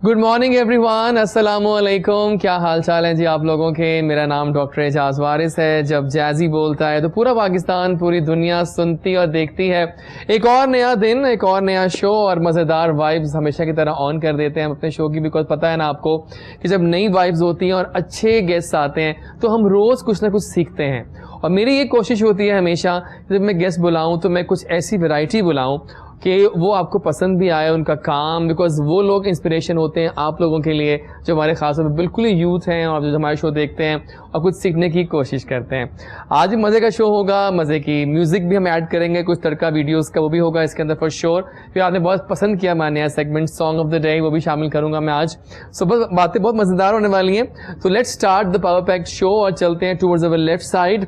Good morning everyone, अस्सलामु अलैकुम। क्या हाल चाल है जी आप लोगों के। मेरा नाम डॉक्टर एजाज वारिस है। जब जैज़ी बोलता है तो पूरा पाकिस्तान, पूरी दुनिया सुनती और देखती है। एक और नया दिन, एक और नया शो और मज़ेदार वाइब्स हमेशा की तरह ऑन कर देते हैं हम अपने शो की। बिकॉज पता है ना आपको कि जब नई वाइब्स होती हैं और अच्छे गेस्ट आते हैं तो हम रोज़ कुछ ना कुछ सीखते हैं। और मेरी ये कोशिश होती है हमेशा जब मैं गेस्ट बुलाऊँ तो मैं कुछ ऐसी वैरायटी बुलाऊँ कि वो आपको पसंद भी आए उनका काम। बिकॉज वो लोग इंस्पिरेशन होते हैं आप लोगों के लिए जो हमारे खास तौर पर बिल्कुल ही यूथ हैं और जो हमारे शो देखते हैं और कुछ सीखने की कोशिश करते हैं। आज भी मज़े का शो होगा, मज़े की म्यूज़िक भी हम ऐड करेंगे, कुछ तड़का वीडियोस का वो भी होगा इसके अंदर फॉर श्योर। फिर आपने बहुत पसंद किया हमारे नया segment song of the day, वो भी शामिल करूँगा मैं आज। सुबह बातें बहुत मज़ेदार होने वाली हैं। तो let's start the power packed show और चलते हैं टूवर्ड्स अवर लेफ्ट साइड।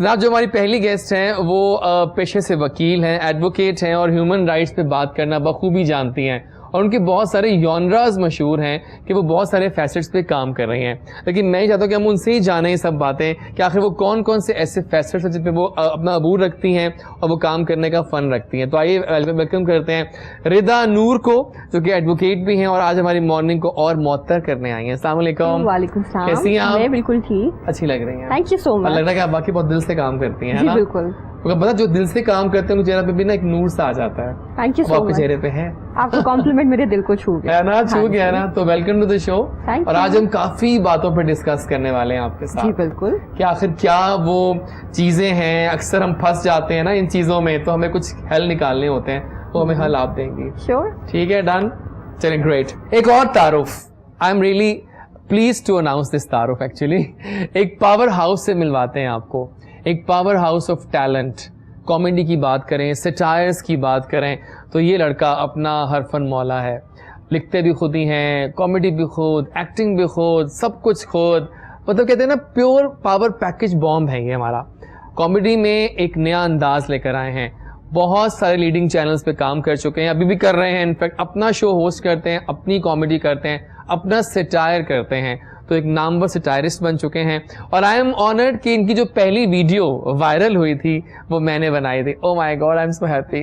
आज जो हमारी पहली गेस्ट हैं वो पेशे से वकील हैं, एडवोकेट हैं और ह्यूमन राइट्स पे बात करना बखूबी जानती हैं। और उनके बहुत सारे जॉनरास मशहूर हैं कि वो बहुत सारे फैसेट्स पे काम कर रही हैं। लेकिन मैं ही चाहता हूँ कि हम उनसे ही जानें सब बातें कि आखिर वो कौन कौन से ऐसे फैसेट्स हैं जिन पे वो अपना अबूर रखती हैं और वो काम करने का फ़न रखती हैं। तो आइए वेलकम करते हैं रिदा नूर को, जो कि एडवोकेट भी हैं और आज हमारी मॉर्निंग को और मौतर करने आई हैं। अस्सलाम वालेकुम। वालेकुम सलाम। कैसी हैं आप? मैं बिल्कुल ठीक। अच्छी लग रही हैं। Thank you so much. लग रहा है कि आप बाकी बहुत दिल से काम करती हैं, है ना? बिल्कुल। तो पता जो दिल से काम करते हैं उनके चेहरे पे भी ना एक नूर सा आ जाता है। थैंक यू सो आपके मच। चेहरे पे है। आपका कॉम्प्लीमेंट मेरे दिल को छू गया है ना, छू गया ना। तो वेलकम टू द शो। और आज हम काफी बातों पर डिस्कस करने वाले हैं आपके साथ। जी बिल्कुल। कि आखिर क्या वो चीजें हैं, अक्सर हम फंस जाते हैं ना इन चीजों में, तो हमें कुछ हल निकालने होते हैं, वो हमें हल आप देंगी। श्योर। ठीक है, डन। चलें, ग्रेट। एक और तारुफ, I am really pleased to announce this तारुफ। एक्चुअली एक पावर हाउस से मिलवाते हैं आपको, एक powerhouse of talent. Comedy की बात करें, सेटायर्स की बात करें, तो ये लड़का अपना हरफन मौला है। लिखते भी खुद ही हैं, कॉमेडी भी खुद, एक्टिंग भी खुद, सब कुछ खुद। मतलब कहते हैं ना प्योर पावर पैकेज बॉम्ब है ये हमारा। कॉमेडी में एक नया अंदाज लेकर आए हैं। बहुत सारे लीडिंग चैनल्स पे काम कर चुके हैं, अभी भी कर रहे हैं। इनफैक्ट अपना शो होस्ट करते हैं, अपनी कॉमेडी करते हैं, अपना सेटायर करते हैं। तो एक नामवर सेटायरिस्ट बन चुके हैं। और आई एम ऑनर्ड कि इनकी जो पहली वीडियो वायरल हुई थी वो मैंने बनाई थी। ओह my God, I am so happy.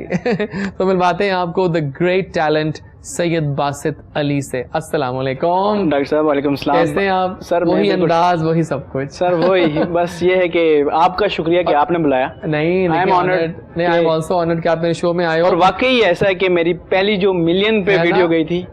तो मिलवाते हैं आपको the great talent Syed Basit Ali से। अस्सलाम वालेकुम। डॉक्टर साहब वालेकुम सलाम। कैसे हैं आप? सर वही अंदाज, वही सब कुछ। सर वही बस ये है कि आपका शुक्रिया कि आपने बुलाया। नहीं, I am honoured. I am also honoured कि आप मेरे शो में आए हो। और वाकई ऐसा है कि मेरी पहली जो मिलियन पे वीडियो गई थी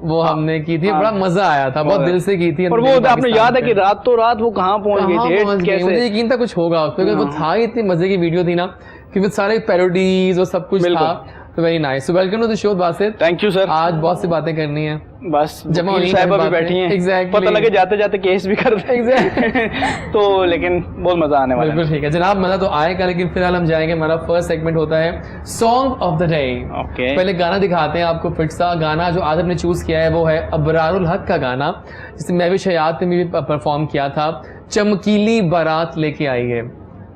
वो हमने की थी। बड़ा मजा आया था, बहुत दिल से की थी। और वो आपने याद है कि रात तो रात वो कहाँ पहुंच गई थी, कैसे? मुझे यकीन था कुछ होगा उसमें, वो था ही इतनी मजे की वीडियो थी ना, क्योंकि सारे पैरोडीज और सब कुछ था। तो very nice. So welcome to the show Basit. Thank you sir. आज बहुत सी बातें करनी है, बस जमा साहिबा भी बैठी हैं। Exactly. पता लगे जाते जाते केस भी कर दें। तो लेकिन बहुत मजा आने वाला है। बिल्कुल ठीक है जनाब, मजा तो आएगा। लेकिन फिलहाल हम जाएंगे, हमारा फर्स्ट सेगमेंट होता है song of the day. Okay. पहले गाना दिखाते हैं आपको फिट सा। गाना जो आज हमने चूज किया है वो है अबरारुल हक का गाना, जिसे मैं भी शयात में भी परफॉर्म किया था। चमकीली बारात लेके आई है।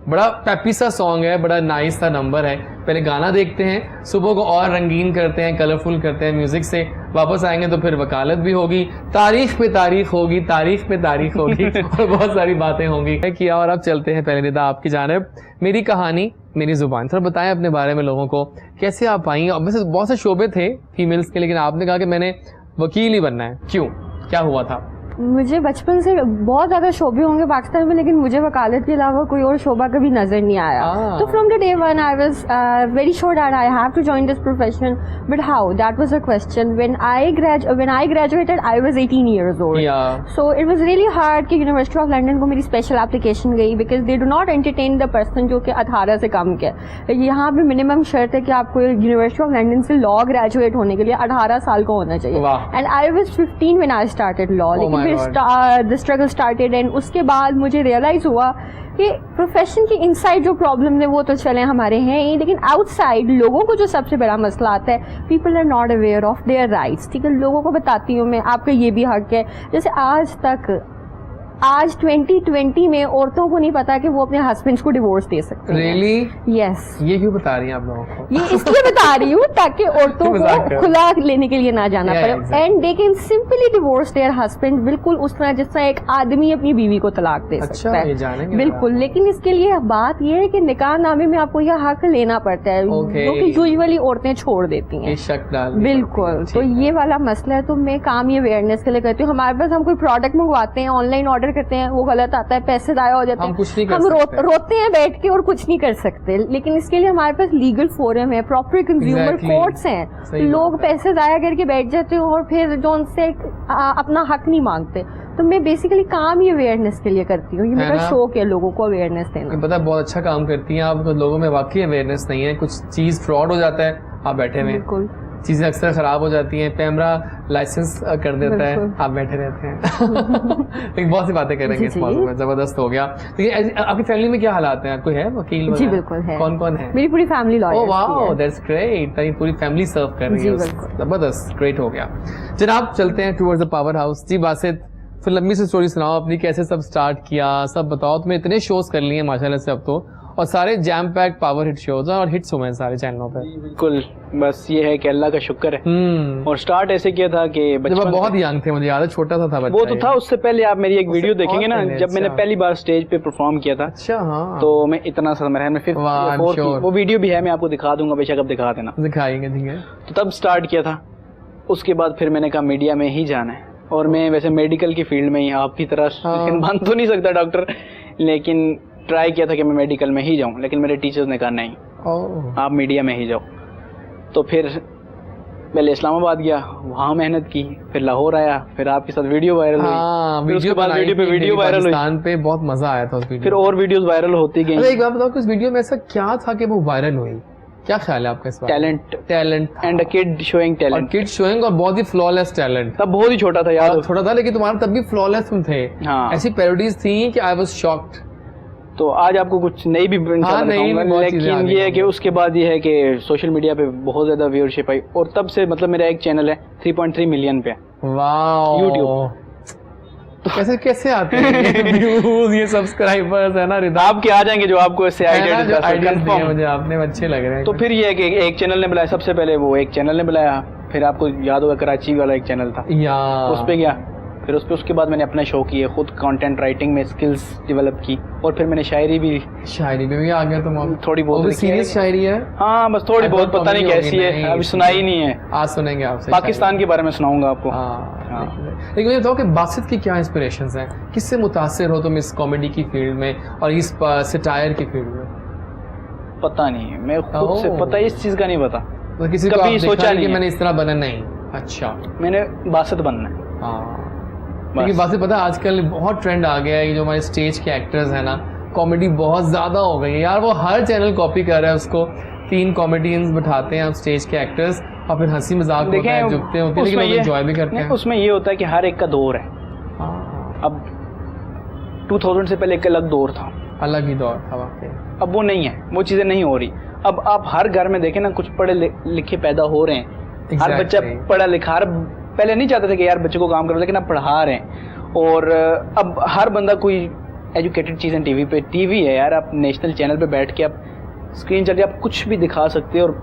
बड़ा पैपी सा सॉन्ग है, बड़ा नाइस सा नंबर है। पहले गाना देखते हैं, सुबह को और रंगीन करते हैं, कलरफुल करते हैं म्यूजिक से। वापस आएंगे तो फिर वकालत भी होगी, तारीख पे तारीख होगी, तारीख पे तारीख होगी और बहुत सारी बातें होंगी किया। और अब चलते हैं पहले रिदा आपकी जानिब। मेरी कहानी मेरी जुबान, थोड़ा बताएं अपने बारे में लोगों को, कैसे आप आई? अब वैसे बहुत से शोबे थे फीमेल्स के, लेकिन आपने कहा कि मैंने वकील ही बनना है। क्यों, क्या हुआ था? मुझे बचपन से बहुत ज़्यादा शोबे होंगे पाकिस्तान में, लेकिन मुझे वकालत के अलावा कोई और शोबा कभी नजर नहीं आया। तो from the day one I was very sure that I have to join this profession, but how, that was a question. When I graduated I was 18 years old, so it was really hard कि university of London को मेरी special application गई, because they do not entertain the person जो कि 18 से कम के। यहाँ पे मिनिमम शर्त है कि आपको यूनिवर्सिटी ऑफ लंदन से लॉ ग्रेजुएट होने के लिए 18 साल का होना चाहिए। And I was 15 when I started law. लेकिन the struggle started, and उसके बाद मुझे रियलाइज हुआ कि प्रोफेशन की इनसाइड जो प्रॉब्लम है वो तो चले हमारे हैं ही, लेकिन आउटसाइड लोगों को जो सबसे बड़ा मसला आता है, people are not aware of their rights. ठीक है, लोगों को बताती हूँ मैं, आपका ये भी हक है। जैसे आज तक आज 2020 में औरतों को नहीं पता कि वो अपने हस्बैंड को डिवोर्स दे सकते हैं। रियली? यस। ये क्यों बता रही हैं आप लोगों को? ये इसलिए बता रही हूँ ताकि औरतों को खुला लेने के लिए ना जाना पड़े, and they can simply divorce there husband, बिल्कुल उस तरह जिस तरह एक आदमी अपनी बीवी को तलाक दे सकता है। ये जानेंगे बिल्कुल, लेकिन इसके लिए बात ये है कि निकाह नामे में आपको यह हक लेना पड़ता है, जो कि यूजुअली औरतें छोड़ देती हैं। शक डाल। बिल्कुल, तो ये वाला मसला है। तो मैं काम ये अवेयरनेस के लिए करती हूँ। हमारे पास हम कोई प्रोडक्ट मंगवाते हैं, ऑनलाइन ऑर्डर करते हैं, वो गलत आता है, पैसे दाया हो जाते हैं, हम रोते हैं बैठ के और कुछ नहीं कर सकते। लेकिन इसके लिए हमारे पास लीगल फोरम है, प्रॉपर कंज्यूमर कोर्ट्स हैं। लोग पैसे दाया करके बैठ जाते हैं और फिर जो उनसे अपना हक नहीं मांगते। तो मैं बेसिकली काम ही अवेयरनेस के लिए करती हूँ। ये मेरा शौक है लोगों को अवेयरनेस देना। पता है बहुत अच्छा काम करती हैं आप। लोगों में वाकई अवेयरनेस नहीं है, कुछ चीज फ्रॉड हो जाता है, आप बैठे हुए, बिल्कुल चीजें अक्सर खराब हो जाती हैं, कैमरा लाइसेंस कर देता है, आप बैठे रहते हैं। लेकिन बहुत सी बातें करेंगे इस मौजूद में, जबरदस्त हो गया। तो आपकी फैमिली में क्या हालात हैं? कोई है वकील? जी बिल्कुल है। कौन कौन है? मेरी पूरी family lawyer. Oh wow, that's great. ताकि पूरी फैमिली सर्व कर रही है, जबरदस्त, ग्रेट हो गया। जनाब चलते हैं टुवर्ड्स द पावर हाउस। जी बासित, फिर लंबी सी स्टोरी सुनाओ अपनी, कैसे सब स्टार्ट किया, सब बताओ। तुम्हें इतने शोज कर लिए माशाल्लाह से अब तो, और सारे jam pack power hit shows हैं और हिट्स हुए हैं सारे चैनलों पे। बिल्कुल, बस ये है कि अल्लाह का शुक्र है। और स्टार्ट ऐसे किया था कि जब आप बहुत यंग थे, मुझे याद है, छोटा सा था बच्चा। वो तो था, उससे पहले आप मेरी एक वीडियो देखेंगे ना, जब मैंने पहली बार स्टेज पे परफॉर्म किया था। अच्छा, हाँ। तो मैं इतना सा मेरे फिर वो वीडियो भी है, मैं आपको दिखा दूंगा, बेशक आप दिखा देना। दिखाएंगे, ठीक है। तो तब स्टार्ट किया था। उसके बाद फिर मैंने कहा मीडिया में ही जाना है, और मैं वैसे मेडिकल की फील्ड में ही आपकी तरह बन तो नहीं सकता डॉक्टर, लेकिन ट्राई किया था कि मैं मेडिकल में ही जाऊं, लेकिन मेरे टीचर्स ने कहा नहीं, आप मीडिया में ही जाओ। तो फिर पहले इस्लामाबाद गया, वहाँ मेहनत की, फिर लाहौर आया, फिर आपके साथ वीडियो वायरल हुई, फिर उसके बाद वीडियो पे वीडियो वायरल हुई, पाकिस्तान पे बहुत मजा आया था उस वीडियो, फिर और वीडियोस वायरल होती गई। एक बात बताओ कि उस वीडियो में ऐसा क्या था कि वो वायरल हुई? क्या ख्याल है आपका इस बारे में? Talent and a kid showing talent, kid showing, और बहुत ही फ्लॉलेस टैलेंट। तब बहुत ही छोटा था यार, छोटा था, लेकिन तुम्हारा तब भी फ्लॉलेस तुम थे। हाँ। ऐसी पैरोडीज थी कि आई वाज शॉक्ड। तो आज आपको कुछ नई भी हाँ, लेकिन ये है कि उसके बाद ये है कि सोशल मीडिया पे बहुत ज्यादा व्यूअरशिप आई, और तब से मतलब मेरा एक चैनल है 3.3 मिलियन पे। Wow, YouTube. तो कैसे आते हैं ये व्यूज, ये सब्सक्राइबर्स, है ना रिदा? आपके आ जाएंगे जो आपको इससे आइडिया मुझे आपने अच्छे लग रहे हैं। तो फिर ये है कि एक चैनल ने बुलाया, सबसे पहले वो एक चैनल ने बुलाया, फिर आपको याद होगा कराची वाला एक चैनल था, उस पे गया, फिर उसके बाद मैंने अपना शो किया, खुद कंटेंट राइटिंग में स्किल्स डेवलप की, और फिर मैंने शायरी भी आ गया। तो थोड़ी बहुत सीरियस शायरी है? हाँ, बस थोड़ी बहुत, पता नहीं कैसी है, अभी सुनाई नहीं है, आज सुनेंगे आपसे। पाकिस्तान के बारे में सुनाऊंगा आपको। लेकिन मुझे बताओ कि बासित की क्या इंस्पिरेशंस हैं? किससे मुतासिर हो तुम इस कॉमेडी की फील्ड में और इस सटायर की फील्ड में? पता नहीं, मैं खुद से पता, इस चीज का नहीं पता, तो किसी को कभी सोचा नहीं कि मैंने इस तरह बनना? नहीं। अच्छा, मैंने बासित बनना है। क्योंकि बासित पता है आजकल बहुत ट्रेंड आ गया है, जो हमारे स्टेज के एक्टर्स हैं ना, कॉमेडी बहुत ज्यादा हो गई है यार, वो हर चैनल कॉपी कर रहा है उसको। 3 कॉमेडियंस बैठाते हैं स्टेज के एक्टर्स, और फिर हंसी मजाक होता है, जुगते होते हैं, लेकिन लोग एंजॉय भी करते हैं। उसमें ये होता है कि हर एक का दौर है। अब 2000 से पहले एक अलग दौर था, अलग ही दौर था वाकई। अब वो नहीं है, वो चीजें नहीं हो रही। अब आप हर घर में देखें ना, कुछ पढ़े लिखे पैदा हो रहे हैं, हर बच्चा पढ़ा लिखा, पहले नहीं चाहते थे कि यार बच्चों को काम करो, लेकिन अब पढ़ा रहे हैं, और अब हर बंदा कोई एजुकेटेड चीज़ें टीवी है यार, आप नेशनल चैनल पे बैठ के आप स्क्रीन चल रही, आप कुछ भी दिखा सकते हो, और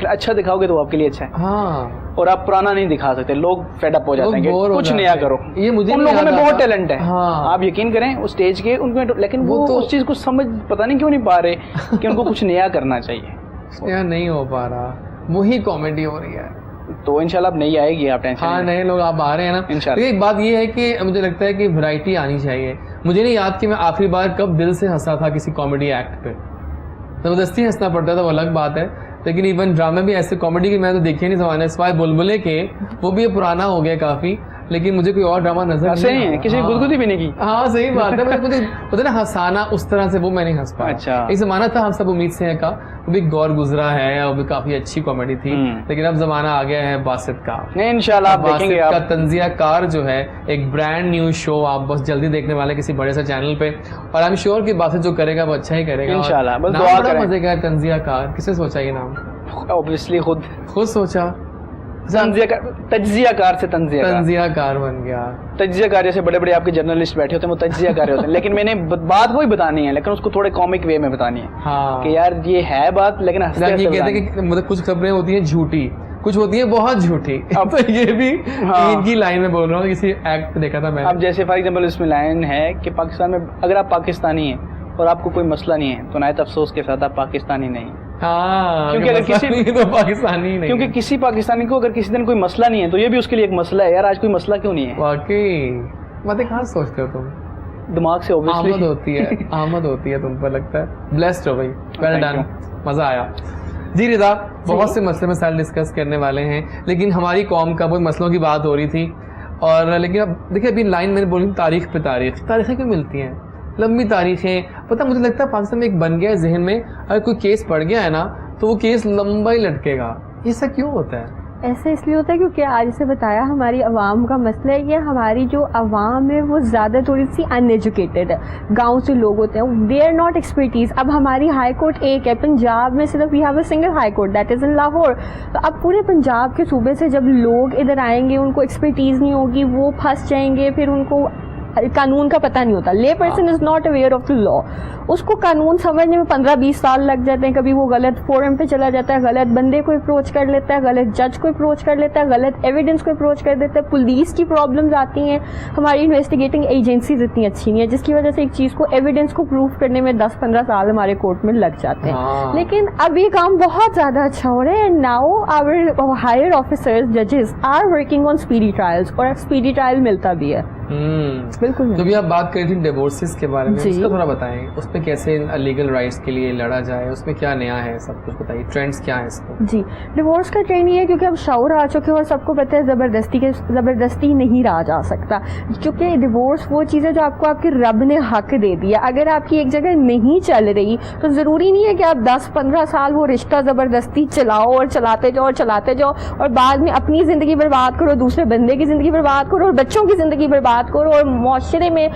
अच्छा दिखाओगे तो आपके लिए अच्छा है। हाँ। और आप पुराना नहीं दिखा सकते, लोग फेड अप हो जाते हैं, कुछ नया करो। ये मुझे उन लोगों में बहुत टैलेंट है। हाँ। आप यकीन करें उस स्टेज के उनमें, लेकिन वो उस चीज़ को समझ पता नहीं क्यों नहीं पा रहे कि उनको कुछ नया करना चाहिए। यार नहीं हो पा रहा, वही कॉमेडी हो रही है। तो इंशाल्लाह अब नहीं आएगी, आप टेंशन। हाँ, नए लोग आप आ रहे हैं ना इंशाल्लाह। एक बात ये है कि मुझे लगता है कि वैरायटी आनी चाहिए। मुझे नहीं याद कि मैं आखिरी बार कब दिल से हंसा था किसी कॉमेडी एक्ट पे। जबरदस्ती हंसना पड़ता था, वो अलग बात है, लेकिन इवन ड्रामे भी ऐसे कॉमेडी की मैं तो देखी नहीं जमाने, सिवाय बुलबुले के, वो भी पुराना हो गया काफी, लेकिन मुझे कोई और ड्रामा नजर नहीं है, किसी गुदगुदी भी नहीं की। हाँ सही बात है, मुझे पता ना हंसाना उस तरह से वो मैं नहीं हंस पाया। अच्छा। एक जमाना था हम सब उम्मीद से हैं का, वो भी गौर गुजरा है, वो भी काफी अच्छी कॉमेडी थी, लेकिन अब जमाना आ गया है बासित का। नहीं इंशाल्लाह आप देखेंगे, बासित का तंजिया कार जो है एक ब्रांड न्यू शो, आप बस जल्दी देखने वाले किसी बड़े से चैनल पे, और आई एम श्योर कि बासित जो करेगा वो अच्छा ही करेगा इंशाल्लाह। बस दुआ करें। मजे का तंजिया कार, किसने सोचा ये नाम? ऑब्वियसली खुद सोचा। तज्जियाकार से तंजियाकार बन गया। तज्जियाकार जैसे बड़े बड़े आपके जर्नलिस्ट बैठे होते हैं वो तज्जियाकार होते हैं, लेकिन मैंने बात वही बतानी है, लेकिन उसको थोड़े कॉमिक वे में बतानी है। हाँ कि यार ये है बात, लेकिन ये कहते हैं कि मतलब कुछ खबरें होती हैं झूठी, कुछ होती है बहुत झूठी। अब तो ये भी इनकी लाइन में बोल रहा हूँ, किसी एक्ट पे देखा था मैंने। अब जैसे फॉर एग्जांपल इसमें लाइन है कि पाकिस्तान में अगर आप पाकिस्तानी हैं और आपको कोई मसला नहीं है तो नायत अफसोस के साथ आप पाकिस्तानी नहीं। हाँ, क्योंकि अगर किसी तो पाकिस्तानी नहीं, क्योंकि किसी पाकिस्तानी को अगर किसी दिन कोई मसला नहीं है तो ये भी उसके लिए एक मसला है, यार आज कोई मसला क्यों नहीं है। वाकई बातें कहाँ सोचते हो तुम, दिमाग से ऑब्वियसली आमद होती है तुम पर, लगता है ब्लेस्ड हो भाई, वेल डन, मजा आया जी। रिदा, बहुत से मसले मसाइल डिस्कस करने वाले हैं, लेकिन हमारी कौम का वो मसलों की बात हो रही थी, और लेकिन अब देखिए अभी लाइन मैंने बोली तारीख पे तारीखें क्यों मिलती हैं, लंबी तारीखें। पता मुझे लगता है पाकिस्तान में एक बन गया है जहन में, अगर कोई केस पड़ गया है ना तो वो केस लंबा ही लटकेगा। ऐसा क्यों होता है? ऐसे इसलिए होता है क्योंकि आज से बताया हमारी आवाम का मसला है, ये हमारी जो आवाम है वो ज़्यादा थोड़ी सी अनएजुकेटेड है। गांव से लोग होते हैं, दे आर नॉट एक्सपर्टीज़। अब हमारी हाई कोर्ट एक है, पंजाब में सिर्फ we have a single high court that is in Lahore. तो अब पूरे पंजाब के सूबे से जब लोग इधर आएंगे उनको एक्सपर्टीज़ नहीं होगी, वो फंस जाएंगे, फिर उनको कानून का पता नहीं होता। ले person is not aware of the law, उसको कानून समझने में 15-20 साल लग जाते हैं। कभी वो गलत फोरम पे चला जाता है, गलत बंदे को अप्रोच कर लेता है, गलत जज को अप्रोच कर लेता है, गलत एविडेंस को अप्रोच कर देता है, पुलिस की प्रॉब्लम्स आती हैं। हमारी इन्वेस्टिगेटिंग एजेंसीज इतनी अच्छी नहीं है, जिसकी वजह से एक चीज़ को एविडेंस को प्रूफ करने में 10-15 साल हमारे कोर्ट में लग जाते हैं। लेकिन अब ये काम बहुत ज़्यादा अच्छा हो रहा है, and now our higher officers जजेस are working on speedy trials, और स्पीडी ट्रायल मिलता भी है। बिल्कुल। जो भी आप बात कर रही थी डिवोर्सेस के बारे में, उसका थोड़ा बताएं, उसमें कैसे लीगल राइट्स के लिए लड़ा जाए, उसमें क्या नया है, सब कुछ बताइए, ट्रेंड्स क्या है इसमें। जी, डिवोर्स का ट्रेंड ये है क्योंकि अब शौर आ चुके हैं और सबको पता है ज़बरदस्ती नहीं रहा जा सकता, क्योंकि डिवोर्स वो चीज़ है जो आपको आपके रब ने हक दे दिया। अगर आपकी एक जगह नहीं चल रही तो ज़रूरी नहीं है कि आप 10-15 साल वो रिश्ता ज़बरदस्ती चलाओ और चलाते जाओ और बाद में अपनी ज़िंदगी बर्बाद करो, दूसरे बंदे की ज़िंदगी बर्बाद करो और बच्चों की ज़िंदगी बर्बाद करो और मुआशरे में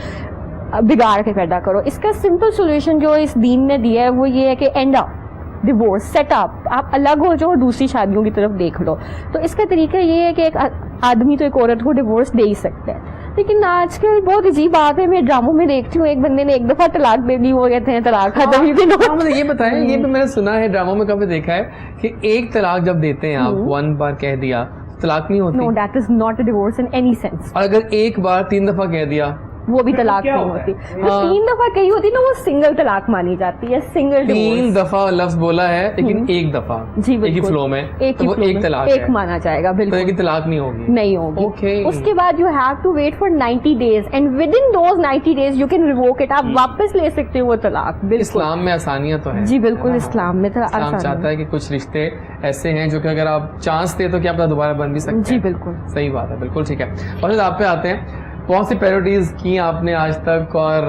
बिगाड़ के पैदा करो। इसका सिंपल सोल्यूशन जो इस दीन ने दिया है वो ये है कि and up divorce, set up, आप अलग हो जाओ और दूसरी शादियों की तरफ देख लो। तो इसका तरीका ये है कि एक आदमी तो एक औरत को डिवोर्स दे ही सकता है। लेकिन आजकल बहुत अजीब बात है, मैं ड्रामों में देखती हूँ एक बंदे ने एक दफा तलाक दे दी, वो कहते हैं तलाक खत्म ही दिन। मुझे ये बताएं, ये भी मैंने सुना है ड्रामों में, कभी देखा है कि एक तलाक जब देते हैं आप, 1 बार कह दिया तलाक नहीं होती। No, that is not a divorce in any sense. और अगर एक बार 3 दफा कह दिया वो भी तलाक नहीं होती। तो 3 दफा कही होती ना, वो सिंगल तलाक मानी जाती है, सिंगल डिवोर्स। 3 दफा लफ्ज बोला है लेकिन एक दफा, जी एक ही फ्लो में, एक तलाक एक माना जाएगा, बिल्कुल। तो तलाक नहीं होगी। ओके। उसके बाद you have to wait for 90 days and within those 90 days you can revoke it, आप वापस ले सकते हो वो तलाक। बिल्कुल, इस्लाम में आसानियां तो है। जी बिल्कुल, इस्लाम में तो इस्लाम चाहता है कि कुछ रिश्ते ऐसे हैं जो कि अगर आप चांस दे तो क्या पता दोबारा बन भी सकते हैं। जी बिल्कुल, सही बात है, बिल्कुल ठीक है। और आप पे आते हैं, बहुत सी पैरोडीज की आपने आज तक और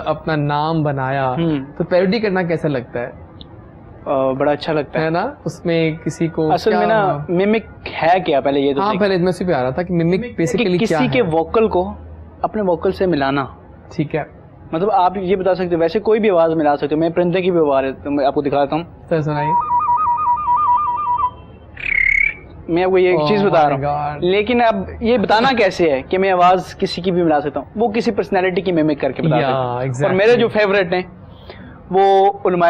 अपना नाम बनाया, तो पैरोडी करना कैसा लगता है? बड़ा अच्छा लगता है ना, उसमें किसी को असल में ना मिमिक है क्या, पहले ये तो हाँ, पहले मैं उसी पे आ रहा था कि मिमिक बेसिकली क्या है? किसी के वोकल को अपने वोकल से मिलाना। ठीक है, मतलब आप ये बता सकते हो, वैसे कोई भी आवाज मिला सकते हो। मैं परिंदे की भी आवाज आपको दिखाता हूँ, सर सुनाइए। मैं आपको ये एक चीज बता रहा हूँ, लेकिन अब ये बताना कैसे है कि मैं आवाज किसी की भी मिला सकता हूँ, वो किसी पर्सनैलिटी की मिमिक करके बता सकता हूँ। और मेरे जो फेवरेट हैं वो उलमा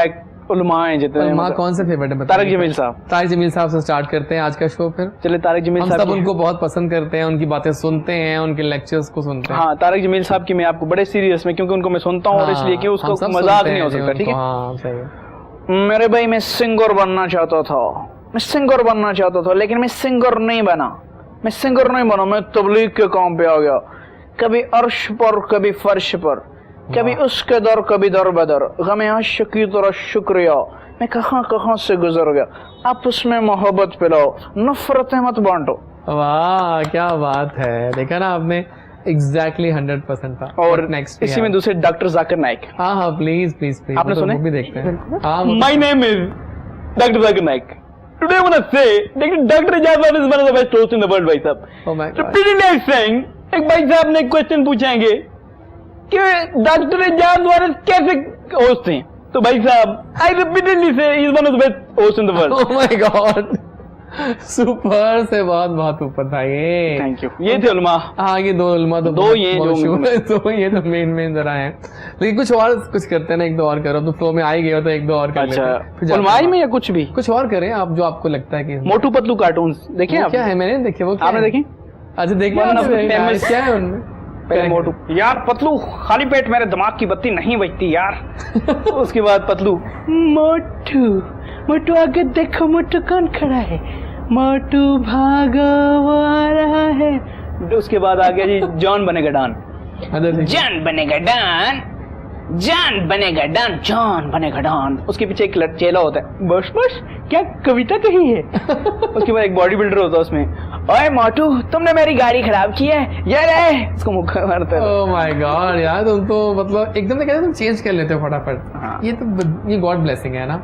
हैं जितने। उलमा कौन से फेवरेट है? तारिक जमील साहब। तारिक जमील साहब से स्टार्ट करते हैं आज का शो। फिर चले तारिक जमील साहब, हम सब उनको बहुत पसंद करते हैं, उनकी बातें सुनते हैं, उनके लेक्चर्स को सुनते हैं। हाँ, तारिक जमील साहब की मैं आपको बड़े सीरियस में, क्योंकि उनको मैं सुनता हूँ और इसलिए कि उसको मजाक नहीं हो सकता। ठीक है मेरे भाई, मैं सिंगर बनना चाहता था, लेकिन मैं सिंगर नहीं बना। मैं तबलीग के काम पे आ गया, कभी अर्श पर कभी फर्श पर, कभी उसके दर कभी दर बदर, गमे आशिक की तरह शुक्रिया, मैं कहाँ से गुजर गया। आपस में मोहब्बत पिलाओ, नफरतें मत बांटो। वाह क्या बात है, देखा ना आपने, एग्जैक्टली 100% था। और नेक्स्ट इसी में दूसरे डॉक्टर जाकिर नाइक। हाँ प्लीज आपने सुने? वो भी देखते हैं। My name is doctor Zakir Naik. Today I want to say Dr. Jazwan is one of the best hosts in the world, भाई साहब। Oh my God. So pretty nice saying, एक भाई साहब ने एक क्वेश्चन पूछेंगे कि डॉक्टर जाज़वान कैसे होस्ट हैं, तो भाई साहब I repeatedly say he is one of the best hosts in the world. Oh my God. Super से बहुत बहुत ऊपर था ये। Thank you. ये थे उलमा। हाँ ये दो उलमा तो दो बहुत- ये बहुत जो मशहूर है, तो ये तो मेन जरा है। लेकिन कुछ और कुछ करते हैं ना, एक दो और करो तो फ्लो में आ ही गए हो तो एक दो और कर लेते हैं। फिर अच्छा, जाते उलमाई हैं। में या कुछ भी? कुछ और करें आप जो आपको लगता है कि मोटू पतलू कार्टून्स देखे वो आप? क्या है, मैंने नहीं देखे। वो क्या आपने है? देखे? अच्छा देखे One of आपने? the famous- क्या है उनमें? पहले मोटू, यार पतलू खाली पेट मेरे दिमाग की बत्ती नहीं बजती यार। उसके बाद पतलू, मोटू मोटू आगे देखो, मोटू कौन खड़ा है, मोटू भागो वो आ रहा है। उसके बाद आ गया जी जॉन बनेगा डॉन। अच्छा, ठीक है। जॉन बनेगा डॉन, जॉन बनेगा डॉन, जॉन बनेगा डॉन। उसके पीछे एक चेला होता है, बस बस क्या कविता कही है। उसके बाद एक बॉडी बिल्डर होता है उसमें, ओए मोटू तुमने मेरी गाड़ी खराब की है, ये रे, उसको मुक्का मारता है। ओह माय गॉड यार, तुम तो मतलब एकदम से कहते तुम चेंज कर लेते हो फटाफट। हाँ। ये गॉड ब्लेसिंग है ना,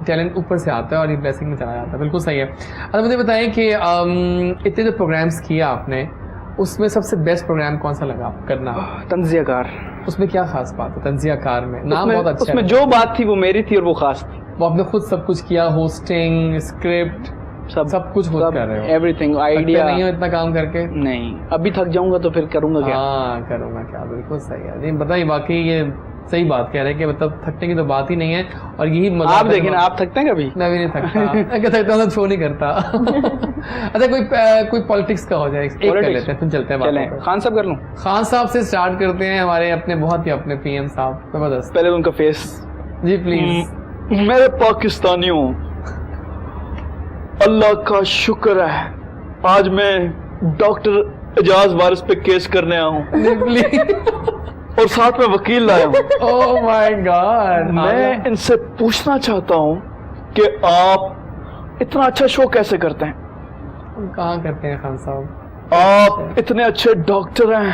टैलेंट ऊपर से आता है और ये ब्लेसिंग में चला जाता है। बिल्कुल सही है। अच्छा मुझे बताएं कि इतने जो प्रोग्राम्स किया आपने, उसमें सबसे बेस्ट प्रोग्राम कौन सा लगा करना? तंजिया कार। उसमें क्या खास बात है तंजिया कार में? नाम उसमें, बहुत अच्छा उसमें है। जो बात थी वो मेरी थी और वो खास थी। वो आपने खुद सब कुछ किया, होस्टिंग, स्क्रिप्ट, सब कुछ खुद कर रहे हो। एवरीथिंग, आइडिया आइडिया नहीं हो इतना काम करके? नहीं, अभी थक जाऊंगा तो फिर करूंगा क्या। हाँ करूँगा क्या, बिल्कुल सही है। नहीं बताइए, वाकई ये सही बात कह रहे हैं कि मतलब थकने की तो बात ही नहीं है। और यही मजा आप देखिए ना, आप थकते हैं कभी? मैं भी नहीं थकता। अगर थकता हूं तो शो नहीं करता। अच्छा कोई पॉलिटिक्स का हो जाए, एक कर Politics? लेते हैं फिर चलते हैं बातों चलें, पे। खान साहब कर लूं? खान साहब से स्टार्ट करते हैं, हमारे अपने बहुत ही अपने पीएम साहब, जबरदस्त। पहले उनका फेस। Ji please. मेरे पाकिस्तानियों, अल्लाह का शुक्र है आज मैं डॉक्टर एजाज वारिस पे केस करने आया हूँ प्लीज। और साथ में वकील लाया हूँ। ओह माय गॉड। मैं इनसे पूछना चाहता हूँ कि आप इतना अच्छा शो कैसे करते हैं? कहाँ करते हैं खान साहब? आप इतने अच्छे डॉक्टर हैं,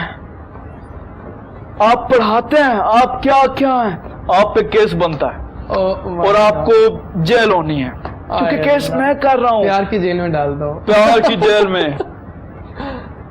आप पढ़ाते हैं, आप क्या क्या हैं, आप पे केस बनता है और आपको जेल होनी है क्योंकि केस मैं कर रहा हूँ। प्यार की जेल में डाल दो। प्यार की जेल में।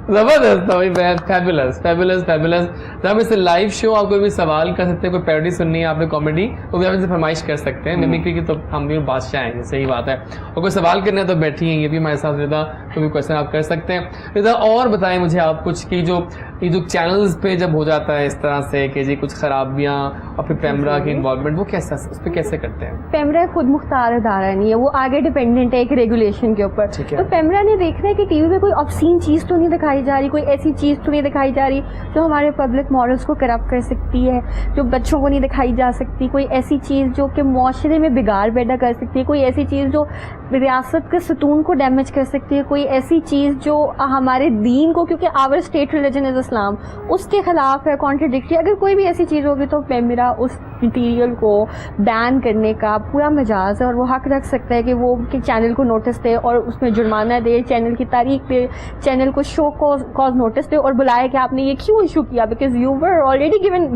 जबरदस्त था भाई, फैबुलस फैबुलस फैबुलस। जब इस लाइव शो आप कोई भी सवाल कर सकते हैं, कोई पैरोडी सुननी है आपने कॉमेडी, वो भी आप इनसे फरमाइश कर सकते हैं। मिमिक्री की तो हम भी बादशाह हैं, सही बात है। और कोई सवाल करना है तो बैठी हैं, ये भी हमारे साथ रिदा, कोई भी क्वेश्चन आप कर सकते हैं। रिदा और बताएं मुझे आप कुछ कि ये जो चैनल्स पे जब हो जाता है इस तरह से कि जी कुछ खराबियाँ और फिर पैमरा की इन्वॉल्वमेंट, वो कैसे उस पर कैसे करते हैं? पेमरा खुद मुख्तार अदारा नहीं है, वो आगे डिपेंडेंट है एक रेगुलेशन के ऊपर। ठीक है। तो पेमरा ने देखना है कि टीवी पे कोई ऑब्सीन चीज़ तो नहीं दिखाई जा रही, कोई ऐसी चीज़ तो नहीं दिखाई जा रही जो हमारे पब्लिक मॉरल्स को करप्ट कर सकती है, जो बच्चों को नहीं दिखाई जा सकती, कोई ऐसी चीज़ जो कि मुआशरे में बिगाड़ पैदा कर सकती है, कोई ऐसी चीज़ जो रियासत के सुतून को डैमेज कर सकती है, कोई ऐसी चीज़ जो हमारे दीन को, क्योंकि आवर स्टेट रिलीजन इज़ इस्लाम, उसके खिलाफ है, कॉन्ट्रडिक्टरी। अगर कोई भी ऐसी चीज़ होगी तो पेमरा उस मटीरियल को बैन करने का पूरा मजाज है और वो हक रख सकता है कि वो कि चैनल को नोटिस दे और उसमें जुर्माना दे, चैनल की तारीख दे, चैनल को शो कॉज नोटिस दे और बुलाए कि आपने ये क्यों इशू किया, because you were already given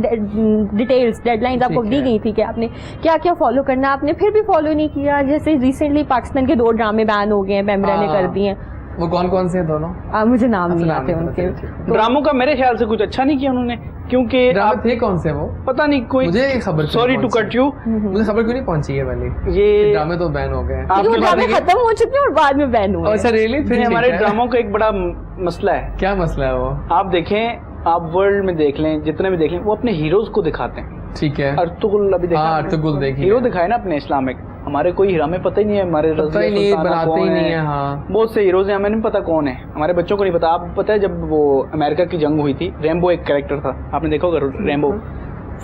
details, deadlines आपको दी गई थी कि आपने क्या क्या फॉलो करना, आपने फिर भी फॉलो नहीं किया। जैसे रिसेंटली पाकिस्तान के 2 ड्रामे बैन हो गए हैं, पेमरा ने कर दिए हैं। वो कौन कौन से हैं दोनों? मुझे नाम नहीं नाम आते नहीं पता, उनके। ठीक है। ड्रामों का मेरे ख्याल से कुछ अच्छा नहीं किया उन्होंने, क्योंकि ड्रामे थे कौन से वो? पता नहीं कोई, मुझे ये खबर क्यों सॉरी नहीं टू पहुंची? कट यू, मुझे खबर क्यों नहीं पहुंची है वाली? ये ड्रामे तो बैन हो गए हैं। आपके वो ड्रामे खत्म हो चुके हैं और बाद में बैन हुए। अच्छा रियली? फिर ये ठीक हमारे है। ड्रामों का एक बड़ा मसला है। क्या मसला है वो? आप देखें, आप वर्ल्ड में देख लें, जितने भी देख लें, वो अपने हीरोज को दिखाते हैं। ठीक है। अर्तुगरुल अभी देखा हाँ, आपने? अर्तुगरुल देखी हीरो है। दिखाए ना अपने इस्लामिक। हमारे कोई हीरा में पता ही नहीं है, हमारे पता ही रज़िया नहीं, सुल्ताना बनाते ही कौन नहीं है। हाँ बहुत से हीरोज हैं, हमें नहीं पता कौन है, हमारे बच्चों को नहीं पता। आप पता है जब वो अमेरिका की जंग हुई थी, रैम्बो एक कैरेक्टर था, आपने देखा होगा रैम्बो,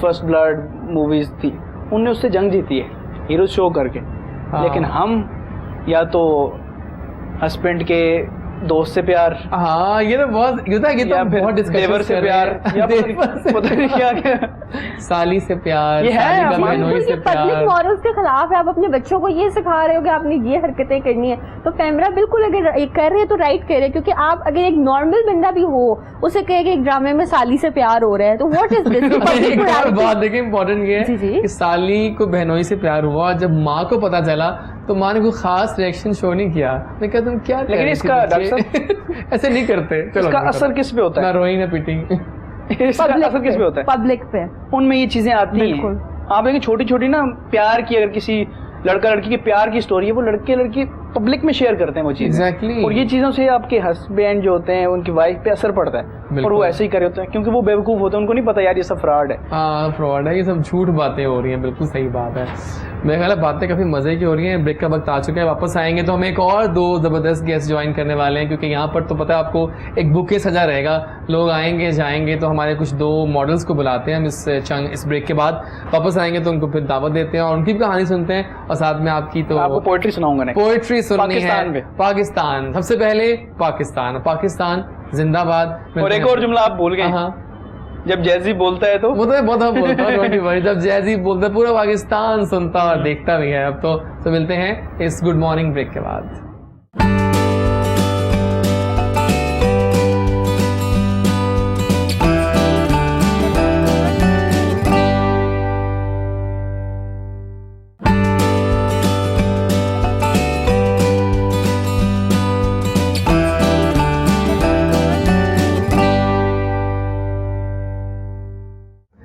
फर्स्ट ब्लड मूवीज थी, उनने उससे जंग जीती है हीरो शो करके। हाँ। लेकिन हम या तो हस्बैंड के दोस्त से प्यार, हाँ ये तो बहुत ये या तो फिर बहुत डिस्कशन देवर से प्यार, या पता नहीं क्या क्या साली से प्यार, ये है साली का हमारे बहनोई से पब्लिक प्यार। मॉरल्स के खिलाफ है। आप अपने बच्चों को ये सिखा रहे हो कि आपने ये हरकतें करनी है, तो पेमरा बिल्कुल अगर कर रहे हैं तो राइट कर रहे हैं, क्योंकि आप अगर एक नॉर्मल बंदा भी हो उसे कहे कि एक ड्रामे में साली से प्यार हो रहा है, तो व्हाट इज दिस? एक और बात देखिए इम्पोर्टेंट ये जी, जी। है कि साली को बहनोई से प्यार हुआ, जब माँ को पता चला तो माँ ने कोई खास रिएक्शन शो नहीं किया। मैं कहता तुम क्या कर लेकिन रही थी इसका बच्चे? ऐसे नहीं करते। चलो इसका असर किस पे होता ना है? रोई ना पीटी। इसका असर किस पे होता है? पब्लिक पे। उनमें ये चीजें आती बिल्कुल। हैं। आप देखें छोटी छोटी ना प्यार की, अगर किसी लड़का लड़की के प्यार की स्टोरी है, वो लड़के लड़की पब्लिक में शेयर करते हैं वो चीज़। Exactly. और ये चीज़ों से आपके हस्बैंड जो होते हैं उनकी वाइफ पे असर पड़ता है, और बिल्कुल। वो ऐसे ही करे होते हैं क्योंकि वो बेवकूफ़ होते हैं, उनको नहीं पता यार ये सब फ्रॉड है। हाँ फ्रॉड है, ये सब झूठ बातें हो रही हैं, बिल्कुल सही बात है। मेरे ख्याल है बातें काफ़ी मज़े की हो रही हैं। ब्रेक का वक्त आ चुका है, वापस आएंगे तो हम एक और 2 ज़बरदस्त गेस्ट ज्वाइन करने वाले हैं, क्योंकि यहाँ पर तो पता है आपको एक बुके सजा रहेगा, लोग आएंगे जाएंगे। तो हमारे कुछ 2 मॉडल्स को बुलाते हैं हम इस ब्रेक के बाद। वापस आएंगे तो उनको फिर दावत देते हैं और उनकी भी कहानी सुनते हैं, और साथ में आपकी तो आपको पोएट्री सुनाऊंगा नेक्स्ट। पोएट्री सुननी पाकिस्तान है। पे। पाकिस्तान सबसे पहले, पाकिस्तान जिंदाबाद। और एक और जुमला आप भूल गए, हाँ जब जैजी बोलता है तो वो तो मैं बहुत बोलता हूँ, डोंट वरी। जब जैजी बोलता है पूरा पाकिस्तान सुनता और देखता भी है। अब तो मिलते हैं इस गुड मॉर्निंग ब्रेक के बाद।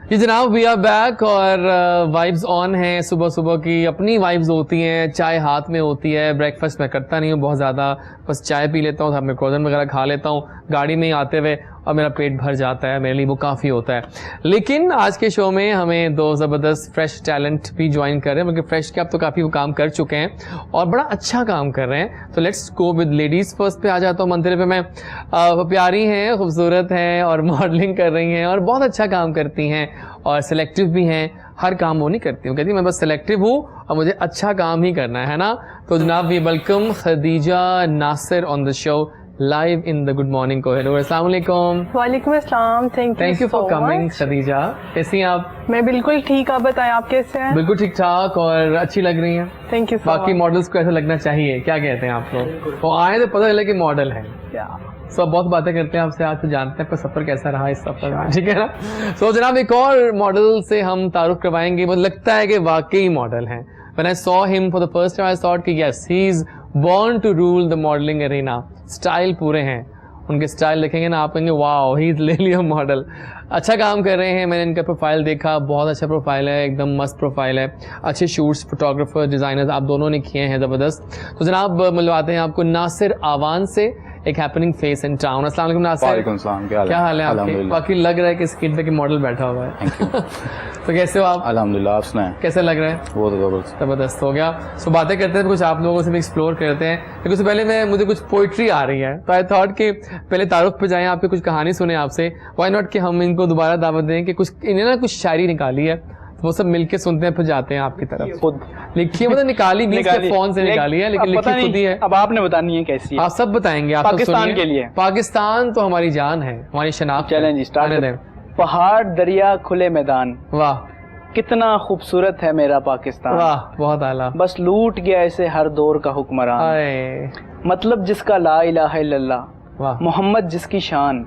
जी जनाब, वी आर बैक और वाइब्स ऑन है। सुबह सुबह की अपनी वाइब्स होती हैं, चाय हाथ में होती है। ब्रेकफास्ट मैं करता नहीं हूँ बहुत ज़्यादा, बस चाय पी लेता हूँ, साथ में क्रोजन वगैरह खा लेता हूँ गाड़ी में ही आते हुए, और मेरा पेट भर जाता है, मेरे लिए वो काफ़ी होता है। लेकिन आज के शो में हमें 2 ज़बरदस्त फ्रेश टैलेंट भी ज्वाइन कर रहे हैं, बल्कि फ्रेश के आप तो काफ़ी वो काम कर चुके हैं और बड़ा अच्छा काम कर रहे हैं। तो let's go with ladies first पे आ जाता हूँ। मंदिर पे मैं प्यारी हैं, खूबसूरत हैं और मॉडलिंग कर रही हैं और बहुत अच्छा काम करती हैं और सिलेक्टिव भी हैं। हर काम वो नहीं करती हूँ, कहती मैं बस सिलेक्टिव हूँ और मुझे अच्छा काम ही करना है ना। तो जनाब we welcome Khadija Nasir on the show live in the good morning को। हेलो, अस्सलाम वालेकुम। वालेकुम अस्सलाम। Thank you for coming Khadija. कैसी हैं आप? मैं बिल्कुल ठीक, आप बताएं आप कैसे हैं? बिल्कुल ठीक ठाक और अच्छी लग रही हैं। Thank you. बाकी मॉडल्स को ऐसा लगना चाहिए, क्या कहते हैं आप लोग? वो आए तो पता चले कि मॉडल है। सब बहुत बातें करते हैं आपसे, आज तो जानते हैं आपका सफ़र कैसा रहा इस सफ़र में, ठीक है ना। सो जनाब एक और मॉडल से हम तारुफ करवाएंगे। मुझे लगता है कि वाकई मॉडल हैं। When I saw him for the first time, I thought कि yes, he is born to rule the modeling arena. Style पूरे हैं, उनके स्टाइल देखेंगे ना आप कहेंगे वाओ, ही इज ले लिया मॉडल। अच्छा काम कर रहे हैं। मैंने इनका प्रोफाइल देखा, बहुत अच्छा प्रोफाइल है, एकदम मस्त प्रोफाइल है। अच्छे शूट्स, फोटोग्राफर, डिज़ाइनर्स आप दोनों ने किए हैं ज़बरदस्त। तो जनाब मिलवाते हैं आपको नासिर आवान से, एक हैपनिंग फेस इन टाउन। अस्सलाम वालेकुम नासिर। वालेकुम सलाम, क्या हाल है आपके? बाकी लग रहा है कि स्किन पे की मॉडल बैठा हुआ है। तो कैसे हो आप? अल्हम्दुलिल्लाह, आप सुनाएं? कैसा लग रहा है? वो तो ज़बरदस्त हो गया। सो बातें करते हैं, कुछ आप लोगों से भी एक्सप्लोर करते हैं। लेकिन उससे पहले मुझे कुछ पोइट्री आ रही है, तो आई थॉट कि पहले तारुफ पे जाएं, आपकी कुछ कहानी सुने आपसे। व्हाई नॉट कि हम इनको दोबारा दावत दें कि कुछ इन्हें ना कुछ शायरी निकाली है, तो वो सब मिलके सुनते हैं, फिर जाते हैं आपकी तरफ। खुद लिखिए, मतलब निकाली भी इसके फोन से निकाली है, लेकिन लिखी खुद ही है। अब आपने बतानी है कैसी है। आप सब बताएंगे। आप पाकिस्तान के लिए। पाकिस्तान तो हमारी जान है, हमारी शनाख्त। Challenge start. पहाड़, दरिया, खुले मैदान, वाह कितना खूबसूरत है मेरा पाकिस्तान। वाह, बहुत आला। बस लूट गया ऐसे हर दौर का हुक्मरान, मतलब जिसका ला इलाहा इल्लल्लाह, वाह, मोहम्मद जिसकी शान,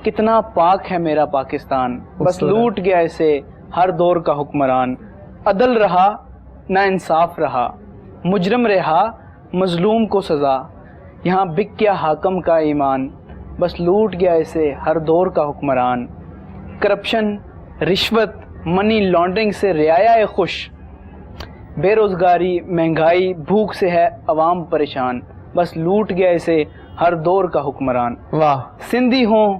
कितना पाक है मेरा पाकिस्तान। बस लूट गया ऐसे हर दौर का हुक्मरान, अदल रहा ना इंसाफ रहा, मुजरम रहा मजलूम को सज़ा, यहाँ बिक गया हाकम का ईमान, बस लूट गया ऐसे हर दौर का हुक्मरान। करप्शन, रिश्वत, मनी लॉन्ड्रिंग से रियाया है खुश, बेरोज़गारी, महंगाई, भूख से है अवाम परेशान, बस लूट गया ऐसे हर दौर का हुक्मरान। वाह। सिंधी हों,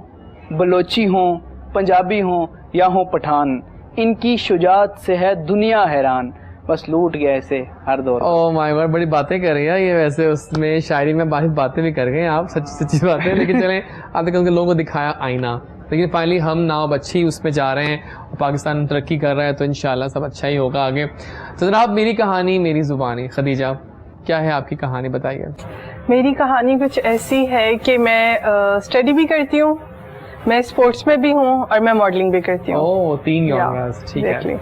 बलोची हों, पंजाबी हों या हों पठान, इनकी शुजात से है दुनिया हैरान, बस लूट गया ऐसे हर दौर। ओह माय गॉड, बड़ी बातें कर रही है ये। वैसे उसमें शायरी में बातें भी कर गए आप, सच्ची बातें। लेकिन चलें, आपने कल के लोगों को दिखाया आईना, लेकिन फाइनली हम नाव अच्छी उसमें जा रहे हैं और पाकिस्तान तरक्की कर रहा है, तो इंशाल्लाह सब अच्छा ही होगा आगे। तो जनाब मेरी कहानी मेरी ज़ुबानी। खदीजा, क्या है आपकी कहानी, बताइए। मेरी कहानी कुछ ऐसी है कि मैं स्टडी भी करती हूँ, मैं स्पोर्ट्स में भी हूँ और मैं मॉडलिंग भी करती हूँ। ओह, 3 genres, ठीक है।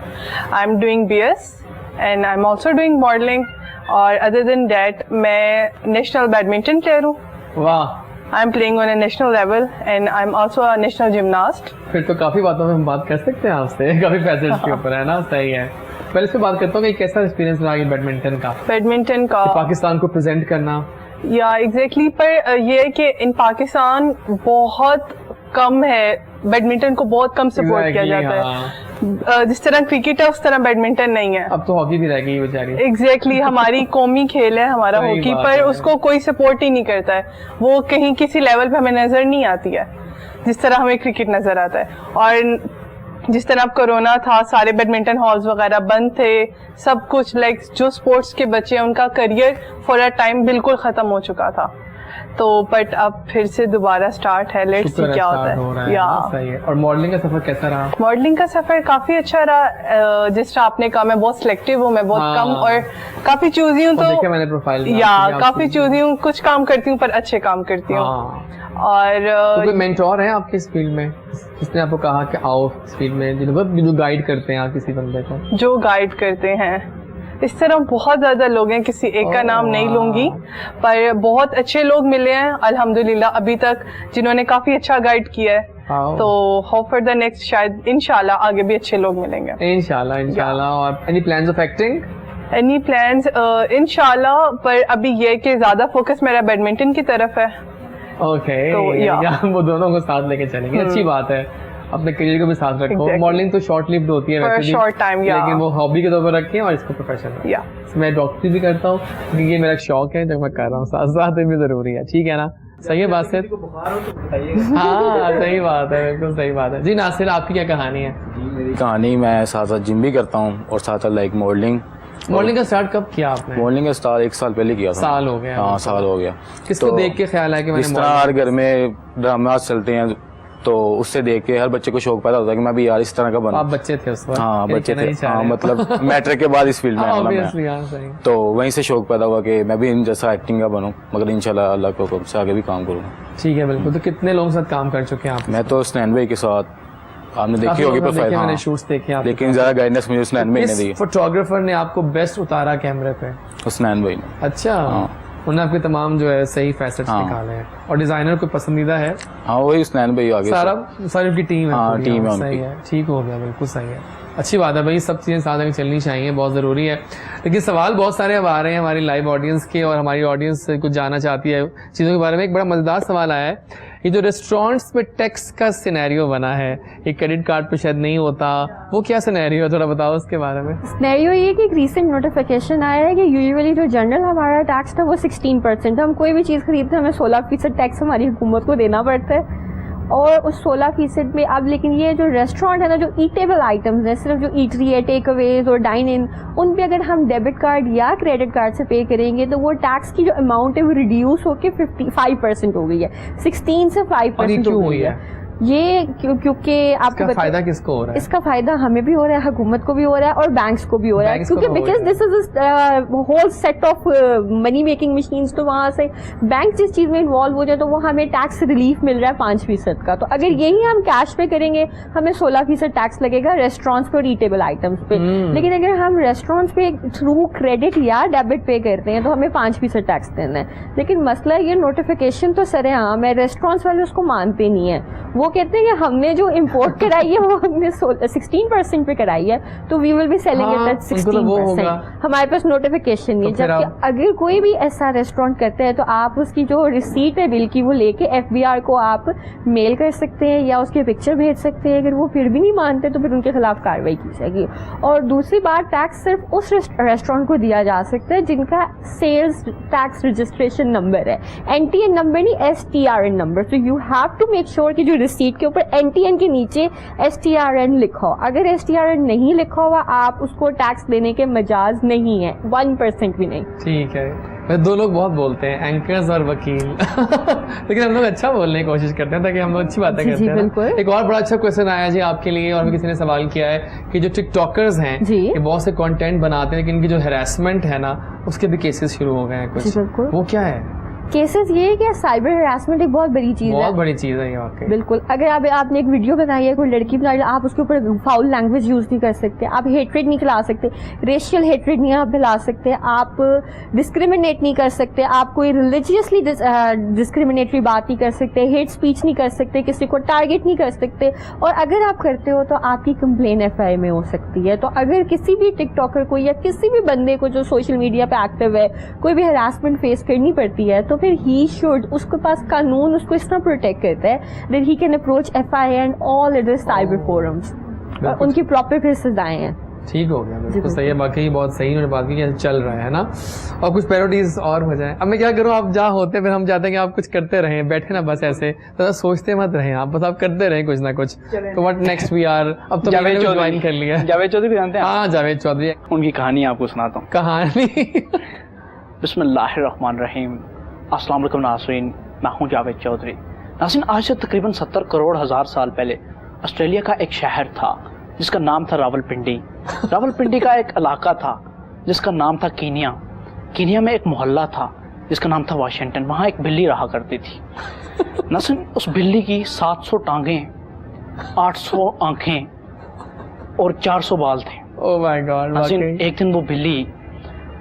I am doing BS and I am also doing modelling, और अदर देन दैट मैं नेशनल बैडमिंटन प्लेयर हूँ। वाह। I am playing on a national level and I am also a national gymnast. फिर तो काफ़ी बातों में हम बात कर सकते हैं आपसे, काफ़ी फैसेट्स के ऊपर, है ना। सही है। पहले इस पे बात करता हूँ कि कैसा एक्सपीरियंस रहा बैडमिंटन का पाकिस्तान को प्रेजेंट करना। या एग्जैक्टली, पर ये है कि इन पाकिस्तान बहुत कम है, बैडमिंटन को बहुत कम सपोर्ट किया जाता है। जिस तरह क्रिकेट है उस तरह बैडमिंटन नहीं है। अब तो हॉकी भी रह गई बेचारी। एग्जैक्टली हमारी कौमी खेल है हमारा सही हॉकी, बात पर है। उसको कोई सपोर्ट ही नहीं करता है, वो कहीं किसी लेवल पे हमें नजर नहीं आती है जिस तरह हमें क्रिकेट नजर आता है। और जिस तरह अब कोरोना था, सारे बैडमिंटन हॉल्स वगैरह बंद थे, सब कुछ लाइक जो स्पोर्ट्स के बच्चे हैं उनका करियर फॉर अ टाइम बिल्कुल खत्म हो चुका था। तो बट अब फिर से दोबारा स्टार्ट है, लेट्स सी क्या होता है। या सही है। और मॉडलिंग का सफर कैसा रहा? मॉडलिंग का सफर काफी अच्छा रहा। जिस तरह आपने कहा मैं बहुत सिलेक्टिव हूँ, मैं बहुत हाँ। कम और काफी चूजी हूँ, और देखिए तो मैंने प्रोफाइल या काफी चूजी हूँ, कुछ काम करती हूँ पर अच्छे काम करती हूँ। और तो कोई मेंटोर है आपके इस फील्ड में जिसने आपको कहा कि आओ इस फील्ड में, जो गाइड करते हैं आप किसी बंदे को? जो गाइड करते हैं इस तरह बहुत ज्यादा लोग हैं, किसी एक का नाम नहीं लूंगी, पर बहुत अच्छे लोग मिले हैं अल्हम्दुलिल्लाह अभी तक, जिन्होंने काफी अच्छा गाइड किया है। तो होप फॉर द नेक्स्ट, शायद इंशाल्लाह आगे भी अच्छे लोग मिलेंगे इंशाल्लाह। और any plans of acting? Any plans इंशाल्लाह, पर अभी ये कि ज्यादा फोकस मेरा बैडमिंटन की तरफ है। ओके, तो वो दोनों को साथ लेके चलेंगे। अच्छी बात है, अपने करियर को भी साथ रखो। Exactly. मॉडलिंग तो शॉर्ट लिव्ड होती है For a वैसे भी, short time, yeah. लेकिन वो हॉबी के तौर पर रखें और इसको प्रोफेशन। या मैं डॉक्टरी भी करता हूँ क्योंकि ये मेरा शौक है, जो मैं कर रहा हूँ साथ साथ में भी जरूरी है। ठीक है ना? सही है बात से? हाँ सही बात है, बिल्कुल सही बात है। जी नासिर, आपकी क्या कहानी है? मेरी कहानी, मैं साथ साथ जिम भी करता हूँ और साथ साथ लाइक मॉडलिंग का स्टार्ट कब किया आपने? मॉडलिंग का स्टार्ट 1 साल पहले किया था। साल हो गया? हाँ साल हो गया। किसको तो देख के ख्याल है कि मैंने इस तरह हर घर में ड्रामे चलते हैं, तो उससे देख के हर बच्चे को शौक पैदा होता है कि मैं भी यार इस तरह का बनूं। आप बच्चे थे उस वक्त? हाँ बच्चे थे, नहीं चाह हाँ रहे? मतलब मैट्रिक के बाद इस फील्ड में आया Obviously, मैं, हाँ, सही। तो वहीं से शौक पैदा हुआ कि मैं भी इन जैसा एक्टिंग का बनूं, मगर इंशाल्लाह अल्लाह के हुक्म से आगे भी काम करूँगा। ठीक है, बिल्कुल। तो कितने लोगों के साथ काम कर चुके हैं आप? मैं तो स्नैन भाई के साथ, आपने देखी होगी प्रोफाइल, मैंने हाँ, शूट्स देखे आप, लेकिन ज़्यादा गाइडेंस मुझे स्नैन भाई ने दी। फोटोग्राफर ने आपको बेस्ट उतारा कैमरे पे? स्नैन भाई ने। अच्छा, हाँ। उन्होंने आपके तमाम जो है सही फैसेट्स हाँ। निकाले हैं। और डिजाइनर कोई पसंदीदा है? हाँ वही स्नैन भाई आगे सारी उनकी टीम है? हाँ, पूरी, टीम है सही उनकी। है, ठीक हो गया, बिल्कुल सही है। अच्छी बात है भाई, सब चीज़ें साथ में चलनी चाहिए, बहुत ज़रूरी है। लेकिन सवाल बहुत सारे अब आ रहे हैं हमारी लाइव ऑडियंस के, और हमारी ऑडियंस कुछ जानना चाहती है चीज़ों के बारे में। एक बड़ा मज़ेदार सवाल आया है, ये जो रेस्टोरेंट्स में टैक्स का सिनेरियो बना है, ये क्रेडिट कार्ड पे शायद नहीं होता, वो क्या सिनेरियो है, थोड़ा बताओ उसके बारे में। सिनेरियो ये कि एक रीसेंट नोटिफिकेशन आया है कि यूजुअली जो जनरल हमारा टैक्स था वो 16%, हम कोई भी चीज़ खरीदते हैं हमें 16% टैक्स हमारी हुकूमत को देना पड़ता है। और उस 16% में अब लेकिन ये जो रेस्टोरेंट है ना, जो ईटेबल आइटम्स हैं, सिर्फ जो ईटरी है, टेक अवेज और डाइन इन, उन पे अगर हम डेबिट कार्ड या क्रेडिट कार्ड से पे करेंगे तो वो टैक्स की जो अमाउंट है वो रिड्यूस होकर 55% हो गई है, 16 से 5% हो गई है। ये क्योंकि आपको फायदा किसको हो रहा है? इसका फायदा हमें भी हो रहा है, हुकूमत को भी हो रहा है और बैंक्स को भी हो रहा है, क्योंकि because this is whole set of money making machines. तो वहाँ से बैंक जिस चीज़ में इन्वॉल्व हो जाए तो वो हमें टैक्स रिलीफ मिल रहा है 5% का। तो अगर यही हम कैश पे करेंगे हमें 16% टैक्स लगेगा रेस्टोरेंट्स पे और ईटेबल आइटम्स पे। लेकिन अगर हम रेस्टोरेंट्स पे थ्रू क्रेडिट या डेबिट पे करते हैं तो हमें 5% टैक्स देना है। लेकिन मसला ये नोटिफिकेशन तो सरेआम है, रेस्टोरेंट्स वाले उसको मानते नहीं है। वो कहते हैं कि हमने जो इंपोर्ट कराई है वो हमने 16% पे कराई है, तो we will be selling it at 16%। हमारे पास नोटिफिकेशन नहीं है। जबकि अगर कोई भी ऐसा रेस्टोरेंट करते हैं तो आप उसकी जो रिसीट है बिल की वो लेके FBR को आप मेल कर सकते हैं या उसके पिक्चर भेज सकते हैं। अगर वो फिर भी नहीं मानते तो फिर उनके खिलाफ कार्रवाई की जाएगी। और दूसरी बात, टैक्स सिर्फ उस रेस्टोरेंट को दिया जा सकता है जिनका सेल्स टैक्स रजिस्ट्रेशन नंबर है, NTN नंबर नहीं, STRN नंबर। तो you have to make sure कि जो रिसीट के ऊपर NTN के नीचे STRN लिखा हो। अगर STRN नहीं लिखा हुआ आप उसको टैक्स देने के मजाज नहीं है, 1% भी नहीं। ठीक है। दो लोग बहुत बोलते हैं, एंकर्स और वकील लेकिन हम लोग अच्छा बोलने की कोशिश करते हैं ताकि हम लोग अच्छी बातें करते हैं। एक और बड़ा अच्छा क्वेश्चन आया जी आपके लिए, और किसी ने सवाल किया है कि जो टिकटॉकर्स हैं ये बहुत से कंटेंट बनाते हैं लेकिन इनकी जो हैरेसमेंट है ना उसके भी केसेस शुरू हो गए हैं कुछ, वो क्या है? केसेस ये है कि साइबर हरासमेंट एक बहुत बड़ी चीज़ है, बहुत बड़ी चीज़ है ये वाकई। बिल्कुल। अगर आपने एक वीडियो बनाई है, कोई लड़की बनाई है, आप उसके ऊपर फाउल लैंग्वेज यूज़ नहीं कर सकते, आप हेट्रेड नहीं खिला सकते, रेशियल हेट्रेड नहीं आप फैला सकते, आप डिस्क्रिमिनेट नहीं कर सकते, आप कोई रिलीजियसली डिस्क्रिमिनेटरी बात नहीं कर सकते, हेट स्पीच नहीं कर सकते, किसी को टारगेट नहीं कर सकते। और अगर आप करते हो तो आपकी कंप्लेन FIR में हो सकती है। तो अगर किसी भी टिकटॉकर को या किसी भी बंदे को जो सोशल मीडिया पे एक्टिव है कोई भी हरासमेंट फेस करनी पड़ती है तो फिर ही शुड, उसके पास कानून उसको इस तरह प्रोटेक्ट करता है that he can approach FIR and all other cyber forums। और उनकी प्रॉपर फिर सजाएं हैं। ठीक हो गया, बिल्कुल सही है। बाकी बहुत सही उन्होंने बात की कि चल रहा है ना, और कुछ पैरोडीज और हो जाए। अब मैं क्या करूँ, आप जहाँ होते फिर हम चाहते हैं कि आप कुछ करते रहें, बैठे ना बस ऐसे, तो सोचते मत रहें आप, बस आप करते रहें कुछ ना कुछ। तो व्हाट नेक्स्ट वी आर, अब तो मैंने ज्वाइन कर लिया है। जावेद चौधरी जानते हैं? हाँ जावेद चौधरी। उनकी कहानी आपको सुनाता हूँ। कहानी बिस्मिल्लाहिर्रहमानिर्रहीम। अस्सलाम वालेकुम नाज़रीन, मैं हूँ जावेद चौधरी। नाज़रीन, आज से तकरीबन 70 करोड़ हज़ार साल पहले ऑस्ट्रेलिया का एक शहर था जिसका नाम था रावलपिंडी। रावलपिंडी का एक इलाका था जिसका नाम था कीनिया। कीनिया में एक मोहल्ला था जिसका नाम था वाशिंगटन। वहाँ एक बिल्ली रहा करती थी। नाज़रीन, उस बिल्ली की 700 टांगें, 800 आँखें और 400 बाल थे। ओह माय गॉड। नाज़रीन, एक दिन वो बिल्ली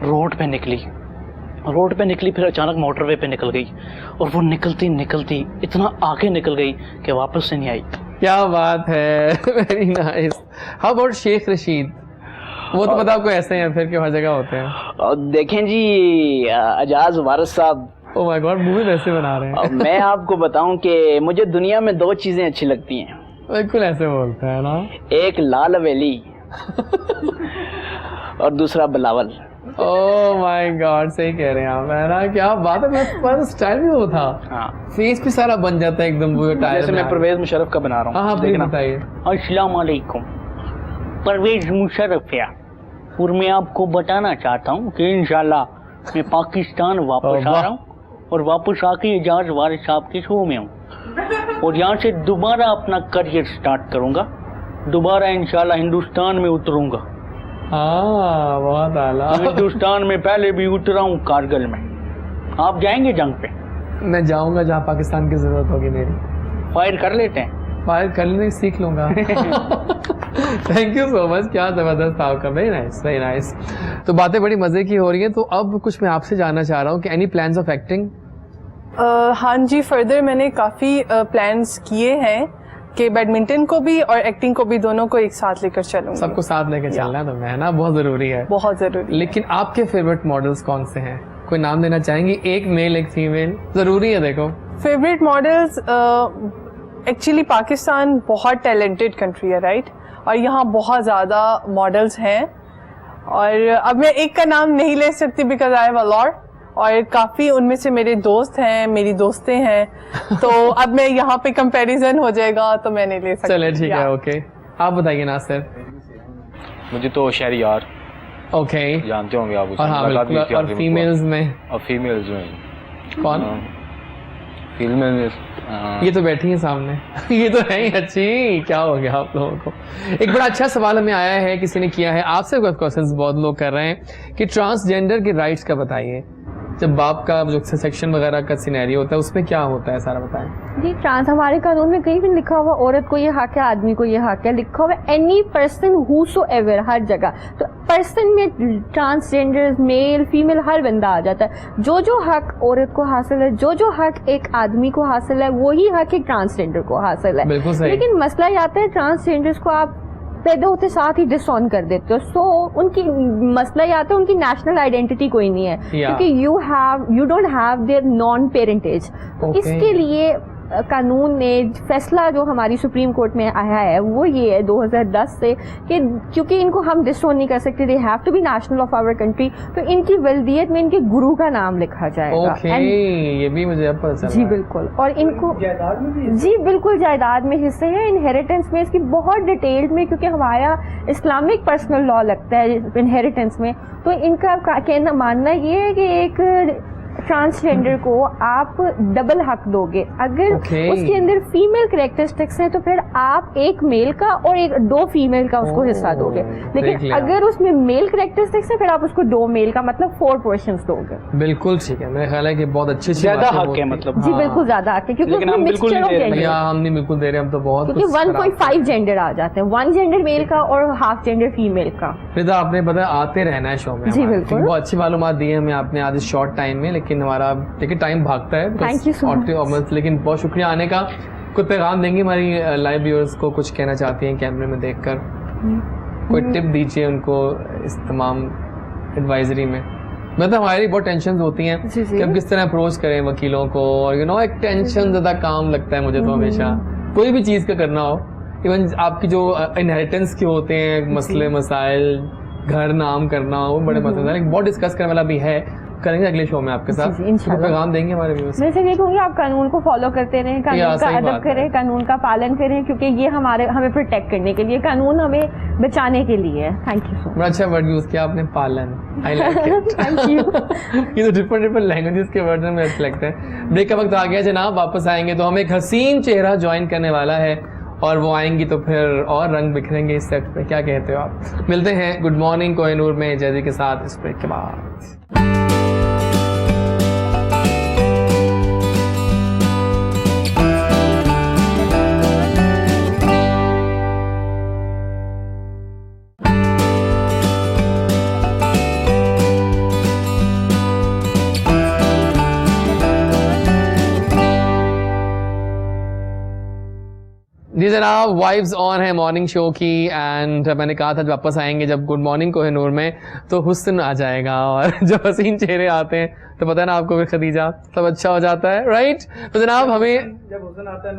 रोड पे निकली, फिर अचानक मोटरवे पे निकल गई, और वो निकलती इतना आगे निकल गई कि वापस से नहीं आई। क्या बात है, very nice. How about Sheikh Rashid? वो तो पता आपको ऐसे हैं फिर कि हर जगह होते हैं। और देखें जी अजाज वारिस साहब, ओह माय गॉड, मूवी वैसे बना रहे हैं। मैं आपको बताऊं कि मुझे दुनिया में 2 चीजें अच्छी लगती हैं। बिल्कुल ऐसे बोलते हैं ना। एक लाल हवेली और दूसरा बिलावल। ओह माय गॉड, सही कह रहे हैं आप, है ना। क्या बात है, मेरा स्टाइल भी वो था। हाँ, फेस भी सारा बन जाता है एकदम वो टायर। जैसे मैं परवेज मुशर्रफ का बना रहा हूँ। हाँ प्लीज बताइए। अस्सलाम वालेकुम, परवेज मुशर्रफ है, और मैं आपको बताना चाहता हूँ कि इंशाल्लाह मैं पाकिस्तान वापस आ रहा हूँ, और वापस आके एजाज वारिस साहब के शो में हूँ, और यहाँ से दोबारा अपना करियर स्टार्ट करूँगा। दोबारा इंशाल्लाह हिंदुस्तान में उतरूँगा। हाँ बहुत आला। हिंदुस्तान में पहले भी उतरा हूँ, कारगिल में। आप जाएंगे जंग पे? मैं जाऊंगा जहाँ पाकिस्तान की जरूरत होगी मेरी। फायर कर लेते हैं? फायर करने सीख लूंगा। थैंक यू सो मच, क्या जबरदस्त था आपका, वेरी नाइस वेरी नाइस। तो बातें बड़ी मजे की हो रही हैं, तो अब कुछ मैं आपसे जानना चाह रहा हूँ कि एनी प्लान्स ऑफ एक्टिंग? हाँ जी, फर्दर मैंने काफ़ी प्लान्स किए हैं कि बैडमिंटन को भी और एक्टिंग को भी, दोनों को एक साथ लेकर चलूंगी। सबको साथ लेकर चलना है तो, है ना, बहुत जरूरी है, बहुत ज़रूरी। लेकिन आपके फेवरेट मॉडल्स कौन से हैं? कोई नाम देना चाहेंगी? एक मेल एक फीमेल, जरूरी है। देखो फेवरेट मॉडल्स, एक्चुअली पाकिस्तान बहुत टैलेंटेड कंट्री है, राइट, और यहाँ बहुत ज़्यादा मॉडल्स हैं, और अब मैं एक का नाम नहीं ले सकती because I have a lot, और काफ़ी उनमें से मेरे दोस्त हैं, मेरी दोस्तें हैं, तो अब मैं यहाँ पे कंपैरिजन हो जाएगा तो मैं नहीं ले सकती। चले ठीक है, ओके। आप बताइए नासिर। मुझे तो शहरियार, ओके, जानते होंगे आप उसे। और हाँ मुलाकात बिल्कुल, हुई थी और आखिरी फीमेल्स में? और फीमेल्स में कौन? फीमेल ये तो बैठी है सामने। ये तो है ही अच्छी। क्या हो गया आप लोगों को? एक बड़ा अच्छा सवाल हमें आया है, किसी ने किया है आपसे, क्वेश्चंस बहुत लोग कर रहे हैं कि ट्रांसजेंडर के राइट्स का बताइए। जब बाप का जो सेक्शन वगैरह का सिनेरियो होता है उसमें क्या होता है, सारा बताएं। जी, ट्रांस हमारे कानून में कहीं भी लिखा हुआ औरत को ये हक है, आदमी को ये हक है, लिखा हुआ एनी पर्सन हूसोएवर, हर जगह। तो पर्सन में ट्रांसजेंडर, मेल फीमेल हर बंदा आ जाता है। जो जो हक औरत को हासिल है, जो जो हक एक आदमी को हासिल है, वही हक एक ट्रांसजेंडर को हासिल है। बिल्कुल सही। लेकिन मसला ये आता है ट्रांसजेंडर्स को आप पैदा होते साथ ही डिसऑन कर देते हो। सो उनकी मसला ये आता है, उनकी नेशनल आइडेंटिटी कोई नहीं है, क्योंकि you don't have their non parentage. इसके लिए कानून ने फैसला जो हमारी सुप्रीम कोर्ट में आया है वो ये है 2010 से कि क्योंकि इनको हम डिसऑन नहीं कर सकते, they have to be national of our country, तो इनकी वल्दियत में इनके गुरु का नाम लिखा जाएगा। ये भी मुझे अब पता चला। जी बिल्कुल, और इनको जी बिल्कुल जायदाद में हिस्से हैं, इनहेरिटेंस में इसकी बहुत डिटेल्ड में, क्योंकि हमारा इस्लामिक पर्सनल लॉ लगता है इनहेरिटेंस में। तो इनका कहना मानना ये है कि एक ट्रांसजेंडर को आप डबल हक दोगे। अगर उसके अंदर फीमेल कैरेक्टरिस्टिक्स हैं तो फिर आप एक मेल का और एक 2 फीमेल का उसको हिस्सा दोगे, लेकिन अगर उसमें मेल कैरेक्टरिस्टिक्स है फिर आप उसको 2 मेल का, मतलब 4 पोर्शंस दोगे। बिल्कुल ठीक है, मेरे ख्याल है कि बहुत अच्छी ज्यादा हक है, मतलब जी बिल्कुल ज्यादा हक है, क्योंकि उसमें मिक्सचर ऑफ जेंडर, हम नहीं बिल्कुल दे रहे, हम तो बहुत, क्योंकि 1.5 जेंडर आ जाते हैं, 1 जेंडर मेल का और हाफ जेंडर फीमेल का। फिर आपने पता आते रहना है शो में। जी बिल्कुल, बहुत अच्छी मालूमात दी है हमें आपने आज इस शॉर्ट टाइम में, लेकिन हमारा देखिए टाइम भागता है। थैंक यू सो मच, लेकिन बहुत शुक्रिया आने का। कुछ पैगाम देंगे हमारी लाइव व्यूअर्स को, कुछ कहना चाहती हैं कैमरे में देखकर, कोई टिप दीजिए उनको इस तमाम एडवाइजरी में। मतलब हमारी बहुत टेंशन होती हैं कि हम किस तरह अप्रोच करें वकीलों को, और एक टेंशन ज़्यादा काम लगता है मुझे तो हमेशा, कोई भी चीज़ का करना हो इवन आपकी जो इनहेरिटेंस के होते हैं मसले मसाइल, घर नाम करना, वो बड़े मसले हैं, बहुत डिस्कस करने वाला भी है, करेंगे अगले शो में आपके साथ। इंशाल्लाह। पैगाम देंगे हमारे व्यूअर्स। मैं सिर्फ ये कहूँगी आप कानून को फॉलो करते रहें, कानून का अदब करें, कानून का पालन करें, क्योंकि ये हमें प्रोटेक्ट करने के लिए, कानून हमें बचाने के लिए है। थैंक यू सो बड़ा अच्छा वर्ड यूज किया आपने, पालन। I like it. Thank you. ये तो डिफरेंट लैंग्वेजेस के वर्ड में अच्छे लगते हैं। ब्रेक का वक्त आ गया जनाब, वापस आएंगे तो हमें एक हसीन चेहरा ज्वाइन करने वाला है और वो आएंगी तो फिर और रंग बिखरेंगे इस सेट पे। क्या कहते हो आप? मिलते हैं गुड मॉर्निंग कोहिनूर में जैजी के साथ इस ब्रेक के बाद। जी जनाब, वाइब्स ऑन है मॉर्निंग शो की एंड मैंने कहा था जब वापस आएंगे जब गुड मॉर्निंग कोहिनूर में तो हुस्न आ जाएगा और जब हसीन चेहरे आते हैं तो पता है ना आपको, फिर खदीजा सब अच्छा हो जाता है, राइट? तो जनाब हमें जब हुस्न आता है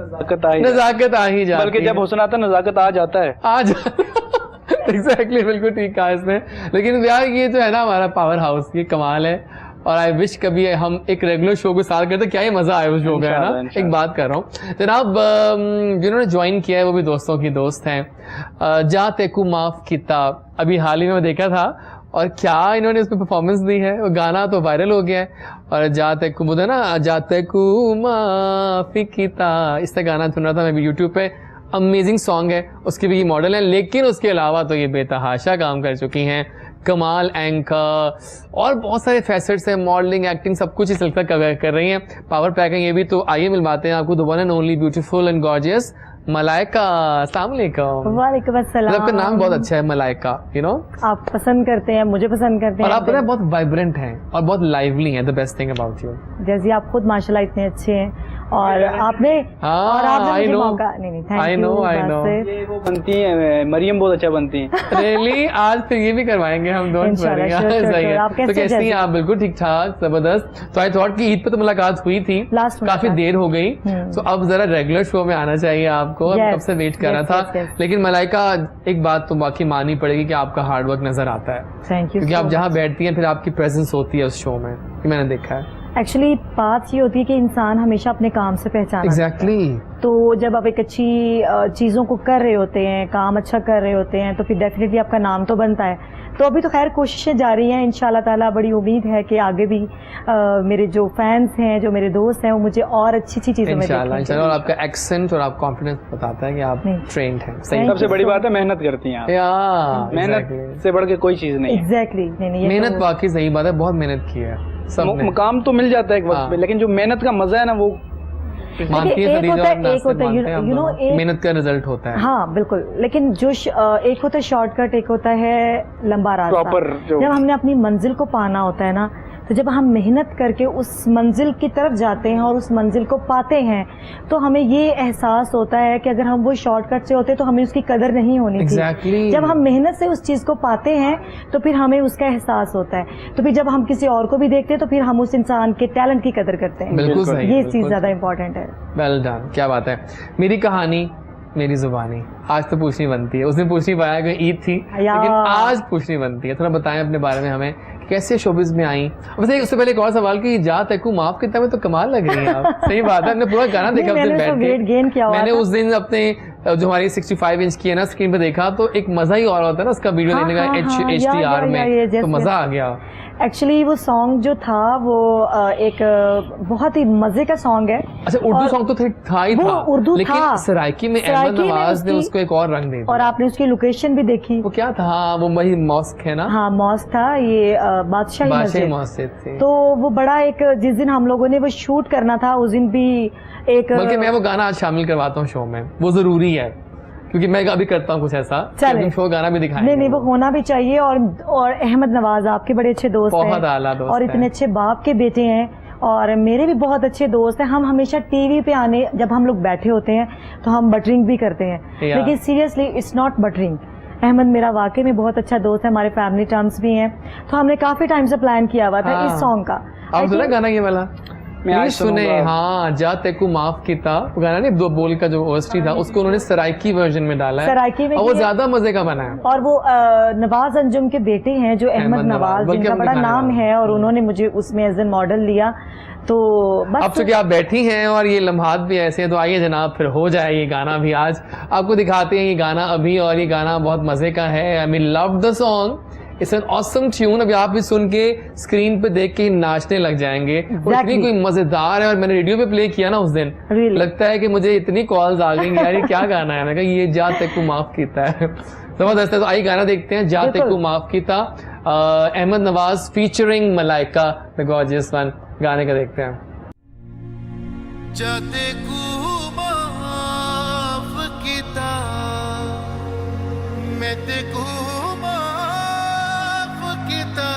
नजाकत आ ही जाती है, बल्कि जब हुस्न आता है नजाकत आ जाता है। आज एग्जैक्टली, बिल्कुल ठीक कहा इसने। लेकिन यार ये जो है ना हमारा पावर हाउस, ये कमाल है और आई विश कभी हम एक रेगुलर शो को साथ करते, क्या ही मजा आया उस शो का, है ना? एक बात कर रहा हूँ जनाब, जिन्होंने ज्वाइन किया है वो भी दोस्तों की दोस्त हैं, जा तेकू माफ किताब, अभी हाल ही में मैं देखा था और क्या इन्होंने उसमें परफॉर्मेंस दी है, वो गाना तो वायरल हो गया है। और जा तेकू बोलते ना, जा तेकू माफी किताब, इससे गाना सुन रहा था मैं भी यूट्यूब पे, अमेजिंग सॉन्ग है, उसके भी मॉडल हैं, लेकिन उसके अलावा तो ये बेतहाशा काम कर चुकी हैं, कमाल एंकर और बहुत सारे फैसेट्स हैं, मॉडलिंग, एक्टिंग, सब कुछ इस लड़का कर रही हैं। पावर पैक है ये भी। तो आइए मिलवाते हैं आपको the one and only beautiful and gorgeous Malaika. अस्सलाम वालेकुम। वालेकुम अस्सलाम। आपका नाम बहुत अच्छा है मलाइका, यू नो, आप पसंद करते हैं, मुझे पसंद करते हैं। और आप पता है बहुत वाइब्रेंट हैं और बहुत लाइवली हैं। The best thing about you, जैसे आप खुद माशाल्लाह इतने अच्छे हैं और आपने और आपने मुझे मौका नहीं थैंक आई यू। नो ये वो बनती है, मरियम बहुत अच्छा बनती है। रियली, आज फिर ये भी करवाएंगे हम दोनों। इंशाल्लाह, sure, sure। आप तो कैसी हैं आप? बिल्कुल ठीक ठाक, जबरदस्त। तो आई थॉट कि ईद पे तो मुलाकात हुई थी, काफी देर हो गई, तो अब जरा रेगुलर शो में आना चाहिए आपको। अब कब से वेट कर रहा था, लेकिन मलाइका एक बात तो बाकी माननी पड़ेगी कि आपका हार्डवर्क नजर आता है। Thank you. क्योंकि आप जहाँ बैठती हैं फिर आपकी प्रेजेंस होती है उस शो में, ये मैंने देखा है। एक्चुअली बात ये होती है कि इंसान हमेशा अपने काम से पहचाना। एग्जैक्टली। तो जब आप एक अच्छी चीज़ों को कर रहे होते हैं, काम अच्छा कर रहे होते हैं, तो फिर डेफिनेटली आपका नाम तो बनता है। तो अभी तो खैर कोशिशें जारी हैं, इंशाल्लाह ताला बड़ी उम्मीद है कि आगे भी मेरे जो फैंस हैं, जो मेरे दोस्त हैं, वो मुझे और अच्छी अच्छी चीज़ों में देखें। और आपका एक्सेंट और आप कॉन्फिडेंस बताता है कि आप ट्रेंड हैं। सही, सबसे बड़ी बात है मेहनत करती हैं आप। मेहनत से बढ़ के कोई चीज नहीं है। एग्जैक्टली। नहीं, मेहनत वाकई सही बात है, बहुत मेहनत की है सबने। मुकाम तो मिल जाता है एक वक्त पे, लेकिन जो मेहनत का मजा है ना, वो मानती है खदीजा और नासिर, मानते हैं हम दोनों। एक मेहनत का रिजल्ट होता है। हाँ बिल्कुल, लेकिन जो एक होता है शॉर्टकट, एक होता है लंबा रास्ता। प्रॉपर जब हमने अपनी मंजिल को पाना होता है ना, तो जब हम मेहनत करके उस मंजिल की तरफ जाते हैं और उस मंजिल को पाते हैं, तो हमें ये एहसास होता है कि अगर हम वो शॉर्टकट से होते तो हमें उसकी कदर नहीं होनी थी। Exactly। जब हम मेहनत से उस चीज़ को पाते हैं तो फिर हमें उसका एहसास होता है। तो फिर जब हम किसी और को भी देखते हैं तो फिर हम उस इंसान के टैलेंट की कदर करते हैं। बिल्कुल सही, ये चीज़ ज़्यादा इंपॉर्टेंट है। वेल डन, क्या बात है। मेरी कहानी मेरी जुबानी, आज तो पूछनी बनती है। उस दिन पूछनी पाया कि ईद थी, लेकिन आज पूछनी बनती है। थोड़ा बताएं अपने बारे में हमें, कैसे शोबिज में आई। वैसे उससे पहले एक और सवाल कि जा तेकू माफ कितना में तो कमाल लग रही है आप। सही बात है, हमने पूरा गाना देखा उस दिन बैठ के। मैंने उस दिन अपने जो हमारी 65 इंच की है ना स्क्रीन पे देखा, तो एक मजा ही और होता है ना उसका वीडियो देखने का HDR में, तो मजा आ गया। एक्चुअली वो सॉन्ग जो था वो एक बहुत ही मजे का सॉन्ग है। अच्छा, उर्दू सॉन्ग तो था ही था, उर्दू लेकिन था। सराइकी में अहमद नवाज ने उसको एक और रंग दे दिया। और आपने उसकी लोकेशन भी देखी। वो क्या था? वो वही मॉस्क है ना? हाँ मॉस्क था, ये बादशाही मस्जिद थी। तो वो बड़ा एक, जिस दिन हम लोगों ने वो शूट करना था उस दिन भी एक, बल्कि मैं वो गाना आज शामिल करवाता हूँ शो में, वो जरूरी है क्योंकि मैं अभी करता हूँ कुछ ऐसा। चले शो गाना भी दिखाएंगे। नहीं, वो होना भी चाहिए। और अहमद नवाज आपके बड़े अच्छे दोस्त हैं, बहुत आला दोस्त और इतने अच्छे बाप के बेटे हैं, और मेरे भी बहुत अच्छे दोस्त हैं। हम हमेशा टीवी पे आने, जब हम लोग बैठे होते हैं तो हम बटरिंग भी करते हैं, लेकिन seriously it's not buttering. Ahmed मेरा वाकई में बहुत अच्छा दोस्त है, हमारे फैमिली टर्म्स भी हैं। तो हमने काफी टाइम से प्लान किया हुआ था इस सॉन्ग का। आप सुना गाना ये वाला? मैं आज प्लीज सुने। सुनूंगा। हाँ, जा तेकू माफ किता वो गाना नहीं, 2 बोल का जो ओएसटी था उसको उन्होंने सराइकी वर्जन में डाला है, सराइकी में और वो किया। ज्यादा मजे का बना है। और वो नवाज अंजुम के बेटे हैं जो अहमद अहमद नवाज, नवाज, बल्कि जिनका हम बड़ा दिखाने नाम वाले है, और उन्होंने मुझे उसमें एज एन मॉडल लिया। तो बस अब चूंकि आप बैठी हैं और ये लम्हात भी ऐसे हैं, तो आइए जनाब फिर हो जाए ये गाना भी आज आपको दिखाते हैं ये गाना अभी। और ये गाना बहुत मजे का है, I mean love the song, it's an awesome tune. अभी आप भी सुन के स्क्रीन पे देख के नाचने लग जाएंगे। और इतनी कोई मजेदार है, और मैंने रेडियो पे प्ले किया ना उस दिन, Really? लगता है कि मुझे इतनी कॉल्स आ गई यार ये क्या गाना है। मैं कहा ये जा तेकू माफ कीता है। जबरदस्त है। तो आइए गाना देखते हैं, जा तेकू माफ कीता, Ahmed Nawaz featuring Malaika the gorgeous one. गाने का देखते हैं। जाते को माफ किता मैं ते को माफ किता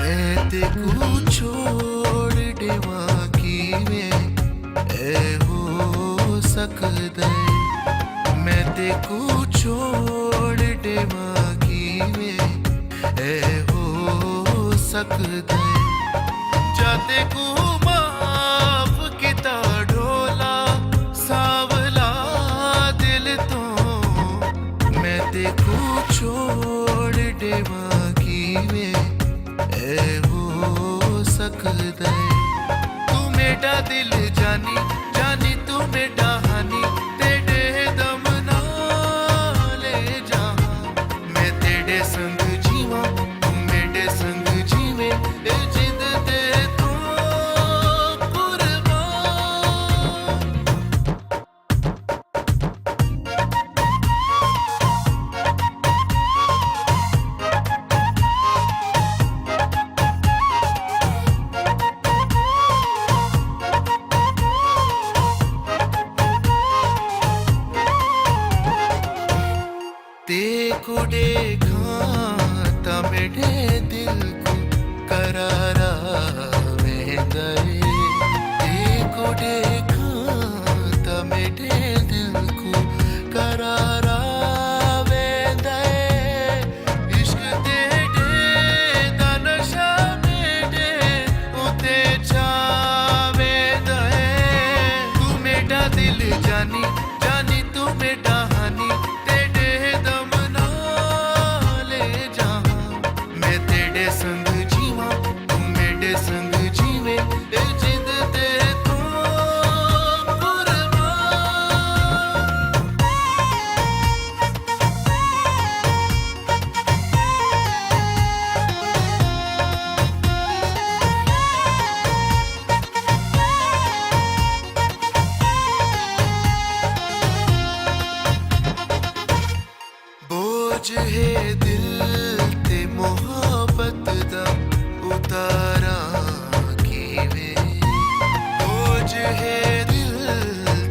मैं ते को छोड़ देवा की में ए हो सकदा मैं ते को छोड़ देवा की में ए हो सकदा जाते को माफ किता ढोला सावला दिल तो मैं ते को छोड़ देवा की में ए हो सकदा तू मेरा दिल जानी जानी तू मेरा हानी तेरे दम नाले जहां मैं तेरे संग जीवा तू मेरे संग जीवे ए जिंद ते तू कुर्बान देखो देखा ता मेरे दिल को करारा में गए देखो देखा ता मेरे दिल को करारा में गए इश्क तेरे दा नशा मेरे उते छावे गए तू मेरा दिल जानी जानी तू मेरा हानी तेरे दम नाले जहां मैं तेरे संग जीवा तू मेरे संग जीवे ए जिंद ते तू कुर्बान बोझ है दिल ते मोहब्बत दा उतारा कीवे बोझ है दिल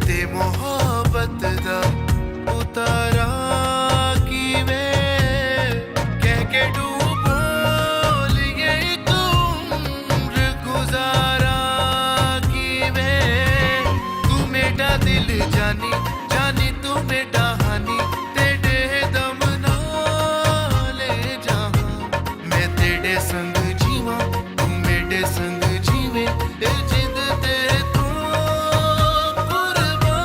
ते मोहब्बत दा उतारा कीवे कह के डूबो लिए एक उम्र गुजारा कीवे तू मेरा दिल जानी जानी तू मेरा हानी तेरे दम नाले जहां मैं तेरे संग जीवा तू मेरे संग जीवे ए जिंद ते तू कुर्बान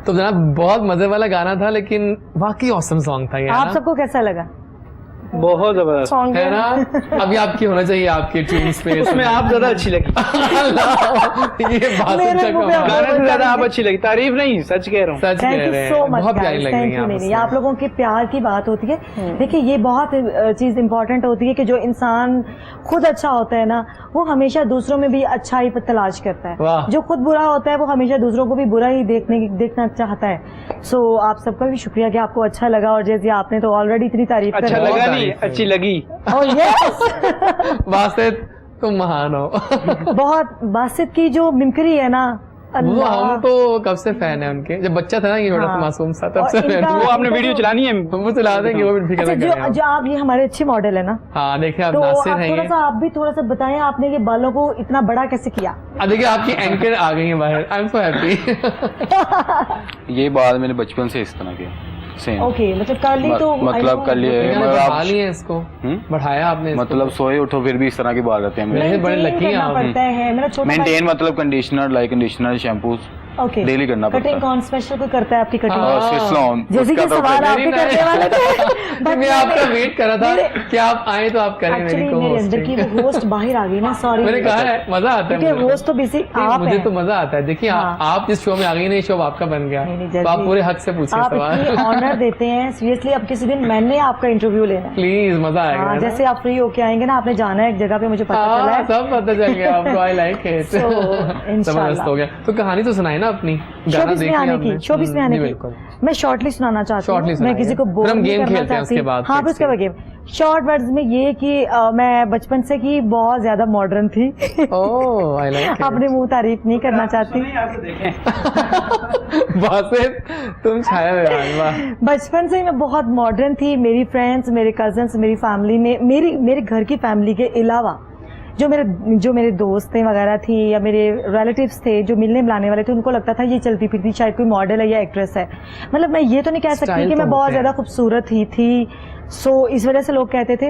तो जनाब बहुत मजे वाला गाना था, लेकिन वाकई औसम सॉन्ग था ये, है आप ना? सबको कैसा लगा? बहुत जबरदस्त। सॉन्ग है ना? अभी आपकी होना चाहिए आपके टीम स्पेस उसमें आप ज्यादा अच्छी लगी, ये बात मेरे सच मुंह पे कहा। गाने से ज्यादा आप अच्छी लगी, तारीफ नहीं सच कह रहा हूँ। सच कह थैंक रहे यू सो हैं, मच बहुत प्यारी लग रही थैंक है यू। आप नहीं उससे। आप लोगों के प्यार की बात होती है। देखिए ये बहुत चीज इंपॉर्टेंट होती है कि जो इंसान खुद अच्छा होता है ना, वो हमेशा दूसरों में भी अच्छाई पर तलाश करता है। वाह। जो खुद बुरा होता है वो हमेशा दूसरों को भी बुरा ही देखना चाहता है। सो आप सबका भी शुक्रिया कि आपको अच्छा लगा, और जैसे आपने तो ऑलरेडी इतनी तारीफ कर अच्छा दी। लगा बहुत नहीं, तारीफ है। अच्छी लगी। ओह यस बासित तुम महान हो। बहुत बासित की जो मिमक्री है ना, वो अल्लाह। हम तो कब से फैन है उनके, जब बच्चा था ना ये थोड़ा हाँ। मासूम सा, तब और से फैन इनका- वो आपने वीडियो चलानी है? हम वो चला देंगे, वो भी फिक्र अच्छा ना जो करें आप। जो आप ये हमारे अच्छे मॉडल है ना, हाँ देखिए आप तो नासिर आप हैं थोड़ा ये। सा आप भी थोड़ा सा बताएं आपने ये बालों को इतना बड़ा कैसे किया? अब देखिए आपकी एंकर आ गई है बाहर, आई एम सो हैप्पी। ये बाल मेरे बचपन से इस तरह के सेम। ओके मतलब कल ही तो मतलब कल ये मतलब बढ़ा आप लिए इसको, बढ़ाया आपने इसको। मतलब सोए उठो फिर भी इस तरह के बाल रहते हैं मेरे। मेरे बड़े लकी हैं आप। पड़ता है मेरा छोटा मेंटेन मतलब conditioner, like conditioner, shampoo okay daily करना पड़ता कटिंग है। कौन स्पेशल को करता है आपकी कटिंग? हाँ। और सिस्लॉन जैसे कि उसका तो सवाल पहले- आपके करने वाले थे but मैं आपका वेट कर रहा था कि आप आए तो आप करें मेरी एक्चुअली को मेरे अंदर की वो होस्ट बाहर आ गई ना, सॉरी। मैंने कहा है मजा आता है क्योंकि मुझे। होस्ट तो बेसिक नहीं, आप मुझे हैं। तो मजा आता है। देखिए हाँ। आप जिस शो में आ गई ना, ये शो आपका बन गया, नहीं, तो आप जैसे- पूरे हक से पूछिए आप सवाल। इतनी ऑनर देते हैं सीरियसली। अब किसी दिन मैंने आपका इंटरव्यू लेना है। प्लीज मजा आएगा हाँ, है ना? जैसे आप फ्री होके आएंगे ना, आपने जाना है एक जगह पे, मुझे पता चला हाँ है। सब पता चल गया आपको। I like it. So, इंशाल्लाह। जबरदस्त हो गया। तो कहानी तो सुनाई ना अपनी, गाना शोबिस में देखिए आने आपने। की, शोबिस में आने जी, की बिल्कुल। मैं शॉर्टली सुनाना चाहती हूँ। Shortly मैं सुनाइए। किसी को फिर बोर हम नहीं game करना खेलते हैं चाहती। उसके बाद, हाँ फिर फिर उसके बाद गेम। शॉर्ट वर्ड्स में ये कि मैं बचपन से ही बहुत ज्यादा मॉडर्न थी। ओह आई लाइक अपने मुंह तारीफ नहीं करना चाहती। बासित तुम छाया हुए आज, वाह। बचपन से ही मैं बहुत मॉडर्न थी। मेरी फ्रेंड्स, मेरे कजन्स, मेरी फैमिली में, मेरे घर की फैमिली के अलावा जो मेरे दोस्त थे वगैरह थी, या मेरे रिलेटिव्स थे जो मिलने मिलाने वाले थे, उनको लगता था ये चलती फिरती शायद कोई मॉडल है या एक्ट्रेस है। मतलब मैं ये तो नहीं कह सकती Style कि तो मैं बहुत होते हैं। ज़्यादा खूबसूरत ही थी। सो इस वजह से लोग कहते थे।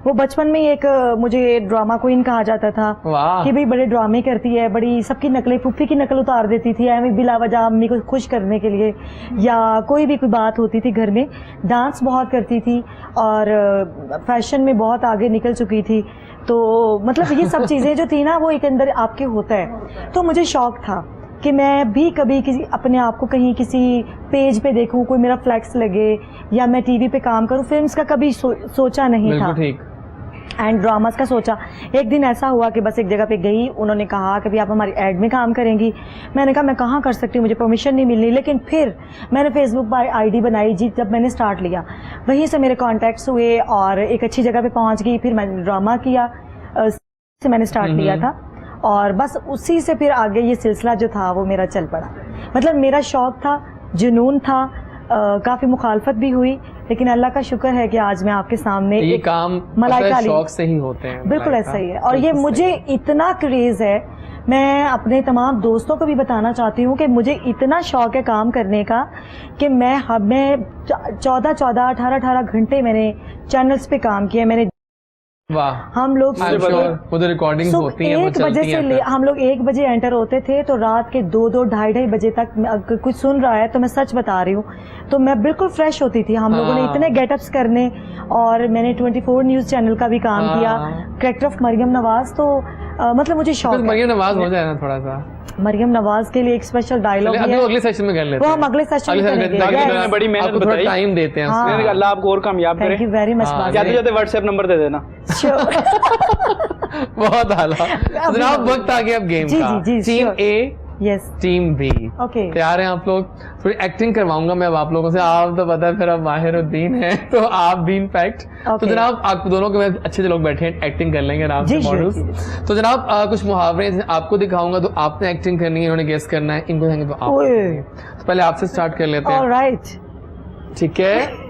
वो बचपन में ही एक मुझे ड्रामा क्वीन कहा जाता था वाह। कि भाई बड़े ड्रामे करती है, बड़ी सबकी नकलें, पुप्पी की नकल उतार देती थी हमें बिला वजह अम्मी को खुश करने के लिए, या कोई भी कोई बात होती थी घर में। डांस बहुत करती थी और फैशन में बहुत आगे निकल चुकी थी। तो मतलब ये सब चीज़ें जो थी ना, वो एक अंदर आपके होता है। तो मुझे शौक था कि मैं भी कभी किसी अपने आप को कहीं किसी पेज पे देखूं, कोई मेरा फ्लैक्स लगे, या मैं टीवी पे काम करूं। फिल्म्स का कभी सोचा नहीं था, बिल्कुल ठीक। एंड ड्रामास का सोचा। एक दिन ऐसा हुआ कि बस एक जगह पे गई, उन्होंने कहा कि भाई आप हमारी एड में काम करेंगी। मैंने कहा मैं कहाँ कर सकती हूँ, मुझे परमिशन नहीं मिली। लेकिन फिर मैंने फेसबुक पर आईडी बनाई जी, जब मैंने स्टार्ट लिया वहीं से मेरे कॉन्टैक्ट्स हुए और एक अच्छी जगह पे पहुँच गई। फिर मैंने ड्रामा किया, से मैंने स्टार्ट लिया था, और बस उसी से फिर आगे ये सिलसिला जो था वो मेरा चल पड़ा। मतलब मेरा शौक था, जुनून था, काफ़ी मुखालफत भी हुई, लेकिन अल्लाह का शुक्र है कि आज मैं आपके सामने ये एक काम मलाइका पता है, ली। शौक से ही होते हैं। बिल्कुल मलाइका। ऐसा ही है। और ये बिल्कुल मुझे सही। इतना क्रेज है, मैं अपने तमाम दोस्तों को भी बताना चाहती हूँ कि मुझे इतना शौक है काम करने का कि मैं 18 घंटे मैंने चैनल्स पे काम किया। मैंने वाह। हम लोग I'm sure वो तो रिकॉर्डिंग सुबह होती है, वो 1 बजे चलती से हैं। हम लोग 1 बजे एंटर होते थे तो रात के 2-2, 2:30 बजे तक अगर कुछ सुन रहा है तो मैं सच बता रही हूँ, तो मैं बिल्कुल फ्रेश होती थी। हम लोगों ने हाँ। इतने गेटअप्स करने, और मैंने 24 न्यूज़ चैनल का भी काम हाँ। किया, कैरेक्टर ऑफ मरियम नवाज। तो मतलब मुझे शौक कुछ है। मरियम नवाज हो जाए ना थोड़ा सा। मरियम नवाज के लिए एक स्पेशल डायलॉग चलिए, अभी वो अगले सेशन में कर लेते वो हैं। हम अगले सेशन में अगले करेंगे। ताकि Yes. मैंने बड़ी मेहनत आपको थोड़ा बताई। टाइम देते हैं हाँ। उसमें। मैंने कहा अल्लाह आपको और कामयाब थैंक करे। You very much. हाँ, जाते जाते व्हाट्सएप नंबर दे देना। बहुत आला। जनाब वक्त आ गया अब गेम जी, का। जी, जी, टीम sure. ए, यस टीम बी। ओके। तैयार हैं आप लोग? थोड़ी एक्टिंग करवाऊंगा मैं अब आप लोगों से। आप तो पता है फिर अब माहिरुद्दीन है, तो आप भी इनफैक्ट। तो Okay. जनाब आप दोनों के में अच्छे से लोग बैठे हैं, एक्टिंग कर लेंगे आराम से जी, sure, मॉडल्स। तो जनाब कुछ मुहावरे आपको दिखाऊंगा, तो आपने एक्टिंग करनी है, इन्होंने गेस करना है, इनको देंगे तो आप ओए। करेंगे। तो पहले आपसे स्टार्ट कर लेते हैं, ऑलराइट। ठीक है?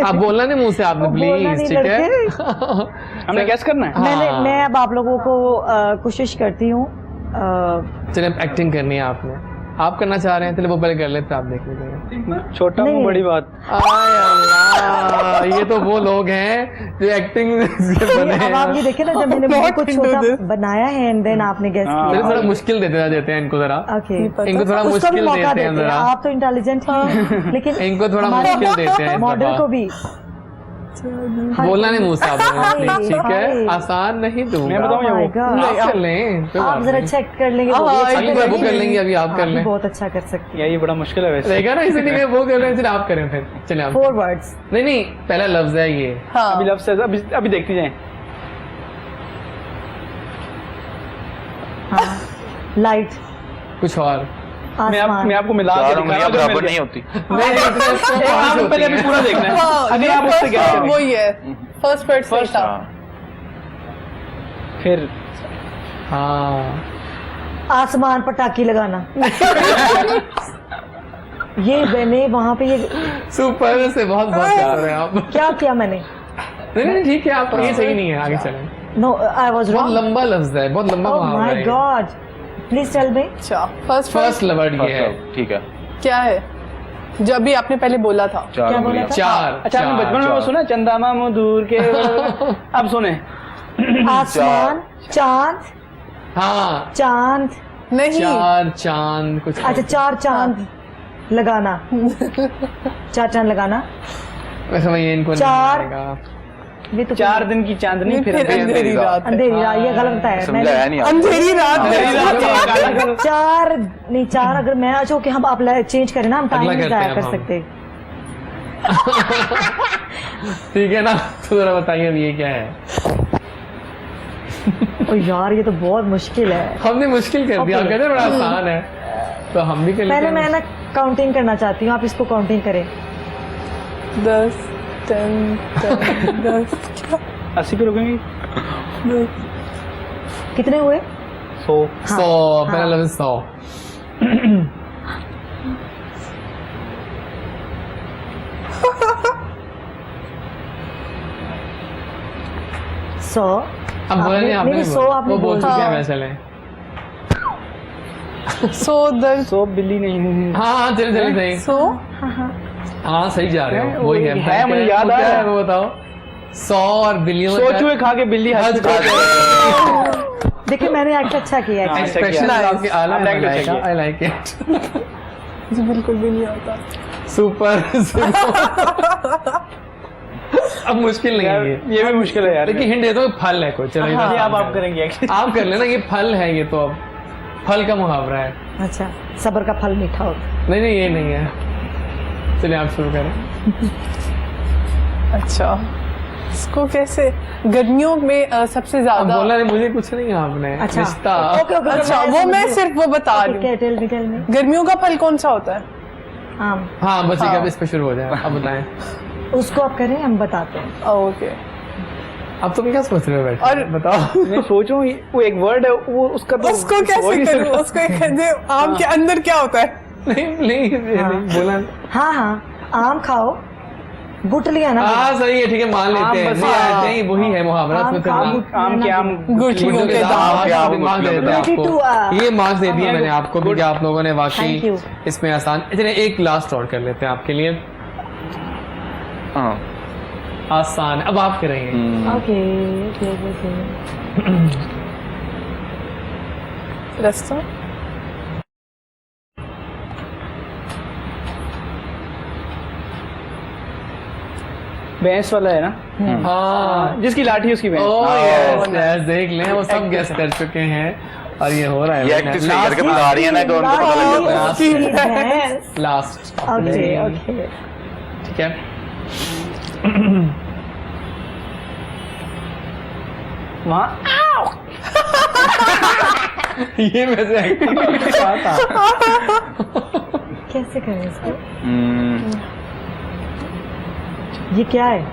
आप बोलना नहीं मुंह से आपने, बोलना प्लीज, नहीं, ठीक है? हमने गैस करना है। हाँ। मैं अब आप लोगों को कोशिश करती हूँ। चलिए अब एक्टिंग करनी है आपने। आप करना चाह रहे हैं, चलिए वो पहले कर लेते हैं, आप देख लीजिएगा। छोटा मुंह नहीं। बड़ी बात। आय अल्लाह, ये तो वो लोग हैं जो एक्टिंग से बने अब आप ये हैं। देखे ना, जब मैंने मुंह को छोटा बनाया है एंड देन आपने गेस हाँ। चलिए किया। थोड़ा मुश्किल देते हैं इनको जरा। ओके, इनको थोड़ा उसको भी मुश्किल मौका देते हैं देते हैं। जरा। आप तो इंटेलिजेंट हैं, लेकिन इनको थोड़ा हमारे मुश्किल देते हैं इस मॉडल दफा। को भी। बोलना नहीं मुंह से आप बोलना, हाय, please, ठीक है, हाय। आसान नहीं दूंगा। मैं बताऊं या Oh वो? my God। आप कर लें, कोई आप बात जरा नहीं। चेक कर लेंगे वो भी हाँ, अच्छा अभी करेंगे। वो कर लेंगे, अभी आप कर आप भी लें। बहुत अच्छा कर सकती या ये बड़ा मुश्किल है वैसे। देखा ना, इसीलिए वो कर रहे हैं, फिर आप करें फिर। चलिए हैं आप। 4 वर्ड्स। नहीं नहीं, पहला लफ्ज है ये। हाँ अभी लफ्ज़ है, अभी देखती जाएं। हाँ, लाइट, कुछ और। मैं आसमान, आपको मिला के चार दिखा उंगलियां रहा हूं, अगर बराबर मिल नहीं गया। होती। नहीं नहीं, इतने इसमें एक पांच आप होती पहले हैं। अभी पूरा देखना है। हाँ, अभी जो आप उससे first क्या word करें? वही है, फर्स्ट वर्ड सही था। हाँ। फिर हाँ, आसमान पटाखे लगाना। ये मैंने वहाँ पे ये सुपर से बहुत बहुत प्यार है आप। क्या किया मैंने? नहीं नहीं, ठीक है, आप ये सही नहीं है, आगे चलें। नो आई वाज बहुत रॉन्ग। लंबा लफ्ज है, बहुत लंबा ओह मुहावरा माय है। God, please tell me. अच्छा फर्स्ट फर्स्ट वर्ड ये है। ठीक है, क्या है जो अभी आपने पहले बोला था? चार क्या बोला उंगलियां। था? चार। अच्छा आपने बचपन में वो सुना चंदा मामू दूर के अब सुने आसमान, चांद, हाँ, चांद, नहीं, चार चांद कुछ। अच्छा 4 चांद लगाना। 4 चांद लगाना। वैसे मैं ये इनको नहीं चार। आएगा। ये तो 4 दिन की चांदनी फिर फिर अंधेरी रात है। अंधेरी रात, ये गलत बताया समझाया मैंने। नहीं आपने। अंधेरी रात है। 4 नहीं 4 अगर मैं अच्छा कि हम आप चेंज करें ना, हम टाइम अगला नहीं करते जाया हैं कर अब हम। सकते। ठीक है ना, तो जरा बताइए अब ये क्या है। ओ यार ये तो बहुत मुश्किल है। हमने मुश्किल कर दिया, आप कहते हैं बड़ा आसान है, तो हम भी कर लेते पहले हैं। मैं ना काउंटिंग करना चाहती हूँ, आप इसको काउंटिंग करें। 10 10 80 पे रुकेंगे। कितने हुए? 100 100, पहला लफ्ज 100। 100। अब बोला नहीं आपने, 100 आपने वो बोल चुके हैं, हाँ। मैं चले। 100 10 100 बिल्ली नहीं हाँ हाँ, चले चले सही। 100 हाँ सही जा रहे हो, वो वही है। है, मुझे याद वो आ क्या रहा है। है, वो बताओ। 100 और बिलियन सो चूहे खा के बिल्ली हंस हंस देखिए मैंने एक्ट अच्छा किया है। हाँ। Expression Nice. आपके आला आपने act अच्छा किया। I like it. मुझे बिल्कुल भी नहीं आता। सुपर। अब मुश्किल नहीं है ये। ये भी मुश्किल है यार। देखिए हिंट देता हूँ, फल है कोई। चलो ये ये आसान आप कर करेंगे लें। आप कर लेना, ये फल है, ये तो अब फल का मुहावरा है। अच्छा, सब्र का फल मीठा होता है। नहीं नहीं, ये नहीं है। चलिए आप शुरू करें। अच्छा इसको कैसे, गर्मियों में सबसे अब ज्यादा। बोला नहीं, मुझे कुछ नहीं आपने। अच्छा रिश्ता। Okay okay. अच्छा वो मैं सिर्फ वो बता रही हूँ। Tell me. गर्मियों का फल कौन सा होता है? आम। हाँ बस ठीक है, हाँ। अब इस पे शुरू हो जाए, अब बताएं। उसको आप करें, हम बताते हैं। ओके अब तुम क्या सोच रहे हो बैठे? और- बताओ। मैं सोच रहा हूँ वो एक वर्ड है, वो उसका तो उसको हो कैसे ही करूँ? सकता। उसको एक आम के अंदर क्या होता है? नहीं नहीं, ये नहीं बोला। हाँ हाँ, आम खाओ, गुठलियाँ ना। हाँ सही है, ठीक है, मान लेते हैं। बस नहीं हाँ। नहीं, वही है मुहावरा। आम उसमें खाओ, फिर गुठलियाँ आम के ना आम गुठलियों के दाम। मार्क्स दे देते हैं 22, आपको। ये मार्क्स दे दिए हाँ, मैंने आपको, क्योंकि आप लोगों ने Thank वाकई you. इसमें आसान। इतने एक लास्ट और कर लेते हैं आपके लिए, हाँ। आसान। अब आप करेंगे। Okay okay okay. रास्ता भैंस वाला है ना, हाँ। जिसकी लाठी उसकी भैंस। ओह यस यस, देख लें, वो सब गेस कर चुके हैं और ये हो रहा ये है। एक्टिव सही करके बता रही है ना, कि उनको पता लग जाता है। भैंस। लास्ट। Okay okay. ठीक है। वहाँ ये वैसे एक्टिंग था। कैसे करें इसको? हम्म, ये क्या है?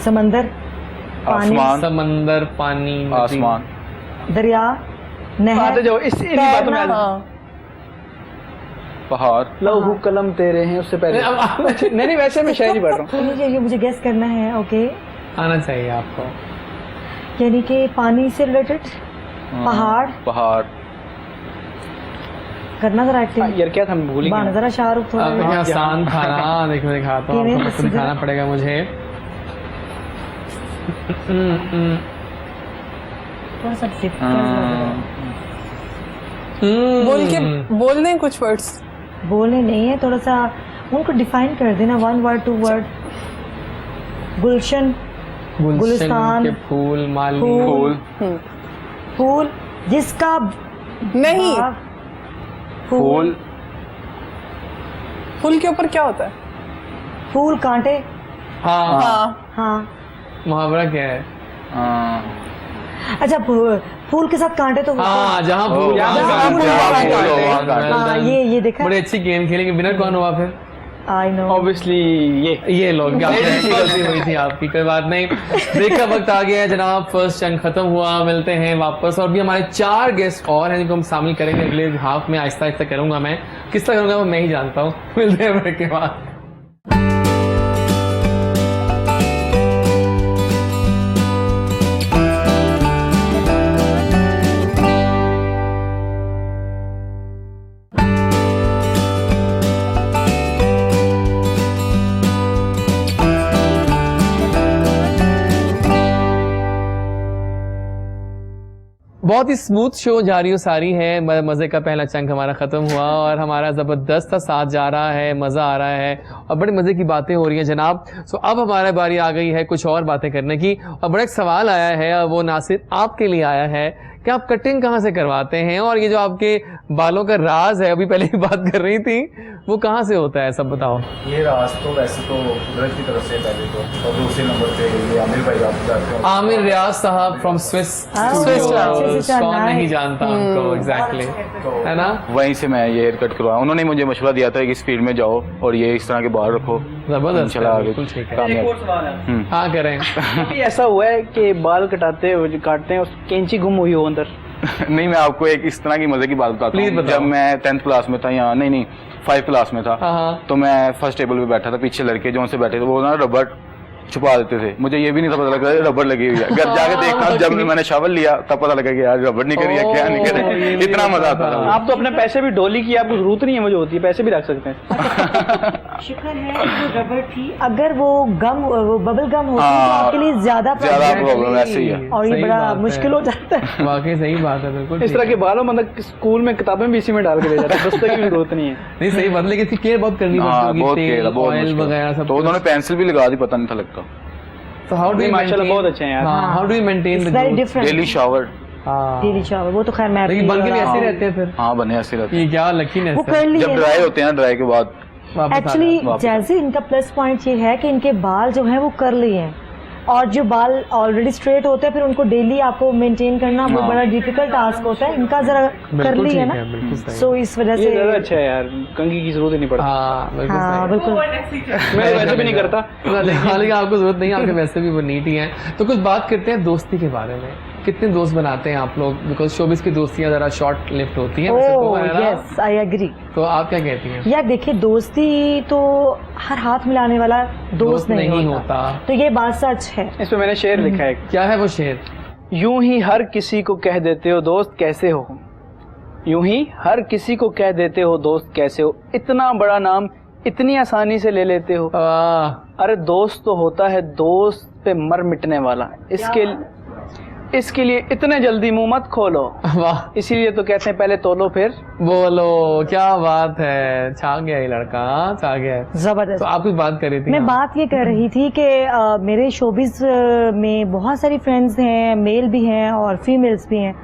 समंदर, पानी, आसमान, समंदर, पानी, नदी। आसमान, दरिया, नहर, आते जाओ इस इन्हीं बातों में आ जाओ। हाँ पहाड़, लहू कलम तेरे हैं उससे पहले। नहीं, अब नहीं वैसे मैं शायरी पढ़ रहा हूँ। ये मुझे गेस करना है। ओके, आना चाहिए आपको। यानी कि पानी से रिलेटेड, पहाड़ पहाड़, करना जरा एक्टिंग। यार क्या था, मैं भूल ही बाना गया। जरा शाहरुख अब ये थोड़ा। आसान था ना, देख मैं दिखाता हूँ ये आपको, नहीं, खुद दिखाना पड़ेगा मुझे। थोड़ा सा डिफिकल्ट लग रहा है। बोल के बोल दें कुछ वर्ड्स। बोलने नहीं है, थोड़ा सा उनको डिफाइन कर देना, 1 वर्ड 2 वर्ड। गुलशन, गुलशन गुलिस्तान, के फूल, माली, फूल, फूल, फूल जिसका नहीं, भाव- फूल, फूल के ऊपर क्या होता है? फूल कांटे। हाँ हाँ, हाँ, मुहावरा क्या है? अच्छा फूल के साथ कांटे तो हाँ, जहाँ फूल जहाँ वहाँ फूल, कांटे। वहाँ Well कांटे। done, well हाँ, done। ये देखा। बड़ी अच्छी गेम खेलेंगे। विनर कौन हुआ फिर? I know. ऑब्वियसली ये लोग गलती हुई थी आपकी, कोई बात नहीं। ब्रेक का वक्त आ गया है जनाब, फर्स्ट चंक खत्म हुआ, मिलते हैं वापस। और भी हमारे 4 गेस्ट और हैं जिनको हम शामिल करेंगे अगले हाफ में। आहिस्ता आहिस्ता करूंगा मैं, किस तरह करूंगा वो मैं ही जानता हूँ। मिलते हैं ब्रेक के बाद। बहुत ही स्मूथ शो जारी हो सारी है। मज़े का पहला चंक हमारा ख़त्म हुआ और हमारा ज़बरदस्त सा साथ जा रहा है, मज़ा आ रहा है और बड़ी मज़े की बातें हो रही हैं जनाब। सो अब हमारी बारी आ गई है कुछ और बातें करने की। और बड़ा एक सवाल आया है और वो नासिर आपके लिए आया है कि आप कटिंग कहाँ से करवाते हैं और ये जो आपके बालों का राज है, अभी पहले ही बात कर रही थी, वो कहाँ से होता है, सब बताओ। ये राज तो वैसे तो कुदरत की तरफ से पहले तो, और दूसरे नंबर पे ये आमिर भाई आप जानते हो। आमिर रियाज साहब फ्रॉम स्विस, कौन नहीं जानता उनको, एग्जैक्टली, है ना? वहीं से मैं ये हेयर कट करवाया। उन्होंने मुझे मशवरा दिया था कि इस फील्ड में जाओ और ये इस तरह के बाल रखो, जबरदस्त इंशाल्लाह है, आगे बिल्कुल ठीक है। कामयाब। हाँ करें। कभी ऐसा हुआ है कि बाल काटते हैं और कैंची गुम हुई हो अंदर? नहीं, मैं आपको एक इस तरह की मजे की बात बताता Please हूँ। बताओ। जब मैं 10th क्लास में था, यहाँ नहीं 5th क्लास में था, हाँ। तो मैं फर्स्ट टेबल पे बैठा था, पीछे लड़के जो उनसे बैठे थे वो ना रबर छुपा देते थे। मुझे ये भी नहीं था पता लगा रबर लगी हुई है। घर जाके देखा जब मैंने शावर लिया तब पता लगा कि यार रबर नहीं करी है, क्या नहीं करी। इतना मजा आता था। आप तो अपने पैसे भी डोली की आपको जरूरत नहीं है, मुझे होती है, पैसे भी रख सकते हैं। शुक्र है कि वो रबर थी, अगर वो बबल गम होती तो हाँ, आपके लिए ज्यादा प्रॉब्लम ऐसे ही है। और ये सही बड़ा बात है। मुश्किल हो जाता है। वाकई सही बात है, बिल्कुल इस ठीक तरह है। के बालों मतलब स्कूल में किताबें भी इसी में डाल के ले जाते हैं, दस्ते की भी जरूरत नहीं है। नहीं सही बात, लेकिन इसकी केयर बहुत करनी हाँ, पड़ती बहुत होगी, केयर, तेल, बहुत ऑयल मुश्किल। वगैरह सब तो उन्होंने पेंसिल भी लगा दी, पता नहीं था लगता। तो हाउ डू नहीं, माशाल्लाह बहुत अच्छे हैं यार। How do you maintain the very different. Daily shower. Daily shower वो तो खैर मैं लेकिन बन के भी ऐसे रहते हैं फिर। हाँ, बने ऐसे रहते ये क्या लकीनेस वो है। कर लिए जब ड्राई होते हैं ना, ड्राई के बाद वापस एक्चुअली वापस जैसे इनका प्लस पॉइंट ये है कि इनके बाल जो हैं वो कर्ली हैं और जो बाल ऑलरेडी स्ट्रेट होते हैं फिर उनको डेली आपको मेंटेन करना वो हाँ। बड़ा डिफिकल्ट टास्क होता है। इनका जरा बिल्कुल कर्ली ठीक है ना, बिल्कुल सही। सो इस वजह ये ज्यादा से अच्छा है यार, कंघी की जरूरत ही नहीं पड़ती। हाँ बिल्कुल हाँ सही। बिल्कुल। मैं वैसे भी नहीं करता। हालांकि आपको जरूरत नहीं है, आपके वैसे भी वो नीट ही हैं। तो कुछ बात करते हैं दोस्ती के बारे में। कितने दोस्त बनाते हैं आप लोग? बिकॉज शोबिस की दोस्तियां जरा शॉर्ट लिफ्ट होती हैं, वैसे तो है ना? Yes I agree. तो आप क्या कहती हैं? यार देखिए दोस्ती तो हर हाथ मिलाने वाला दोस्त नहीं होता, तो ये बात सच है। इस पे मैंने शेर लिखा है, क्या है वो शेर? यूं ही हर किसी को कह देते हो दोस्त कैसे हो, यूं ही हर किसी को कह देते हो दोस्त कैसे हो, इतना बड़ा नाम इतनी आसानी से ले लेते हो। अरे दोस्त तो होता है दोस्त पे मर मिटने वाला, इसके लिए इतने जल्दी मुंह मत खोलो। वाह, इसीलिए तो कहते हैं पहले तोलो फिर बोलो। क्या बात है, छा गया ये लड़का, छा गया है। जबरदस्त। तो आप कुछ बात कर रही थी? मैं हाँ। बात ये कर रही थी कि मेरे शोबिस में बहुत सारी फ्रेंड्स हैं, मेल भी हैं और फीमेल्स भी हैं,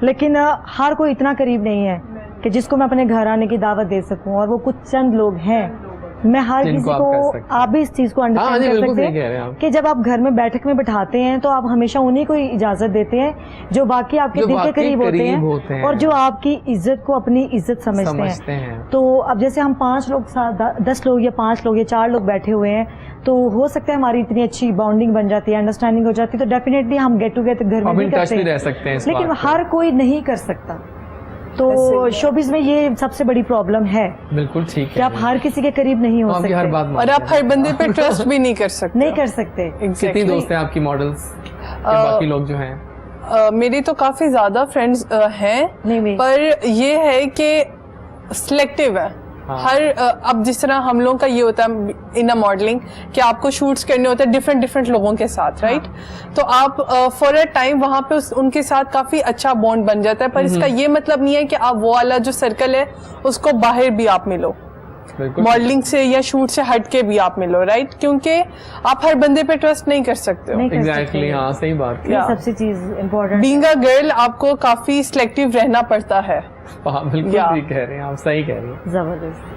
लेकिन हर कोई इतना करीब नहीं है कि जिसको मैं अपने घर आने की दावत दे सकूं, और वो कुछ चंद लोग हैं। मैं हर किसी जिनको आप कर को, सकते हैं। आप भी इस चीज को हाँ, अंडरस्टैंड जी, कर बिल्कुल सकते सही कह रहे हैं हैं आप। कि जब आप घर में बैठक में बिठाते हैं तो आप हमेशा उन्हीं को इजाजत देते हैं जो बाकी आपके जो दिल के वाकई करीब होते होते हैं। हैं और जो आपकी इज्जत को अपनी इज्जत समझते हैं। तो अब जैसे हम 5 लोग 10 लोग या 5 लोग या 4 लोग बैठे हुए हैं, तो हो सकता है हमारी इतनी अच्छी बॉन्डिंग बन जाती है, अंडरस्टैंडिंग हो जाती है, तो डेफिनेटली हम गेट टुगेदर घर में हम भी इन टच करते भी रह हैं, सकते हैं इस लेकिन बात पे। हर कोई नहीं कर सकता। तो शोबिस में ये सबसे बड़ी प्रॉब्लम है बिल्कुल ठीक कि है। आप हर किसी के करीब नहीं हो आपकी हर सकते, बात और मानते आप हैं। हर बंदे पे ट्रस्ट भी नहीं कर सकते। नहीं कर सकते। कितनी Exactly. दोस्त हैं आपकी मॉडल्स? बाकी लोग जो हैं? मेरी तो काफी ज्यादा फ्रेंड्स हैं, नहीं मेरी पर ये है कि सिलेक्टिव है। हाँ। हर अब जिस तरह हम लोगों का ये होता है इन अ मॉडलिंग कि आपको शूट्स करने होते हैं डिफरेंट लोगों के साथ, राइट? तो आप फॉर अ टाइम वहां पे उनके साथ काफी अच्छा बॉन्ड बन जाता है, पर इसका ये मतलब नहीं है कि आप वो वाला जो सर्कल है उसको बाहर भी आप मिलो। बिल्कुल। मॉडलिंग से या शूट से हट के भी आप मिलो, राइट? क्योंकि आप हर बंदे पे ट्रस्ट नहीं कर सकते हो। नहीं कर एग्जैक्टली सकते। हाँ सही बात है। ये सबसे चीज इम्पोर्टेंट। बीइंग अ गर्ल आपको काफी सिलेक्टिव रहना पड़ता है। हाँ बिल्कुल या। ठीक कह रहे हैं आप, सही कह रहे हैं। जबरदस्त।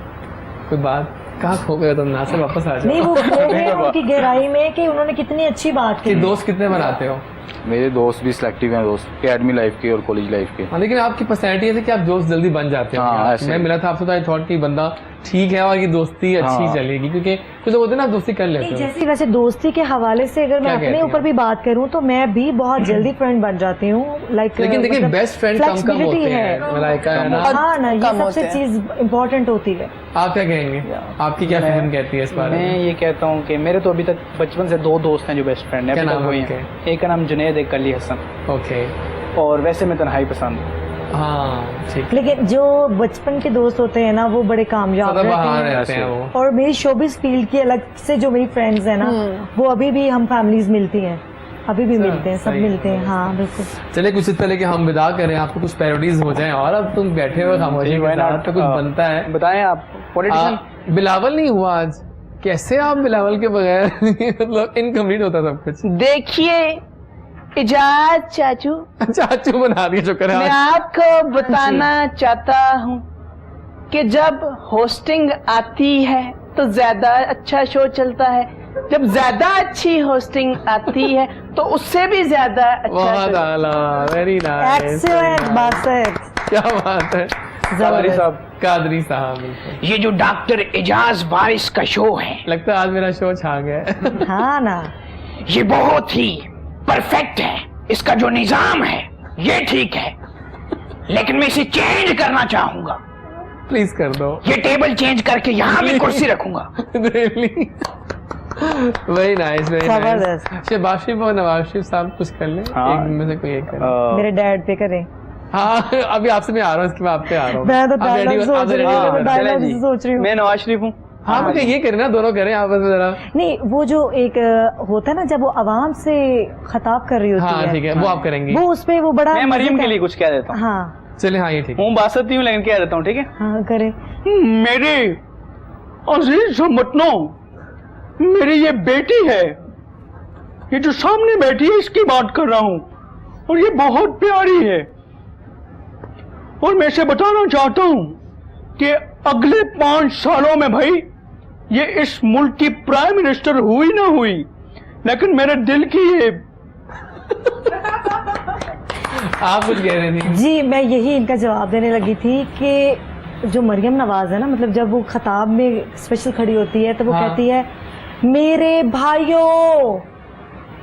कोई बात कहाँ खो गए तुम, ना से वापस आ नहीं, जाओ। वो खो गए उनकी गहराई में कि उन्होंने कितनी अच्छी बात कि की। दोस्त कितने बनाते हो? मेरे दोस्त भी सिलेक्टिव हैं, दोस्त एकेडमी लाइफ के और कॉलेज लाइफ के। हाँ लेकिन आपकी पर्सनैलिटी ऐसे कि आप दोस्त जल्दी बन जाते हो। हाँ, यार, ऐसे। मैं मिला था आपसे तो आई थॉट कि बंदा ठीक है और ये दोस्ती अच्छी हाँ। चलेगी, क्योंकि कुछ लोग होते हैं ना आप दोस्ती कर लेते नहीं, हो। जैसे वैसे दोस्ती के हवाले से अगर मैं क्या कहती अपने हैं ऊपर आप? भी बात करूं तो मैं भी बहुत जल्दी फ्रेंड बन जाती हूँ। लाइक लेकिन देखिए बेस्ट फ्रेंड कम होते हैं, मलाइका है ना। हाँ ना, ये कम सबसे होते हैं। चीज इम्पोर्टेंट होती है। आप क्या कहेंगे, आपकी क्या फहम कहती है इस बारे मैं में? ये कहता हूँ कि मेरे तो अभी तक बचपन से 2 दोस्त हैं जो बेस्ट फ्रेंड हैं, क्या अभी तक नाम वही है हैं। एक का नाम जुनैद, एक अली हसन। ओके और वैसे मैं तन्हाई पसंद हूँ। हाँ ठीक, लेकिन जो बचपन के दोस्त होते हैं ना वो बड़े कामयाब रहते बाहर हैं। रहते हैं वो। और मेरी शोबिस फील्ड की अलग से जो मेरी फ्रेंड्स हैं ना, वो अभी भी हम फैमिलीज मिलती हैं, अभी भी मिलते हैं, सब सही मिलते हैं। है। हाँ बिल्कुल। चलिए कुछ इस तरह के हम विदा करें, आपको कुछ पैरोडीज हो जाए और अब तुम बैठे हुए खामोशी जी, के why साथ not? तो कुछ बनता है। बताएं आप पॉलिटिशियन। बिलावल नहीं हुआ आज, कैसे आप बिलावल के बगैर मतलब इनकम्प्लीट होता सब कुछ। देखिए इजाज चाचू, चाचू बना दिया, शुक्र है मैं आज। आपको बताना चाहता हूँ कि जब होस्टिंग आती है तो ज्यादा अच्छा शो चलता है, जब ज्यादा अच्छी होस्टिंग आती है तो उससे भी ज्यादा अच्छा बहुत show। आला, वेरी नाइस, एक्सीलेंट बात है। क्या बात है कादरी साहब। कादरी साहब, बिल्कुल। ये जो डॉक्टर एजाज वारिस का शो है, लगता है आज मेरा शो छा गया। हाँ ना, ये बहुत ही परफेक्ट है। इसका जो निजाम है ये ठीक है, लेकिन मैं इसे चेंज करना चाहूंगा। प्लीज कर दो। ये टेबल चेंज करके यहाँ भी कुर्सी रखूंगा। Really? वेरी नाइस, वेरी जबरदस्त। नाइस। शहबाज शरीफ और नवाज शरीफ साहब कुछ कर लें, हाँ। एक में से कोई एक कर। मेरे डैड पे करें। हाँ अभी आपसे मैं आ रहा हूँ, इसके बाद आप पे आ रहा हूँ। मैं तो आप ready डायलॉग हो- आप सोच रही ready हो हूँ, गए? डायलॉग चलें जी। सोच रही हूँ। मैं नवाज शरीफ हूँ। हाँ मुझे ये करें ना, दोनों करें आपस में जरा। नहीं, वो जो एक होता है ना जब वो आवाम से खताब कर रही होती हाँ है, ठीक है, वो आप करेंगे। वो उसपे वो बड़ा मैं मरियम मजे के का- लिए कुछ कह देता हूँ। हाँ चलिए हाँ ये ठीक है। हूँ बासती हूँ लेकिन कह देता हूँ, ठीक है। हाँ करे। मेरे अजीज हमवतनों, मेरी ये बेटी है, ये जो सामने बैठी है इसकी बात कर रहा हूं, और ये बहुत प्यारी है। और मैं इसे बताना चाहता हूं कि अगले 5 सालों में भाई ये इस मुल्क की प्राइम मिनिस्टर हुई ना हुई, लेकिन मेरे दिल की ये आप कुछ कह रहे थे। जी, मैं यही इनका जवाब देने लगी थी कि जो मरियम नवाज है ना, मतलब जब वो खताब में स्पेशल खड़ी होती है तो वो हाँ। कहती है, मेरे भाइयों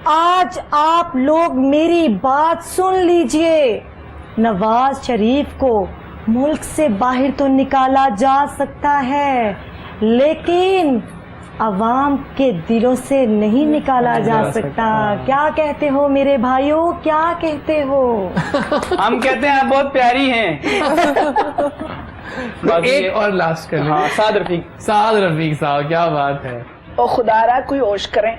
आज आप लोग मेरी बात सुन लीजिए। नवाज शरीफ को मुल्क से बाहर तो निकाला जा सकता है, लेकिन अवाम के दिलों से नहीं निकाला जा सकता। क्या कहते हो मेरे भाइयों, क्या कहते हो? हम कहते हैं आप बहुत प्यारी हैं। बाकी एक और लास्ट कर हाँ, साद रफीक। साद रफीक साहब, क्या बात है। ओ खुदारा कोई होश करें,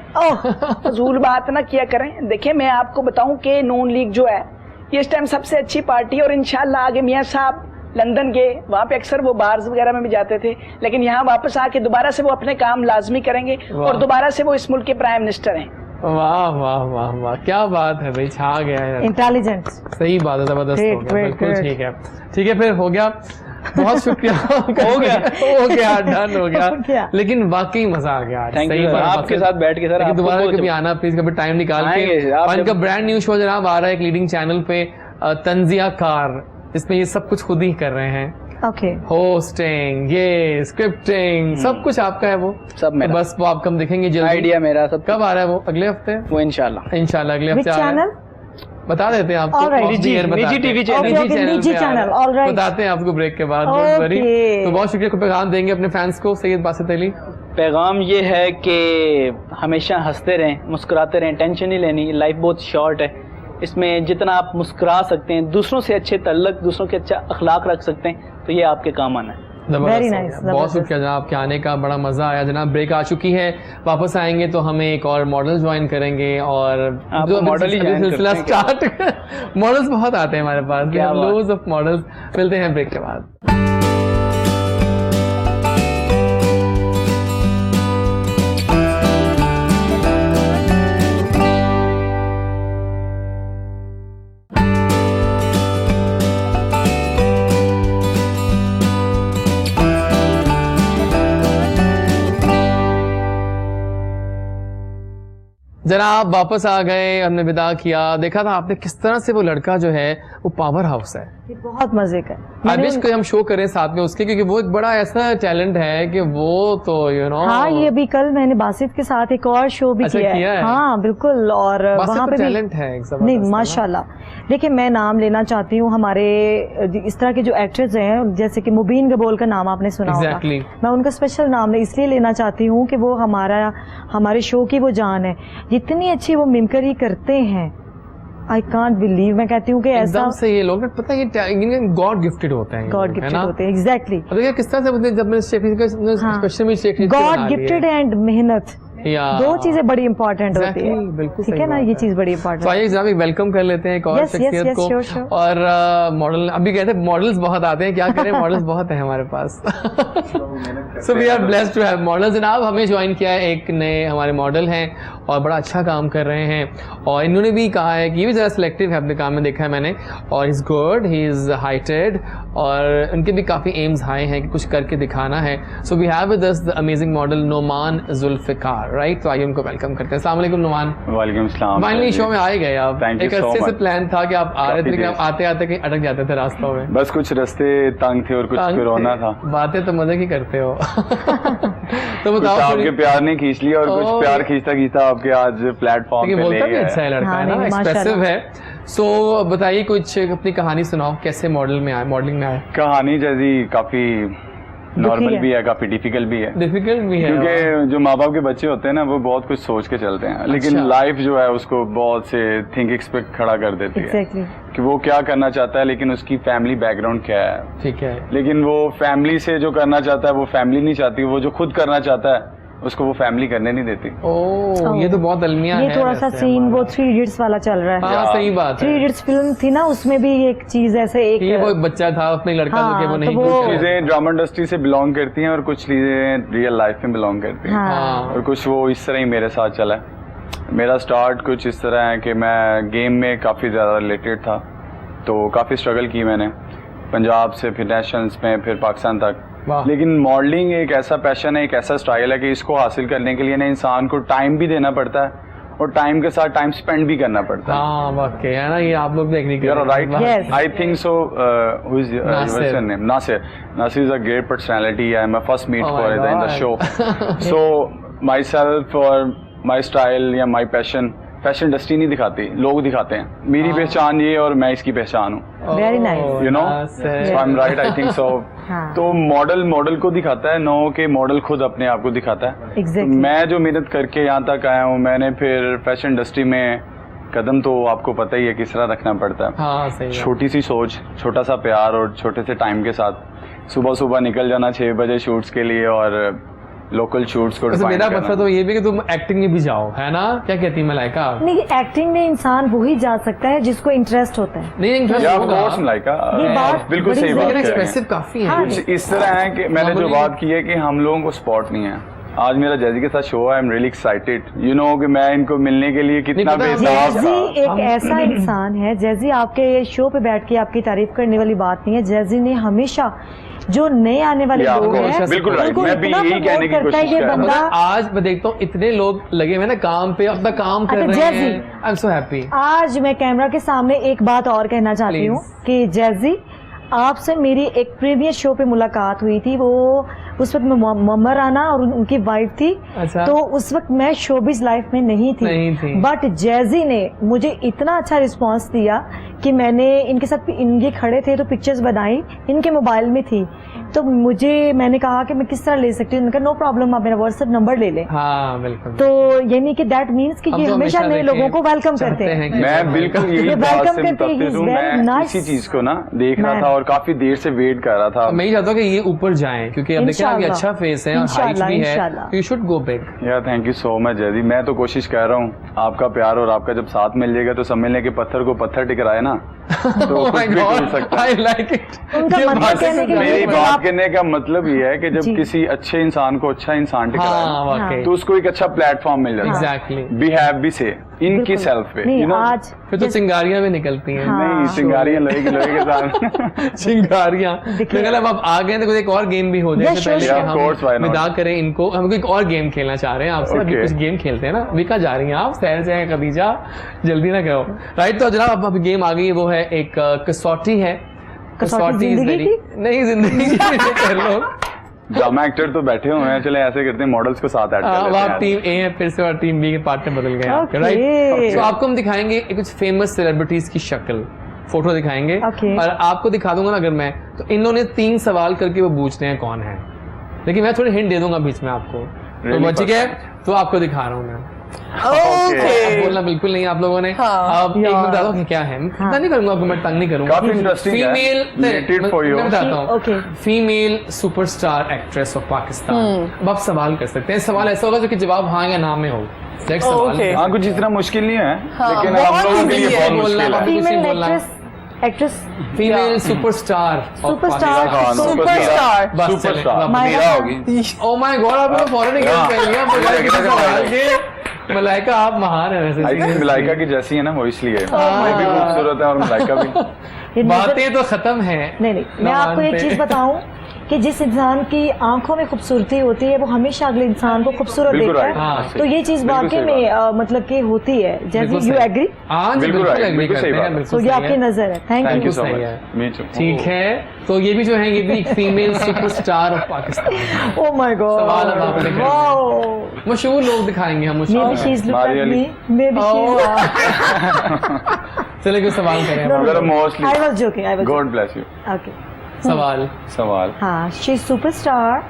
फजूल बात ना किया करें। देखिए मैं आपको बताऊं कि नून लीग जो है ये इस टाइम सबसे अच्छी पार्टी है, और इंशाल्लाह आगे मियां साहब लंदन गए, वहाँ पे अक्सर वो बार्स वगैरह में भी जाते थे, लेकिन यहाँ वापस आके दोबारा से वो अपने काम लाजमी करेंगे और दोबारा से वो इस मुल्क के प्राइम मिनिस्टर हैं। वाह वाह वाह वाह, क्या बात है भाई, छा गया है। इंटेलिजेंट। सही बात है, जबरदस्त हो गया, great, बिल्कुल great. ठीक है। ठीक है फिर हो गया, बहुत शुक्रिया। हो गया डन हो हो गया। गया। लेकिन वाकई मजा आ गया आज। Thank सही you, बात, आपके मजा- साथ बैठ के सर, लेकिन आपको दोबारा बहुत- कभी आना प्लीज, कभी टाइम निकाल के। आएंगे, आप और इनका जब- ब्रांड न्यू शो जनाब आ रहा है एक लीडिंग चैनल पे, तंजिया कार, जिसमें ये सब कुछ खुद ही कर रहे हैं। ओके। होस्टिंग, ये स्क्रिप्टिंग, सब कुछ आपका है वो। सब मेरा। बस वो आपको हम दिखेंगे जल्दी। आइडिया मेरा सब। कब आ रहा है वो? अगले हफ्ते वो इंशाल्लाह। इंशाल्लाह अगले विच हफ्ते आ रहा है। चैनल? बता देते हैं आपको। All right. off the air बताते निजी हैं। TV channel. Okay, okay, निजी पे आ रहा है। Channel, all right. बताते हैं आपको ब्रेक के बाद। Okay. don't worry। तो बहुत शुक्रिया, कोई पैगाम देंगे अपने फैंस को सैयद बासित अली? पैगाम ये है कि हमेशा हंसते रहें, मुस्कुराते रहें, टेंशन नहीं लेनी। लाइफ बहुत शॉर्ट है, इसमें जितना आप मुस्कुरा सकते हैं, दूसरों से अच्छे तल्लक, दूसरों के अच्छा अखलाक रख सकते हैं, तो ये आपके काम आना है। जबरदस्त Very हो nice, गया। जबरदस्त। बहुत शुक्रिया जनाब आपके आने का, बड़ा मजा आया जनाब। ब्रेक आ चुकी है, वापस आएंगे तो हमें एक और मॉडल ज्वाइन करेंगे, और आप जो मॉडल ही अभी join सिलसिला करते हैं स्टार्ट मॉडल्स बहुत आते हैं हमारे पास, क्या बात। लोज ऑफ मॉडल्स। मिलते हैं ब्रेक के बाद। जरा आप वापस आ गए, हमने विदा किया, देखा था आपने किस तरह से वो लड़का जो है वो पावर हाउस है। ये बहुत मजे का आई विश कोई हम शो करें साथ में उसके, क्योंकि वो एक बड़ा ऐसा टैलेंट है कि वो तो हाँ, ये अभी कल मैंने बासित के साथ एक और शो भी अच्छा, किया किया है? हाँ बिल्कुल, और वहाँ पे भी टैलेंट है एक जबरदस्त, नहीं है ना? माशाल्लाह। देखिए मैं नाम लेना चाहती हूँ हमारे इस तरह के जो एक्टर्स हैं, जैसे कि मुबीन गबोल का नाम आपने सुना Exactly. होगा, मैं उनका स्पेशल नाम इसलिए लेना चाहती हूँ कि वो हमारे शो की वो जान है। जितनी अच्छी वो मिमिक्री करते हैं, आई कांट बिलीव, मैं कहती हूँ कि ऐसा एकदम से ये लोग ना, पता है ये गॉड गिफ्टेड होते हैं, गॉड गिफ्टेड होते हैं। एग्जैक्टली, और देखिए किस तरह से जब मैंने स्पेशल में शेख गॉड गिफ्टेड एंड मेहनत, दो चीजें बड़ी इंपॉर्टेंट होती है, बिल्कुल ठीक है ना, ये चीज बड़ी इंपॉर्टेंट तो आइए जनाब एक वेलकम कर लेते हैं एक और Yes, yes, शख्सियत yes, को। sure, sure. और मॉडल अभी कहते हैं मॉडल्स बहुत आते हैं, क्या करें मॉडल्स बहुत हैं हमारे पास। So we are blessed to have models. जनाब हमें ज्वाइन किया है एक नए हमारे मॉडल हैं और बड़ा अच्छा काम कर रहे हैं, और इन्होंने भी कहा है कि ये भी ज़रा सिलेक्टिव है अपने काम में, देखा है मैंने, और is good, he is heighted, और उनके भी काफ़ी एम्स हाई हैं कि कुछ करके दिखाना है। So we have with us the amazing model Numan Zulfiqar, right? तो आइए उनको वेलकम करते हैं। अस्सलाम वालेकुम नुमान। वालेकुम सलाम। फाइनली शो में आ ही गए आप। Thank you एक so अच्छे से much. प्लान था कि आप आ रहे थे, काफी लेकिन आप देर। आते आते कहीं अटक जाते थे रास्तों में। बस कुछ रास्ते तंग थे और कुछ तंग कोरोना थे। था। बातें तो मजे की करते हो। तो कुछ बताओ आपके प्यार ने खींच लिया और ओह। कुछ प्यार खींचता खींचता आपके आज प्लेटफॉर्म लेकिन पे बोलता ले भी गया अच्छा है लड़का, हाँ, है ना, नहीं, एक्सप्रेसिव माशाल्लाह। है। सो बताइए कुछ अपनी कहानी सुनाओ, कैसे मॉडलिंग में आए? कहानी जैसी काफी नॉर्मल है। भी है, काफी डिफिकल्ट भी है, डिफिकल्ट भी है क्योंकि जो माँ बाप के बच्चे होते हैं ना वो बहुत कुछ सोच के चलते हैं, लेकिन अच्छा। लाइफ जो है उसको बहुत से थिंकिंग्स पे खड़ा कर देती है एग्जैक्टली, कि वो क्या करना चाहता है, लेकिन उसकी फैमिली बैकग्राउंड क्या है। ठीक है। लेकिन वो फैमिली से जो करना चाहता है वो फैमिली नहीं चाहती, वो जो खुद करना चाहता है उसको वो फैमिली करने नहीं देती। ओह, ये तो बहुत अलमिया है। ये थोड़ा सा वैसे सीन हमारा। वो 3 इडियट्स वाला चल रहा है। हाँ सही बात 3 है। इडियट्स फिल्म थी ना, उसमें भी एक चीज ऐसे एक ये वो बच्चा था अपने लड़का जो कि वो हाँ, नहीं तो वो- कुछ करे। चीजें ड्रामा इंडस्ट्री से बिलोंग करती हैं और कुछ चीजें रियल लाइफ में बिलोंग करती हैं। हाँ, और कुछ वो इस तरह ही मेरे साथ चला है। मेरा स्टार्ट कुछ इस तरह है कि मैं गेम में काफ़ी ज़्यादा रिलेटेड था, तो काफ़ी स्ट्रगल की मैंने, पंजाब से फिर नेशनल्स में फिर पाकिस्तान तक। वाह। लेकिन मॉडलिंग एक ऐसा पैशन है, एक ऐसा स्टाइल है कि इसको हासिल करने के लिए ना इंसान को टाइम भी देना पड़ता है और टाइम के साथ टाइम स्पेंड भी करना पड़ता है। हाँ वाकई है ना, ये आप लोग देखने के You're right. Yes. I think so. Who is what's Nasir. your name? Nasir. Nasir is a great personality. I'm a first meet Oh for my it in the God. show. So myself or my style या my passion, fashion industry नहीं दिखाती, लोग दिखाते हैं। मेरी पहचान ये और मैं इसकी पहचान हूँ। Very nice. You know? Nasir. So I'm right. I think so. हाँ। तो मॉडल को दिखाता है, नो के मॉडल खुद अपने आप को दिखाता है। Exactly. मैं जो मेहनत करके यहाँ तक आया हूँ, मैंने फिर फैशन इंडस्ट्री में कदम तो आपको पता ही है किस तरह रखना पड़ता है। हाँ सही बात। छोटी सी सोच, छोटा सा प्यार और छोटे से टाइम के साथ सुबह सुबह निकल जाना 6 बजे शूट्स के लिए और लोकल शूट्स को वैसे define मेरा करना। मसला तो ये भी कि तुम एक्टिंग में भी जाओ, है ना? क्या कहती है मलाइका? नहीं, एक्टिंग में इंसान वही जा सकता है जिसको इंटरेस्ट होता है। नहीं इंटरेस्ट या होगा, ऑफ कोर्स मलाइका, ये बात बिल्कुल बड़ी सही बात लेकिन कह रहे हैं। एक्सप्रेसिव काफी है। हाँ, कुछ इस तरह है कि मैंने जो मामूली- बात की है कि हम लोगों को स्पॉट नहीं है। आज मेरा जैजी के साथ शो है, आई am really excited, you know, कि मैं इनको मिलने के लिए कितना पता है, बेताब जैजी था। एक ऐसा इंसान है, जैजी आपके शो पे बैठ के आपकी तारीफ करने वाली बात नहीं है। जैजी ने हमेशा जो नए आने वाले या, लोग of course, हैं बिल्कुल right, उनको मैं भी इतना यही promote कहने की करता है कोशिश ये कर रहा हूं। बंदा। आज मैं देखता हूँ इतने लोग लगे हुए ना काम पे, अपना काम कर अच्छा, रहे जैजी। हैं। I am so happy. आज मैं कैमरा के सामने एक बात और कहना चाहती Please. हूँ कि जैजी, आपसे मेरी एक प्रीवियस शो पे मुलाकात हुई थी। वो उस वक्त मैं मम्मा राना और उनकी वाइफ थी। अच्छा। तो उस वक्त मैं शोबिज लाइफ में नहीं थी। बट जैजी ने मुझे इतना अच्छा रिस्पांस दिया कि मैंने इनके साथ ये खड़े थे तो पिक्चर्स बनाई, इनके मोबाइल में थी। तो मैंने कहा कि मैं किस तरह ले सकती हूँ। उनका नो प्रॉब्लम, आप मेरा व्हाट्सएप नंबर ले लें। हाँ बिल्कुल। तो यानी कि दैट मीन्स कि हम ये तो हमेशा नए देखिए लोगों को वेलकम करते चाहते हैं। कि- मैं बिल्कुल यही ये बात welcome से करते हैं, मुतफिक he's हूँ। very मैं nice इसी चीज को ना देख रहा man. था और काफी देर से वेट कर रहा था। मैं ही चाहता हूँ कि ये ऊपर जाएं, क्योंकि अब देखिए ना कि इंशाल्लाह। अच्छा फेस है और हाइट इंशाल्लाह, भी है, इंशाल्लाह। You should go big. यार thank you so much Zaidi. मैं तो कोशिश कर रहा हूँ, आपका प्यार और आपका जब साथ मिल जाएगा तो समझने के पत्थर को पत्थर टिकराए ना, तो Oh कुछ my भी हो God, सकता है। I like it. उनका ये मतलब बात कहने के मेरी लिए बात आप- करने का मतलब ये है कि जब जी। किसी अच्छे इंसान को अच्छा इंसान हाँ टिकराए वाकई। तो उसको एक अच्छा प्लेटफॉर्म मिल जाता है। एग्जैक्टली। बी हैव बी से इनकी सेल्फ पे नहीं you know? आज फिर तो चिंगारियां भी निकलती हैं नहीं चिंगारियां लोहे के साथ चिंगारियां देखिए- मतलब अब आ गए हैं तो कुछ एक और गेम भी हो जाए Yeah, इससे sure, पहले sure. कि Of course, why हम not? विदा करें इनको। हम कोई एक और गेम खेलना चाह रहे हैं आपसे अभी Okay. कुछ गेम खेलते हैं ना। विका जा रही हैं आप, सैर से हैं खदीजा, जल्दी ना करो। राइट, तो जनाब अब गेम आ गई है, वो है एक कसौटी है। कसौटी is जिंदगी very- नहीं जिंदगी की नहीं कर लो। ड्रामा एक्टर तो बैठे हुए हैं, चले ऐसे करते हैं मॉडल्स को साथ ऐड कर अब लेते आप हैं टीम ए है फिर से और टीम बी के पार्टनर बदल गए आपके। Okay. राइट, तो आपको हम दिखाएंगे कुछ फेमस सेलिब्रिटीज की शक्ल, फोटो दिखाएंगे Okay. और आपको दिखा दूंगा ना अगर मैं, तो इन्होंने 3 सवाल करके वो पूछते हैं कौन है, लेकिन मैं थोड़ी हिंट दे दूंगा बीच में आपको। तो Really वो ठीक है, perfect. तो आपको दिखा रहा हूँ मैं। ओके अब बोलना बिल्कुल नहीं आप लोगों ने। हाँ। अब एक मिनट बता दो कि क्या है, मैं इतना नहीं करूंगा आपको, मैं तंग नहीं करूंगा। काफी interesting है। Female Related for you. मैं बताता हूँ। Okay. Female superstar actress of Pakistan. अब आप सवाल कर सकते हैं, सवाल ऐसा होगा जो कि जवाब हाँ या ना में हो। Next सवाल Okay. हाँ कुछ इतना मुश्किल नहीं है हाँ, लेकिन बहुत हम लोगों के easy लिए है बहुत बोलना, मुश्किल है बाकी कुछ नहीं फीमेल बोलना। Actress female superstar superstar superstar बस सुपरस्टार चले, मेरा होगी ओ माय गॉड, आपने फौरन ही हाँ। पहन लिया मलाइका। आप महान है वैसे। आई थिंक मलाइका की जैसी है ना वो इसलिए वो भी खूबसूरत है और मलाइका भी ये नजर- बातें तो खत्म है। नहीं मैं आपको एक चीज बताऊं कि जिस इंसान की आंखों में खूबसूरती होती है वो हमेशा अगले इंसान को खूबसूरत बिल्कुल देखता right, है। हाँ, तो ये चीज बिल्कुल वाकई सही में मतलब कि होती है। जैसे यू एग्री, हाँ जी, बिल्कुल बिल्कुल right, agree बिल्कुल सही करते हैं, बात है। बिल्कुल तो ये सही आपकी है। नजर है। Thank thank you. You so सही मच है। मी टू ठीक है, तो ये भी जो है ये भी एक female superstar of Pakistan. Oh my सवाल अब आपने गॉड, करना है। वाओ, मशहूर लोग दिखाएंगे हम, मे मशहूर be she is look Maria at ली। मी, मे बी चलिए कोई सवाल करें अब। There are mostly- I was joking, I was God bless you okay. सवाल सवाल हाँ, she is superstar,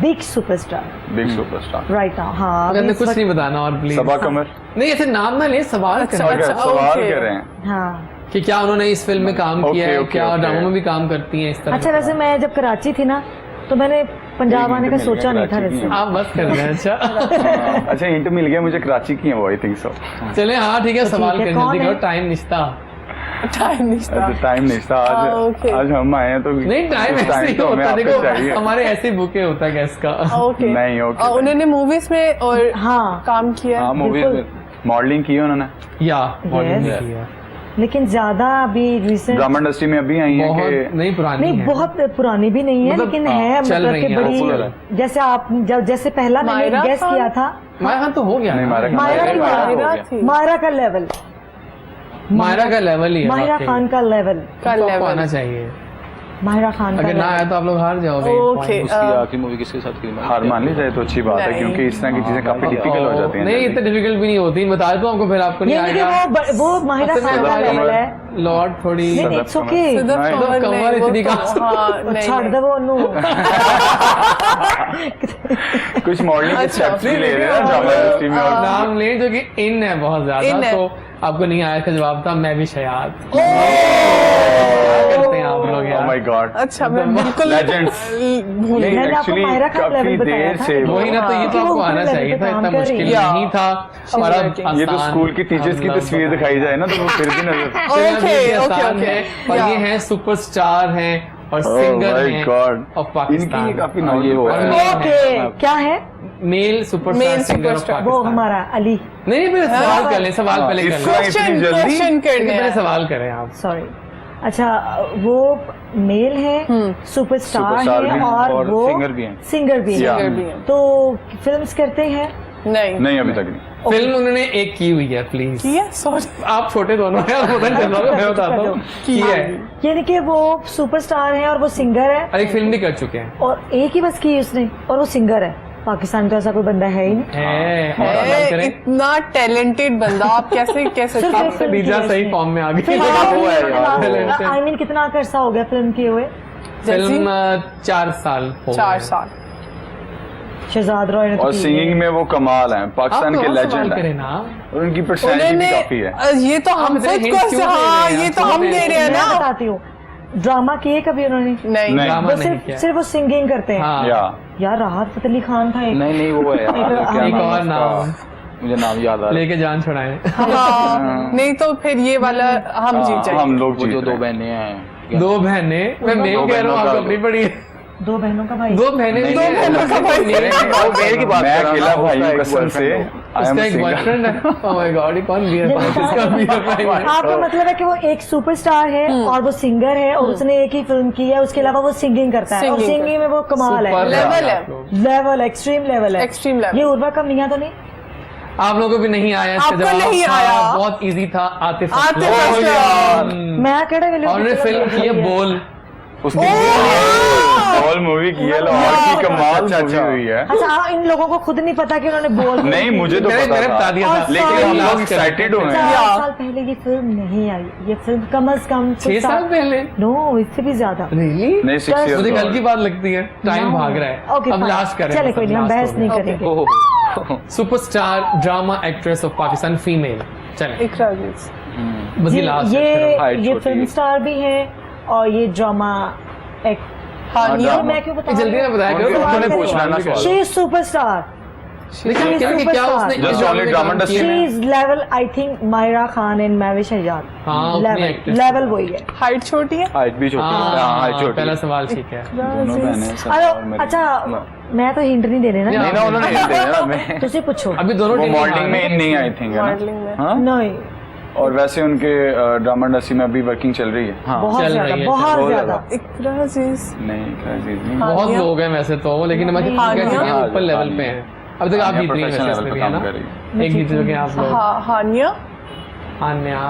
big superstar big superstar right now. हाँ अगर अभी मैं इस कुछ वक्त- नहीं बताना और प्लीज सबा कमर नहीं, ऐसे नाम ना ले, सवाल करें Okay, सवाल okay. कर रहे हैं हाँ कि क्या उन्होंने इस फिल्म में काम Okay, किया है, okay, क्या okay. ड्रामा में भी काम करती हैं, इस तरह अच्छा का। वैसे मैं जब कराची थी ना तो मैंने पंजाब आने का मिल गया सोचा नहीं था कराची वैसे। की। आप बस कर रहे हैं। अच्छा अच्छा हिंट मिल गया मुझे कराची की है वो आई थिंक सो चले, हाँ ठीक है, तो सवाल ठीक है, करें, कौन जल्दी है? करो, टाइम निश्ता। टाइम नहीं था टाइम नहीं था हाँ, आज okay. आज हम आए हैं तो नहीं, टाइम कुछ ऐसे ही तो हमें होता है, आपसे देखो चाहिए हमारे ऐसे बुके होता है गैस का। ओके नहीं, okay. उन्होंने मूवीज में और हाँ काम किया हाँ है मूवीज में मॉडलिंग की है उन्होंने या Bollywood Yes. की है। लेकिन ज्यादा अभी रिसेंट ड्रामा इंडस्ट्री में अभी आई है बहुत कि नहीं पुरानी नहीं है। बहुत पुरानी भी नहीं है मतलब, लेकिन हाँ, है चल मतलब रही कि है, popular बड़ी जैसे आप जैसे पहला मैंने मायरा गेस खान? किया था मायरा खान तो हो गया नहीं ना। मायरा मायरा खान मायरा हो गया। थी मायरा का लेवल, मायरा का लेवल ही है मायरा वाकई। खान का लेवल, का तो आपको लेवल आना चाहिए, मायरा खान का अगर ना level। आया तो आप लोग हार जाओगे। ओके आखिरी मूवी किसके साथ की हार मान ली जाए तो अच्छी बात है नहीं। क्योंकि इस तरह की चीजें काफी डिफिकल्ट हो जाती हैं नहीं, जल्दी। इतने डिफिकल्ट भी नहीं होती, बता दूं आपको, फिर आपको नहीं ये नहीं कि आएगा। वो माहिरा असल में खान का हमारी लेवल है। लॉर्ड थोड़ी नहीं नहीं इट्स ओके, सिद्धार्थ नहीं, कमर कमर नहीं, वो इतनी तो- कहाँ से- हाँ, नहीं, छाड़ दे वो नु कुछ मॉडलिंग के अच्छा, स्टेप्स भी ले रहे हैं ड्रामा इंडस्ट्री में और नाम ले जो कि इन है बहुत इन ज्यादा, है। तो आपको नहीं आया, इसका जवाब था मैं भी शयाद। क्या करते हैं आप लोग ओह यार। माय गॉड अच्छा मैं बिल्कुल Legends. भूल नहीं मैंने आपको एक्चुअली मायरा का काफी level बताया देर था। से वही ना, तो ये तो कि वो आपको ऊपर आना level चाहिए पे था, काम इतना कर रही मुश्किल है। नहीं था और अब ये तो आसान स्कूल की टीचर्स की हम लोग तस्वीर बता दिखाई जाए ना तो वो फिर भी नजर चलिए, अब ये भी ओके, आसान ओके, है, ओके। और या। ये हैं सुपरस्टार हैं और सिंगर माय हैं गॉड ऑफ पाकिस्तान। इनकी काफी हाँ, नॉलेज ये हो है। रहा है ओके क्या है male superstar Male singer of superstar। वो पाकिस्तान। हमारा अली, नहीं नहीं, पहले सवाल कर लें, सवाल हाँ, पहले कर इसको लें, इतनी जल्दी क्वेश्चन करने पहले हैं। सवाल करें आप। सॉरी। अच्छा वो मेल है, सुपरस्टार सुपरस्टार भी है हैं और और वो सिंगर भी हैं। सिंगर भी या। है। सिंगर भी हैं। तो फिल्म्स करते हैं। नहीं नहीं अभी तक नहीं फिल्म उन्होंने एक की हुई है, प्लीज। किया सॉरी आप छोटे दोनों हैं, आप पता नहीं चल रहा, मैं बताता हूँ की है, यानी कि वो सुपरस्टार है और वो सिंगर है और एक फिल्म भी कर चुके हैं। और एक ही बस की उसने और वो सिंगर है। पाकिस्तान में तो ऐसा कोई बंदा है ही नहीं। है, और सवाल है, करें। इतना टैलेंटेड बंदा आप कैसे कह सकते सिर्फ हैं? एक फिल्म की खदीजा है सही उसने। फॉर्म में आ गई। फिलहाल वो है यार, आई मीन कितना अरसा हो गया फिल्म किए हुए? फिल्म 4 साल हो 4 गए। साल शहजाद रॉय ने तो और की सिंगिंग है। में वो कमाल है पाकिस्तान आप के कौन सवाल लेजेंड करें है ना। और उनकी पर्सनैलिटी भी उन्होंने काफी है ये तो हम इतने खुद hint को क्यों दे हाँ रहे हैं ये आप? तो हम क्यों दे दे रहे हैं मैं ना बताती हूँ, ड्रामा किए कभी उन्होंने? नहीं नहीं। ड्रामा बस नहीं सिर्फ किया। सिर्फ वो सिंगिंग करते हैं। हाँ, या यार राहत फतेह अली खान था एक। नहीं वो है यार, एक- क्या एक नाम और है नाम उसका? मुझे नाम याद आ रहा है। लेके जान छुड़ाए। हाँ नहीं तो फिर ये वाला हम जीत हाँ, जाएंगे हम लोग वो जीत जो रहे दो हैं। बहनें हैं, दो बहनें, मैं मेल दो कह रहा हूँ, बहनों आपको का- अपनी पड़ी है। दो बहनों का भाई। दो बहनें भी नहीं, हैं। बहनों का भाई। मेल की बात मेल की बात मैं कर रहा अकेला हूँ, भाई उसका हूँ एक कसम से boyfriend उसका एक बॉयफ्रेंड है। ओह माय गॉड, ये कौन बियर इसका बियर आपका मतलब है कि वो एक सुपरस्टार है और वो सिंगर है और उसने एक ही फिल्म की है, उसके अलावा वो सिंगिंग करता है और Singing सिंगिंग में वो कमाल है, लेवल है, लेवल एक्सट्रीम लेवल है, एक्सट्रीम लेवल। ये उर्वा का मियां तो नहीं? आप लोगों को भी नहीं आया इसका आपको जवाब? नहीं हाँ, आया। बहुत इजी था। आतिफ आतिफ असलम। असलम। मैं केड़े वेले और उन्होंने फिल्म की है बोल। उसने बॉल मूवी की है, लाहौर की कमाल मूवी हुई है। अच्छा इन लोगों को खुद नहीं पता कि उन्होंने बोल नहीं मुझे तो मैंने पता बता दिया था। और लेकिन हम लास्ट लोग एक्साइटेड हुए हैं। 4 साल पहले ये फिल्म नहीं आई, ये फिल्म कम अज कम 6 साल पहले। नो इससे भी ज्यादा। रियली? नहीं 6 मुझे मुझे कल की इयर्स बात लगती है, टाइम No. भाग रहा है। Okay, अब fine. लास्ट करें। चले कोई नहीं, हम बहस नहीं करेंगे। Superstar drama actress of Pakistan female. चले इकरा अजीज। बस ये लास्ट height ये छोटी फिल्म है। स्टार भी है और ये ड्रामा हानिया। ड्रामा। मैं क्यों बता जल्दी ना बताया करो। उन्होंने पूछना ना सवाल। शी इज सुपरस्टार, लेकिन क्या क्या उसने Just only drama industry she में। Is level I think Mayra Khan and Mehwish Hayat, हाँ, अपनी actress लेवल वही है। हाइट छोटी है। हाइट भी छोटी है, हाँ हाइट छोटी पहला है। सवाल ठीक है। दोनों बहनें हैं, सर और मेरी। अच्छा मैं तो हिंट नहीं देने ना, नहीं ना उन्होंने हिंट दिया ना मैं तुझे पूछो। अभी दोनों वो टीम मॉडलिंग में नहीं आई थिंक है मॉडलिंग ना में। हाँ नहीं और वैसे उनके ड्रामा इंडस्ट्री में अभी वर्किंग चल रही है हाँ बहुत चल ज्यादा रही है, बहुत बहुत ज्यादा। इकरा अजीज। नहीं अजीज नहीं बहुत लोग हैं वैसे तो, लेकिन हमारी हानिया। ऊपर लेवल पे हैं। अब तक आप जीत रही हैं प्रोफेशनल वैसे लेवल इसमें पे भी है काम ना, कर रही है। एक जीत चुके हैं आप लोग। हानिया। अन्या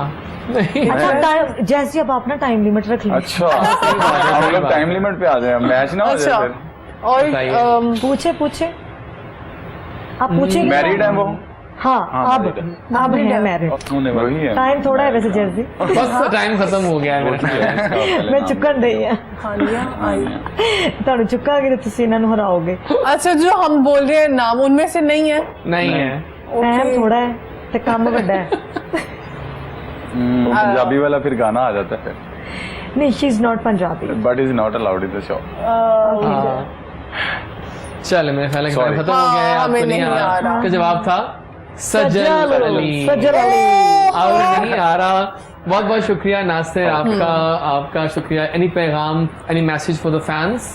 नहीं। अच्छा टाइम जैसे अब आप ना टाइम लिमिट रख लीजिए। अच्छा हम लोग टाइम लिमिट पे आ जाए, मैच ना हो अच्छा जाए फिर। और बताइए। पूछे पूछे आप पूछेंगे। मैरिड है वो हाँ हाँ, अब married अब है मैरिड। वही है टाइम थोड़ा है वैसे जैसे बस टाइम खत्म हो गया है मेरा ख्याल है। मैं चुकन रही है हानिया आई। ਤੁਹਾਨੂੰ ਚੁੱਕਾਂਗੇ ਤੇ ਤੁਸੀਂ ਇਹਨਾਂ ਨੂੰ ਹਰਾਓਗੇ। अच्छा जो हम बोल रहे हैं नाम उनमें से नहीं है। नहीं है। टाइम थोड़ा है ਤੇ ਕੰਮ ਵੱਡਾ है। पंजाबी वाला फिर गाना आ जाता है नहीं she is not Punjabi. But is not allowed in the show. हाँ। चल मेरे ख्याल है कि Sorry. टाइम खत्म हो गया है। हाँ, आपको हमें नहीं नहीं आ आ रहा। रहा। इसका जवाब था सजल अली। सजल अली। और नहीं आ रहा। बहुत बहुत शुक्रिया नासिर आपका, आपका शुक्रिया। एनी पैगाम, any message for the fans?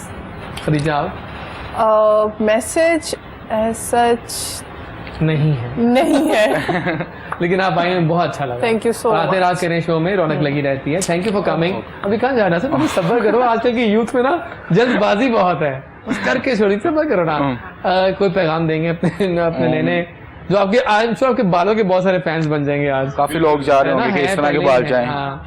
Khadija आप? मैसेज सच नहीं है नहीं है। लेकिन आप आए बहुत अच्छा लगा। Thank you so आते much. रात करें शो में, रौनक लगी रहती है। Thank you for coming. अभी कहाँ जाना है? तुम सब्र करो, आजकल की यूथ में ना जल्दबाजी बहुत है, बस करके छोड़ी, सब्र करो ना। कोई पैगाम देंगे अपने अपने लेने जो आपके आज तो आपके बालों के बहुत सारे फैंस बन जाएंगे आज। काफी लोग जा रहे है ना, होंगे कि है इस तरह के पहले बाल है, जाएं हाँ।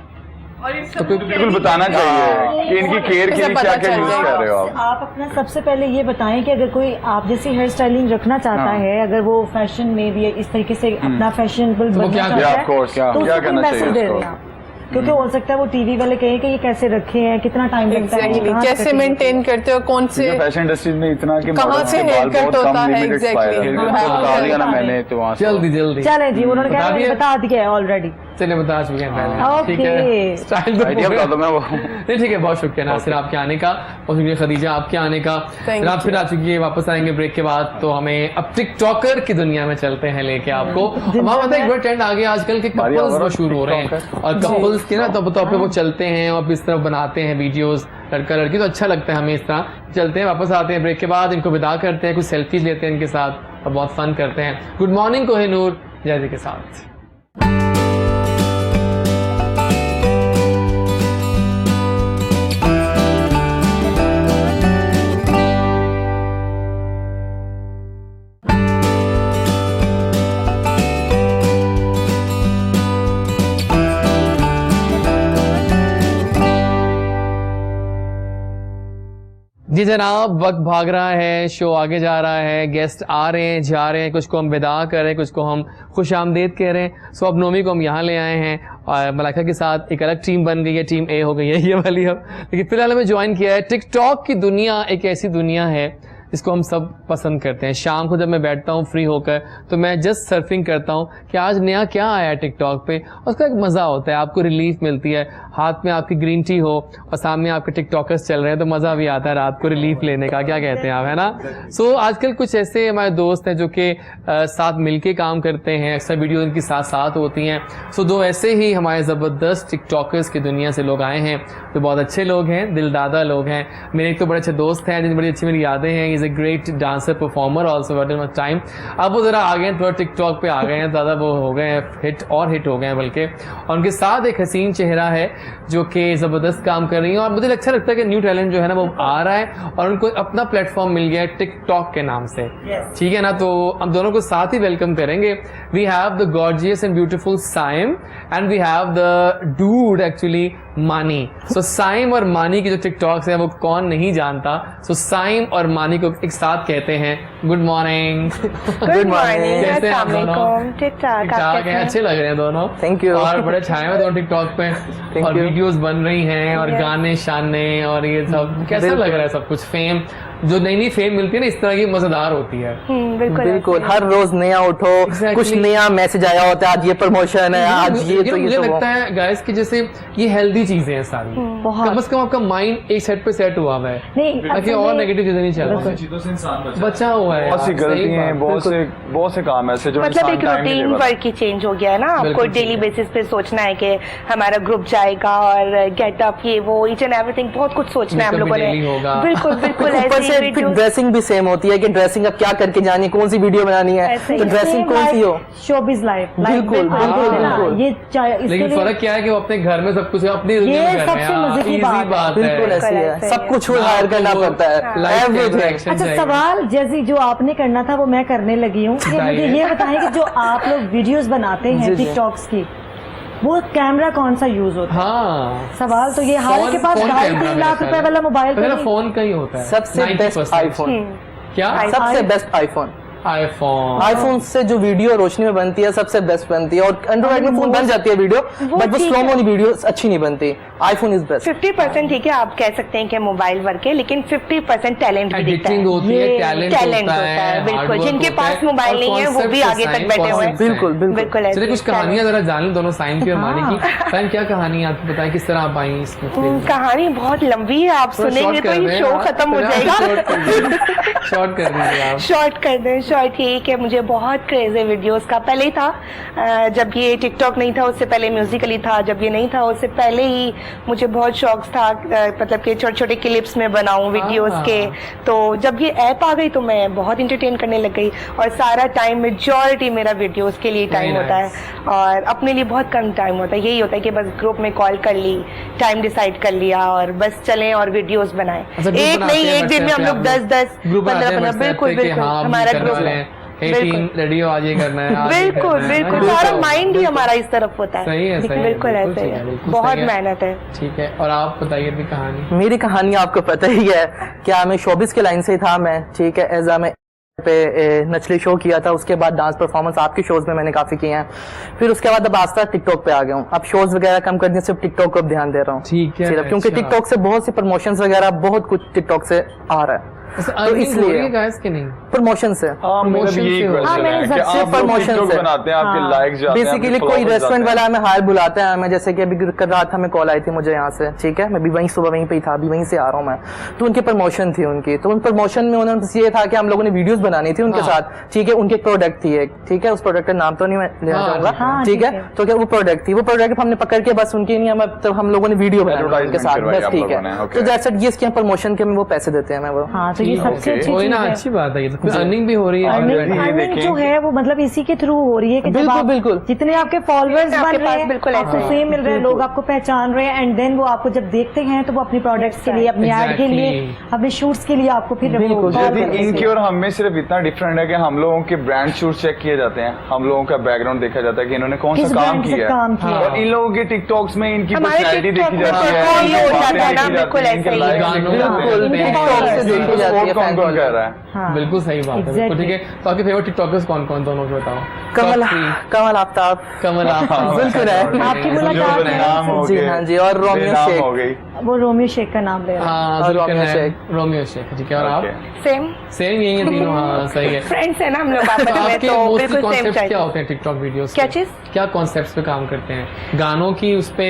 तो बिल्कुल बताना चाहिए कि इनकी केयर के लिए पता क्या क्या चल यूज जाएगा। कर रहे हो आप। आप अपना सबसे पहले ये बताएं कि अगर कोई आप जैसी हेयर स्टाइलिंग रखना चाहता हाँ। है, अगर वो फैशन में भी इस तरीके से अपना फैशनेबल तो वो बनना क्या- चाहता Yeah, है of course, क्या- तो क्या उसको करना मैसेज चाहिए दे रहे उसको? हैं आप। क्योंकि हो सकता है वो टीवी वाले कहें कि ये कैसे रखे हैं, कितना टाइम लगता है, ये Exactly. कहाँ से कैसे कटिंग मेंटेन करते हो, कौन से फैशन इंडस्ट्री में इतना कि कहाँ मॉडल्स से के बाल haircut बहुत कम होता है, लिमिट exactly. एक्सपायर है। हाँ, बता दिया ना हाँ, मैंने तो वहाँ से जल्दी जल्दी चले जी उन्होंने बता कहा दिया? बता दिया है ऑलरेडी। चलिए बता चुके हैं पहले। Okay. ठीक है, स्टाइल तो आइडिया बता दो मैं वो नहीं ठीक है। बहुत शुक्रिया नासिर आपके आने का, बहुत शुक्रिया खदीजा आपके आने का। Thank आप फिर आ चुकी है, वापस आएंगे ब्रेक के बाद। तो हमें अब टिकटॉकर की दुनिया में चलते हैं लेके आपको। वहाँ मतलब एक बड़ा ट्रेंड आ गया आजकल के बारी कपल्स आवारा मशहूर हो रहे हैं और कपल्स के ना तो पे वो चलते हैं और इस तरह बनाते हैं वीडियोस लड़का लड़की, तो अच्छा लगता है हमें इस तरह। चलते हैं, वापस आते हैं ब्रेक के बाद, इनको विदा करते हैं, कुछ सेल्फीज लेते हैं इनके साथ और बहुत फन करते हैं। गुड मॉर्निंग कोहिनूर जैदी के साथ। जी जनाब, वक्त भाग रहा है, शो आगे जा रहा है, गेस्ट आ रहे हैं जा रहे हैं, कुछ को हम विदा कर रहे हैं, कुछ को हम खुश आमदीद कह रहे हैं। सो अब नोमी को हम यहाँ ले आए हैं और मलाइका के साथ एक अलग टीम बन गई है, टीम ए हो गई है ये वाली अब। लेकिन फिलहाल हमें ज्वाइन किया है। टिकटॉक की दुनिया एक ऐसी दुनिया है जिसको हम सब पसंद करते हैं। शाम को जब मैं बैठता हूँ फ्री होकर तो मैं जस्ट सर्फिंग करता हूँ कि आज नया क्या आया है टिकटॉक पे, उसका एक मज़ा होता है, आपको रिलीफ मिलती है। हाथ में आपकी ग्रीन टी हो और सामने आपके टिकटॉकर्स चल रहे हैं तो मज़ा भी आता है रात को रिलीफ लेने का, क्या कहते हैं आप, है ना। सो आजकल कुछ ऐसे हमारे दोस्त हैं जो कि साथ मिलके काम करते हैं, अक्सर वीडियो इनकी साथ साथ होती हैं। सो दो ऐसे ही हमारे ज़बरदस्त टिकटॉकर्स की दुनिया से लोग आए हैं जो बहुत अच्छे लोग हैं, दिलदादा लोग हैं। मेरे एक तो बड़े अच्छे दोस्त हैं जिनकी बड़ी अच्छी मेरी यादें हैं। Is a great dancer performer also but in much time अब वो ज़रा आ गए हैं, थोड़ा टिकटॉक पे आ गए हैं, ज़्यादा वो हो गए हैं हिट हो गए हैं बल्कि। और उनके साथ एक हसीन चेहरा है जो कि ज़बरदस्त काम कर रही है और मुझे अच्छा लगता है कि न्यू टैलेंट जो है ना वो आ रहा है और उनको अपना प्लेटफॉर्म मिल गया है टिकटॉक के नाम से, ठीक है ना। तो हम दोनों को साथ ही वेलकम करेंगे। We have the gorgeous and beautiful Saim and we have the dude actually Mani. So Saim और मानी की जो टिकटॉक्स हैं वो कौन नहीं जानता। सो साइम और मानी को एक साथ कहते हैं गुड मॉर्निंग। गुड मॉर्निंग, कैसे हैं आप दोनों? ठीक ठाक, ठीक है, अच्छे लग रहे हैं दोनों। Thank you. और बड़े छाए हुए दोनों टिकटॉक पे और वीडियोस बन रही हैं और गाने शाने और ये सब कैसा लग रहा है सब कुछ? फेम जो नई फेम मिलती है ना इस तरह की मजेदार होती है। बिल्कुल हर रोज नया उठो, कुछ नया मैसेज आया होता है, आज ये प्रमोशन है, आज ये तो मुझे ये लगता है गाइस कि जैसे ये हेल्दी चीजें हैं सारी, कम से कम आपका माइंड एक सेट पे सेट हुआ हुआ है, नहीं, ताकि और नेगेटिव चीजें नहीं चल रही। चीजों से इंसान बचा हुआ है, बहुत सी सही गलतियां, बात। बहुत से काम ऐसे जो मतलब एक रूटीन वर्क ही चेंज हो गया है ना, आपको बिल्कुल डेली बेसिस पे सोचना है कि हमारा ग्रुप जाएगा और गेटअप ये वो ईच एंड एवरीथिंग, बहुत कुछ सोचना है हम लोगों ने। बिल्कुल बिल्कुल ऊपर से फिर ड्रेसिंग भी सेम होती है कि ड्रेसिंग अब क्या करके जानी है, कौन सी वीडियो बनानी है, तो ड्रेसिंग कौन सी हो। शोबिज लाइफ बिल्कुल, बिल्कुल। ये लेकिन फर्क क्या है कि वो अपने घर में सब कुछ अपनी दुनिया में कर रहे हैं। सबसे मजे की Easy बात है। बिल्कुल ऐसी है, सब कुछ हायर करना पड़ता है। लाइफ के Everything। इंटरेक्शन अच्छा, चाहिए। सवाल जैसे जो आपने करना था वो मैं करने लगी हूँ कि मुझे ये बताएं कि जो आप लोग वीडियोस बनाते हैं जी, जी। टिकटॉक्स की, वो कैमरा कौन सा यूज होता है? हाँ, सवाल तो ये हर के पास फोन 2.5-3 कैमरा लाख मेरे रुपए वाला मोबाइल मेरा तो फोन का ही होता है। सबसे बेस्ट 90%। आईफोन, क्या सबसे बेस्ट आईफोन। आईफोन आईफोन से जो वीडियो रोशनी में बनती है सबसे बेस्ट बनती है, और एंड्रॉइड में फोन बन जाती है वीडियो, बट वो स्लो मोनी वीडियो अच्छी नहीं बनती। IPhone is best. 50% ठीक है, आप कह सकते हैं कि मोबाइल वर्क है, लेकिन 50% टैलेंट भी दिखता एडिटिंग है। होती है, टैलेंट होता है, बिल्कुल। जिनके पास मोबाइल नहीं है वो भी आगे तक बैठे हुए हैं। बिल्कुल बिल्कुल। बिल्कुल चलिए कुछ कहानियां जरा जान लें दोनों साइम की और मानी की। साइम क्या कहानी है आपकी, बताएं किस तरह आप आई इसमें? कहानी बहुत लंबी है, आप सुनेंगे तो ये शो खत्म हो जाएगा। शॉर्ट कर दीजिए आप। शॉर्ट कर दें, शॉर्ट यही कि मुझे बहुत क्रेज है वीडियोस का। पहले ही था, जब ये टिकटॉक नहीं था उससे पहले म्यूजिकली था, जब ये नहीं था उससे पहले ही मुझे बहुत शौक था, मतलब कि छोटे छोटे क्लिप्स में बनाऊं वीडियोस के। तो जब ये ऐप आ गई तो मैं बहुत इंटरटेन करने लग गई और सारा टाइम मेजॉरिटी मेरा वीडियोस के लिए टाइम होता है और अपने लिए बहुत कम टाइम होता है। यही होता है कि बस ग्रुप में कॉल कर ली, टाइम डिसाइड कर लिया और बस चलें और वीडियोस बनाएं। एक नहीं, एक दिन में हम लोग 10-10 15-15 बिल्कुल बिल्कुल हमारा ग्रुप है। 18 रेडियो आज ये करना है, बिल्कुल बिल्कुल, सारा माइंड ही हमारा इस तरफ होता है। सही है, सही है, बिल्कुल ऐसे सही है, बिल्कुल बहुत सही है। मेहनत है। ठीक है, और आप बताइए अपनी कहानी। मेरी कहानी आपको पता ही है, क्या मैं शोबिस के लाइन से था मैं, ठीक है। एज मैं पे नचली शो किया था, उसके बाद डांस परफॉर्मेंस आपके शोज में मैंने काफी किए हैं, फिर उसके बाद अब आस्ता टिकटॉक पे आ गया हूँ। अब शोज वगैरह कम कर दिए, सिर्फ टिकटॉक को अब ध्यान दे रहा हूँ। ठीक है, सिर्फ क्योंकि अच्छा। टिकटॉक से बहुत सी प्रमोशंस वगैरह बहुत कुछ टिकटॉक से आ रहा है, तो इसलिए गाइस के नहीं प्रमोशन से हाँ, मेरा भी यही Promotion से क्वेश्चन मैंने है कि सबसे आप लोग promotion TikTok से। बनाते हैं, आपके हाँ। लाइक्स जाते हैं, बेसिकली आपके कोई followers रेस्टोरेंट जाते हैं। वाला हमें हायर बुलाता है, मैं जैसे कि अभी कर रहा था, मैं कॉल आई थी मुझे यहाँ से, ठीक है। मैं भी वहीं सुबह वहीं पे ही था, अभी वहीं से आ रहा हूँ मैं। तो उनकी प्रमोशन थी उनकी, तो उन प्रमोशन में उन्होंने ये था कि हम लोगों ने वीडियोस बनानी थी उनके साथ, ठीक है। उनकी एक प्रोडक्ट थी एक, ठीक है, उस प्रोडक्ट का नाम तो नहीं मैं लेना चाहूंगा, ठीक है। तो क्या वो प्रोडक्ट थी, वो प्रोडक्ट हमने पकड़ के बस उनकी नहीं, हम लोगों ने वीडियो बनाई उनके साथ, बस ठीक है। तो जैसे ये इसके प्रमोशन के वो पैसे देते हैं मैं वो। हाँ, तो ये सबसे अच्छी कोई ना, चीज है। अच्छी बात है, ये तो कुछ अर्निंग भी हो रही है। अर्निंग जो है वो मतलब इसी के थ्रू हो रही है कि जब बिल्कुल, आप बिल्कुल। जितने आपके फॉलोअर्स आपके बन पास रहे हैं, बिल्कुल ऐसे आपको फेम मिल रहा है, लोग आपको पहचान रहे हैं, एंड देन वो आपको जब देखते हैं तो वो अपनी प्रोडक्ट्स के लिए, अपनी एड के लिए, Exactly. अपने शूट्स के लिए आपको फिर बिल्कुल। call यदि करते हैं। इनकी और हम में सिर्फ इतना डिफरेंट है कि हम लोगों के ब्रांड शूट चेक किए जाते हैं, हम लोगों का बैकग्राउंड देखा जाता है कि इन्होंने कौन किस सा काम ब्रांड से किया काम है, किया और इन लोगों के टिकटॉक्स में इनकी हमारे पर्सनैलिटी TikTok देखी में जाती है, portfolio इनकी हो बातें जाता है ना, देखी जाती बिल्कुल हैं, इनके ऐसे ही है। likes देखी गानों जाती हैं, बिल्कुल, टिकटॉक से देखी जाती है कौन कौन कह रहा है। हाँ। बिल्कुल सही बात है, बिल्कुल ठीक है। तो आपके फेवरेट टिकटॉकर्स कौन कौन, दोनों को बताओ। कमल Top three। कमल आफ्ताब, कमल आप बिल्कुल है। आपकी जो मुलाकात बदनाम हो जी गए, हाँ जी, और रोमियो बेनाम शेख। हो गई। वो रोमियो शेख का नाम ले रहा है। हाँ, और जुल्कन रोमियो है, शेख। रोमियो शेख, ठीक है। और आप? Okay. सेम सेम यही है तीनों, हाँ सही है। फ्रेंड्स है ना हम लोग तो आपस में, आपके तो मोस्टली बिल्कुल सेम कॉन्सेप्ट क्या चाहिए। होते हैं टिकटॉक वीडियोस क्या के? चीज़? क्या कॉन्सेप्ट्स पे काम करते हैं? गानों की उस पे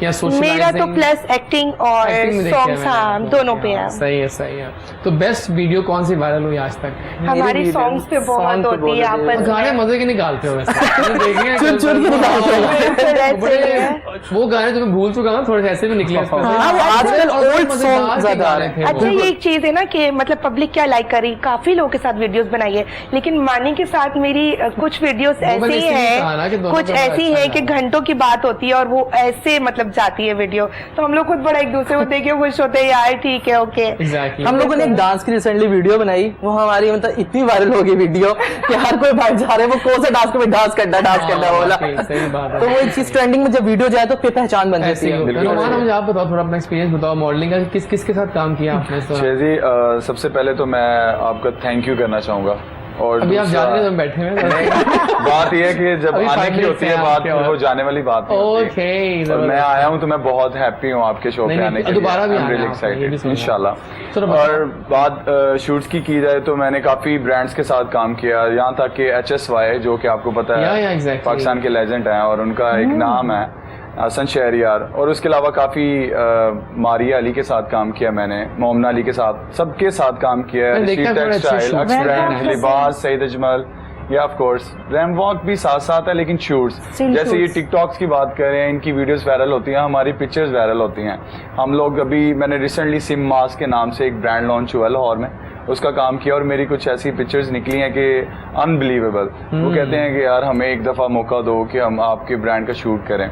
या मेरा सोशलाइजिंग? तो प्लस एक्टिंग और Acting में देखा है सॉन्ग्स, हाँ मैंने। दोनों पे है। सही है सही है। तो बेस्ट वीडियो कौन सी वायरल हुई आज तक? हमारी सॉन्ग्स पे बहुत होती है आपस गाने में। मजे के निकालते हो वैसे मैंने देखे हैं चुन चुन के निकालते हो। बिल्कुल ऐसे बड़े ही है। वो गाने जो मैं भूल चुका हूँ थोड़े से ऐसे भी निकले इसमें से। हाँ, वो आजकल बड़े old मजेदार song के ज्यादा आ गाने रहे थे हैं। वो। अच्छा ये एक चीज है ना कि मतलब पब्लिक क्या लाइक करी, काफी लोगों के साथ वीडियोस बनाई है, लेकिन मानी के साथ मेरी कुछ वीडियोस मैंने ऐसी इसीलिए कहा ना कि है, दोनों कुछ का बड़ा ऐसी अच्छा है कि लगा। घंटों की बात होती है और वो ऐसे मतलब जाती है वीडियो, तो हम लोग खुद बड़ा एक दूसरे को देख के खुश होते हैं, यार ठीक है ओके। Exactly. हम लोगों ने एक डांस की रिसेंटली वीडियो बनाई, वो हमारी मतलब इतनी वायरल हो गई वीडियो कि हर कोई भाग जा रहे हैं, वो कौन सा डांस को डांस करना हाँ, बोला। वाकई, सही बात है। तो वो एक चीज ट्रेंडिंग में जब वीडियो जाए तो फिर पहचान बन ऐसे जाती ही है। होता है। रोमान, मुझे आप बताओ थोड़ा अपना एक्सपीरियंस बताओ मॉडलिंग का, किस किस के साथ काम किया आपने इस दौरान? शेर जी सबसे पहले तो मैं आपका थैंक यू करना चाहूंगा। और अभी आप दूसरा- जा रहे हैं, हम बैठे हुए हैं। बात यह है कि जब अभी आने 5 की minutes होती है हैं बात आपके फिर और। वो जाने वाली बात नहीं होती। ओके, और मैं आया हूँ तो मैं बहुत हैप्पी हूँ आपके शो नहीं, पे नहीं, आने के दोबारा भी लिए। आना है रियली आपको, ये भी एक्साइटेड सुनना है। इंशाल्लाह। चलो बताओ। और बात शूट्स की जाए तो मैंने काफी ब्रांड्स के साथ काम किया, यहाँ तक कि HSY जो कि आपको पता या, है exactly. पाकिस्तान के लेजेंड हैं और उनका एक नाम है हसन शहरियार। और उसके अलावा काफी मारिया अली के साथ काम किया मैंने, मोमना अली के साथ, सबके साथ काम किया मैंने है। देखा ऋषि बड़े अच्छे टेक्सटाइल, shoot अक्स हैं। ब्रांड, लिबास, सईद अजमल, या ऑफ कोर्स रैम वॉक भी साथ साथ है, लेकिन शूट्स Still जैसे ये shoots. टिकटॉक्स की बात करें, इनकी वीडियोस वायरल होती हैं, हमारी पिक्चर्स वायरल होती हैं। हम लोग अभी मैंने रिसेंटली सिम मास्क के नाम से एक ब्रांड लॉन्च हुआ लाहौर में, उसका काम किया और मेरी कुछ ऐसी पिक्चर्स निकली हैं कि अनबिलीवेबल। वो कहते हैं कि यार हमें एक दफ़ा मौका दो कि हम आपके ब्रांड का शूट करें।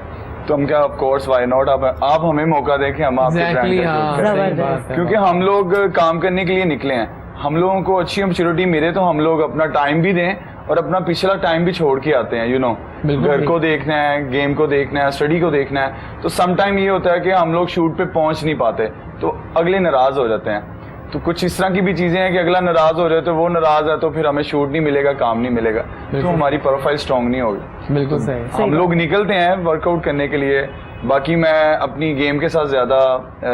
तो हम क्या ऑफ कोर्स व्हाई नॉट, आप हमें मौका दें कि हम आपके Exactly, ब्रांड का हाँ, शूट करें। सही बात है। क्योंकि हम लोग काम करने के लिए निकले हैं, हम लोगों को अच्छी अपॉर्चुनिटी मिले तो हम लोग अपना टाइम भी दें और अपना पिछला टाइम भी छोड़ के आते हैं। बिल्कुल घर ठीक। को देखना है, गेम को देखना है, स्टडी को देखना है। तो सम टाइम ये होता है कि हम लोग शूट पे पहुंच नहीं पाते तो अगले नाराज हो जाते हैं। तो कुछ इस तरह की भी चीजें हैं कि अगला नाराज हो जाए तो वो नाराज है तो फिर हमें शूट नहीं मिलेगा, काम नहीं मिलेगा, तो हमारी प्रोफाइल स्ट्रांग नहीं होगी। बिल्कुल सही। हम लोग निकलते हैं वर्कआउट करने के लिए, बाकी मैं अपनी गेम के साथ ज्यादा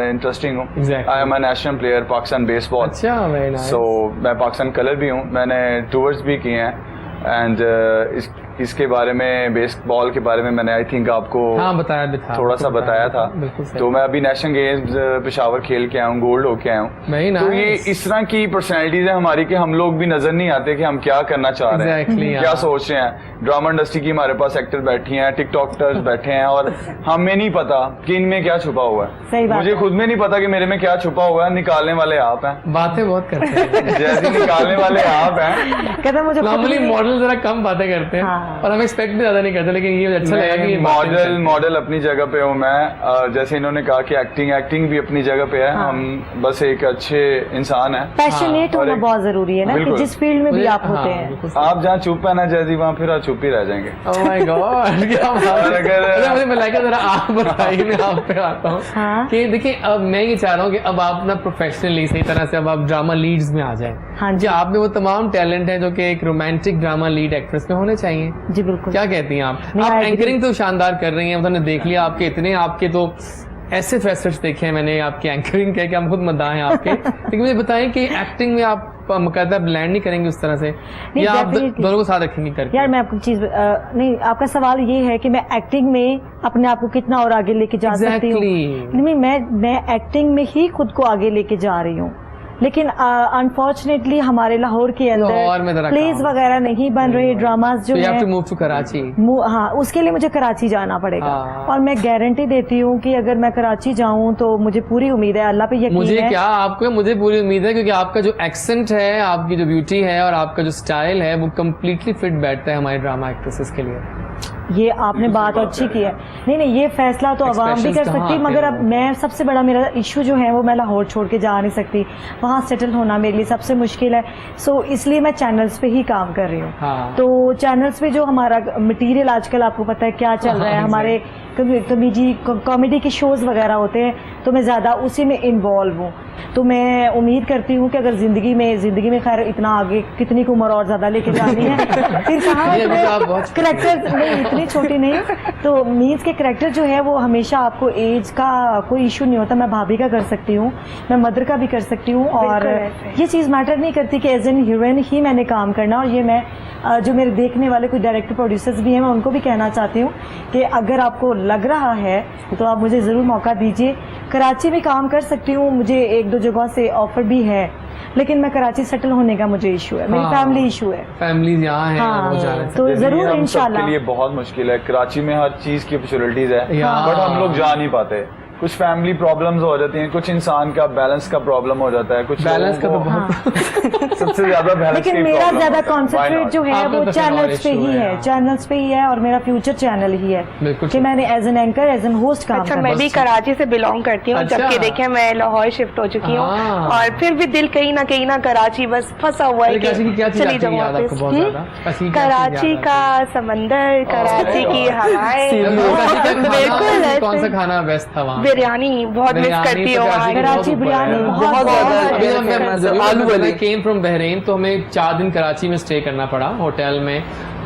इंटरेस्टिंग हूँ। Exactly. I am a national player Pakistan baseball. अच्छा, very nice. सो मैं पाकिस्तान कलर भी हूँ, मैंने टूर्स भी किए हैं एंड इसके बारे में, बेसबॉल के बारे में मैंने आई थिंक आपको हाँ बताया भी था, थोड़ा सा बताया था। बिल्कुल सही। तो मैं अभी नेशनल गेम्स पेशावर खेल के आया हूँ, गोल्ड होके आया हूँ। Very तो ये nice. इस तरह की पर्सनैलिटीज है हमारी कि हम लोग भी नजर नहीं आते कि हम क्या करना चाह रहे हैं, Exactly, क्या हाँ। सोच रहे हैं। ड्रामा इंडस्ट्री की हमारे पास एक्टर बैठी हैं, टिकटॉकर्स बैठे हैं और हमें नहीं पता कि इनमें क्या छुपा हुआ सही है। बात मुझे है। खुद में नहीं पता कि मेरे में क्या छुपा हुआ है, निकालने वाले आप हैं। बातें बहुत करते हैं। जैसे निकालने वाले आप हैं। कहते हैं मुझे खुद नॉर्मली भी- मॉडल जरा कम बातें करते हैं हाँ। और हम एक्सपेक्ट भी ज्यादा नहीं करते, लेकिन ये अच्छा लगा कि ये बातें भी करते हैं। मॉडल अपनी जगह पे हूँ मैं। जैसे इन्होंने कहा कि एक्टिंग भी अपनी जगह पे है। हम बस एक अच्छे इंसान हैं। पैशनेट और होना एक- बहुत जरूरी है ना, कि बिल्कुल। जिस फील्ड में भी मुझे- आप होते हाँ, हैं। बिल्कुल सही। आप जहाँ चुप है ना जैसी, वहाँ फिर आप चुप ही रह जाएंगे। Oh my God, क्या बात और है। अगर- अच्छा, मुझे मलाइका जरा आप बताइए, मैं आप पे आता हूँ हाँ। कि देखिए अब मैं ये चाह रहा हूँ कि अब आप ना प्रोफेशनली सही तरह से अब आप ड्रामा लीड्स में आ जाएं। हाँ जी। जी, आप में वो तमाम टैलेंट है जो कि एक रोमांटिक ड्रामा लीड एक्ट्रेस में होने चाहिए। जी बिल्कुल। क्या कहती हैं आप? नहीं, आप I agree. एंकरिंग तो शानदार कर रही हैं, मैंने देख लिया आपके इतने, आपके तो ऐसे फैसेट्स देखे हैं मैंने आपकी एंकरिंग के कि हम खुद मद्दा हैं आपके। लेकिन मुझे बताएं कि एक्टिंग में आप मुकद्दर ब्लेंड नहीं करेंगे उस तरह से, नहीं, या आप definitely. दोनों को साथ रखेंगे करके? यार मैं आपको चीज नहीं, आपका सवाल ये है कि मैं एक्टिंग में अपने आप को कितना और आगे लेके जा सकती हूँ। Exactly. नहीं, मैं एक्टिंग में ही खुद को आगे लेके जा रही हूँ, लेकिन अनफॉर्चुनेटली हमारे लाहौर के लाहौर में अंदर जरा प्लेज काम। वगैरह नहीं बन रहे, ड्रामाज जो So you have to है move to कराची. हाँ, उसके लिए मुझे कराची जाना पड़ेगा। हाँ। और मैं गारंटी देती हूँ कि अगर मैं कराची जाऊँ तो मुझे पूरी उम्मीद है, अल्लाह पे यकीन मुझे है। क्या, आपको मुझे पूरी उम्मीद है, क्योंकि आपका जो एक्सेंट है, आपकी जो ब्यूटी है और आपका जो स्टाइल है वो कम्प्लीटली फिट बैठता है हमारे ड्रामा एक्ट्रेसेस के लिए। ये आपने बात अच्छी की है। नहीं, ये फैसला तो आवाम भी कर Expressions कहाँ सकती, आते मगर हैं अब वो? मैं सबसे बड़ा मेरा इशू जो है वो मैं लाहौर छोड़ के जा नहीं सकती, वहाँ सेटल होना मेरे लिए सबसे मुश्किल है। सो इसलिए मैं चैनल्स पे ही काम कर रही हूँ। हाँ। तो चैनल्स पे जो हमारा मटेरियल आजकल आपको पता है क्या चल रहा है, हाँ, हमारे कॉमेडी के शोज वगैरह होते हैं, तो मैं ज़्यादा उसी में इन्वॉल्व हूँ। तो मैं उम्मीद करती हूँ कि अगर ज़िंदगी में खैर इतना आगे कितनी की उम्र और ज़्यादा लेके जानी है, फिर कहाँ ये अभी तो आप बहुत करेक्टर नहीं, इतनी छोटी नहीं। तो मीन्स के कैरेक्टर जो है वो हमेशा आपको एज का कोई इशू नहीं होता। मैं भाभी का कर सकती हूँ, मैं मदर का भी कर सकती हूँ, और ये चीज़ मैटर नहीं करती कि एज एन हीरोइन ही मैंने काम करना। और ये मैं जो मेरे देखने वाले कोई डायरेक्टर प्रोड्यूसर्स भी हैं, मैं उनको भी कहना चाहती हूँ कि अगर आपको लग रहा है तो आप मुझे ज़रूर मौका दीजिए। कराची में काम कर सकती हूँ, मुझे 1-2 जगह से ऑफर भी है, लेकिन मैं कराची सेटल होने का मुझे इशू है, मेरी फैमिली इशू है। फैमिली यहाँ है, हाँ, वो जा रहे तो ये जरूर हम इंशाल्लाह। सबके लिए बहुत मुश्किल है। कराची में हर चीज की अपॉर्चुनिटीज है, या। बट हम लोग जा नहीं पाते। कुछ फैमिली प्रॉब्लम्स हो जाती हैं, कुछ इंसान का बैलेंस का प्रॉब्लम हो जाता है, कुछ बैलेंस का तो लोगों को बहुत सबसे ज्यादा बैलेंस लेकिन की मेरा problem ज्यादा होता है। Why concentrate not? जो है आपका वो तो फिर चैनल्स knowledge पे show ही है, है, हाँ। चैनल्स पे ही है, और मेरा फ्यूचर चैनल ही है बिल्कुल कि मैंने as an anchor, as an host काम अच्छा, करना। मैं भी कराची से बिलोंग करती हूँ, अच्छा। जबकि देखें मैं लाहौर शिफ्ट हो चुकी हूँ, हाँ। और फिर भी दिल कहीं ना कराची बस फंसा हुआ है कराची की क्या चीज चली आती है जाऊँ याद आपको वापस। बहुत ज्यादा? कराची की क्या चीज कराची याद का समंदर, कराची की हवाएं, बिल्कुल ऐसे। कौन सा खाना बेस्ट था वहाँ? बिरयानी बहुत मिस करती हूँ। कराची बिरयानी बहुत ज्यादा आलू वाली केम फ्रॉम बहरीन, तो हमें 4 दिन कराची में स्टे करना पड़ा होटल में।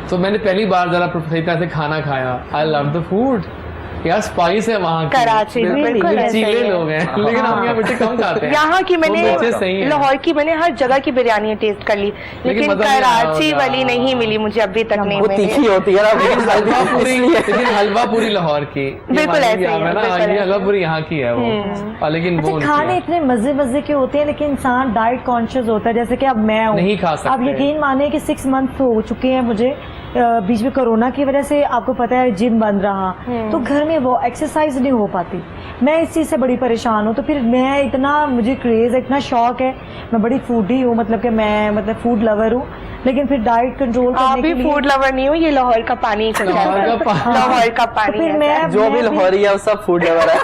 तो मैंने पहली बार जरा सही तरह से खाना खाया। आई लव द फूड यार, स्पाइस है वहाँ की। कराची में बिल्कुल ऐसे ही चीले है। लोग हैं, लेकिन हम यहाँ मिर्ची कम खाते हैं। यहाँ की मैंने वो मिर्चें सही हैं। लाहौर की मैंने हर जगह की बिरयानी टेस्ट कर ली, लेकिन मजा नहीं आया कराची होगा। वाली नहीं मिली मुझे अभी तक नहीं वो मिली। तीखी होती है ना, लेकिन हलवा पूरी लाहौर की। बिल्कुल ऐसे ही है, ना, बिल्कुल ये हलवा ऐसे। पूरी यहाँ की है वो, लेकिन वो अच्छा, खाने इतने मजे के होते हैं, लेकिन इंसान डाइट कॉन्शियस होता है। जैसे कि अब मैं हूँ, नहीं खा सकते। आप यकीन माने कि 6 मंथ हो चुके हैं मुझे। बीच में कोरोना की वजह से आपको पता है जिम बंद रहा, तो घर में वो एक्सरसाइज नहीं हो पाती। मैं इस चीज़ से बड़ी परेशान हूँ। तो फिर मैं इतना, मुझे क्रेज है, इतना शौक है, मैं बड़ी फूडी हूँ, मतलब कि मैं फूड लवर हूँ, लेकिन फिर डाइट कंट्रोल आप करने भी के लिए फूड लवर नहीं हो, ये लाहौर का पानी ही चल लाहौर जाता का है। पानी। लाहौर का तो पानी फिर ऐसा है। मैं जो भी मैं लाहौरी है वो सब फूड लवर है।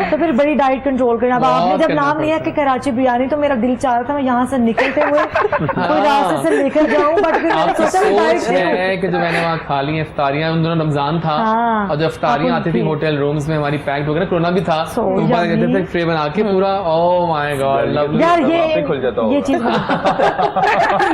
तो फिर बड़ी डाइट कंट्रोल करना। अब बहुत आपने जब करना नाम लिया पड़ता कि कराची बिरयानी, तो मेरा दिल चाह रहा था मैं यहाँ से निकलते हुए कोई रास्ते से लेकर जाऊँ, बट फिर मैंने आपकी सोचा मैं डाइट सोच है कि जो मैंने वहाँ खा ली इफ्तारियाँ, उन दिनों रमजान था, हाँ। और जब इफ्तारियाँ आप आती थी उनकी- होटल रूम्स में हमारी पैक्ड वगैरह, कोरोना भी था, So तो ऊपर कहते थे yummy। ट्रे बना के पूरा, ओह माय गॉड लवली। यार वहाँ पे खुल जाता ये होगा। चीज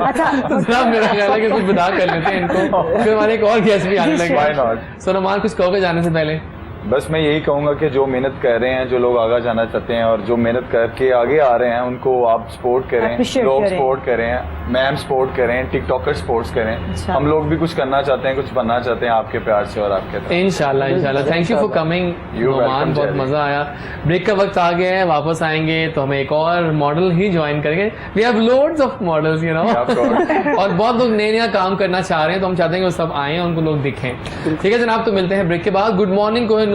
अच्छा जनाब, मेरा ख्याल है कि कुछ विदा कर लेते हैं इनको, फिर हमारे एक और गेस्ट भी आने Why लगे। not? सोनमान, कुछ कहोगे जाने से पहले? बस मैं यही कहूंगा कि जो मेहनत कर रहे हैं, जो लोग आगे जाना चाहते हैं और जो मेहनत करके आगे आ रहे हैं, उनको आप सपोर्ट करें, Appreciate लोग करें। सपोर्ट करें, मैम सपोर्ट करें, टिकटॉकर सपोर्ट करें। अच्छा। हम लोग भी कुछ करना चाहते हैं, कुछ बनना चाहते हैं आपके प्यार से और आपके तरफ। इंशाल्लाह इंशाल्लाह। Thank you for coming You're Noman, welcome, बहुत Jerry। मजा आया। ब्रेक का वक्त आ गया है, वापस आएंगे तो हम एक और मॉडल ही ज्वाइन करेंगे। We have loads of models, you know, Yeah, of course। और बहुत लोग नया काम करना चाह रहे हैं, तो हम चाहते हैं कि वो सब आए, उनको लोग दिखें। ठीक है जनाब, तो मिलते हैं ब्रेक के बाद। गुड मॉर्निंग कोहिनूर,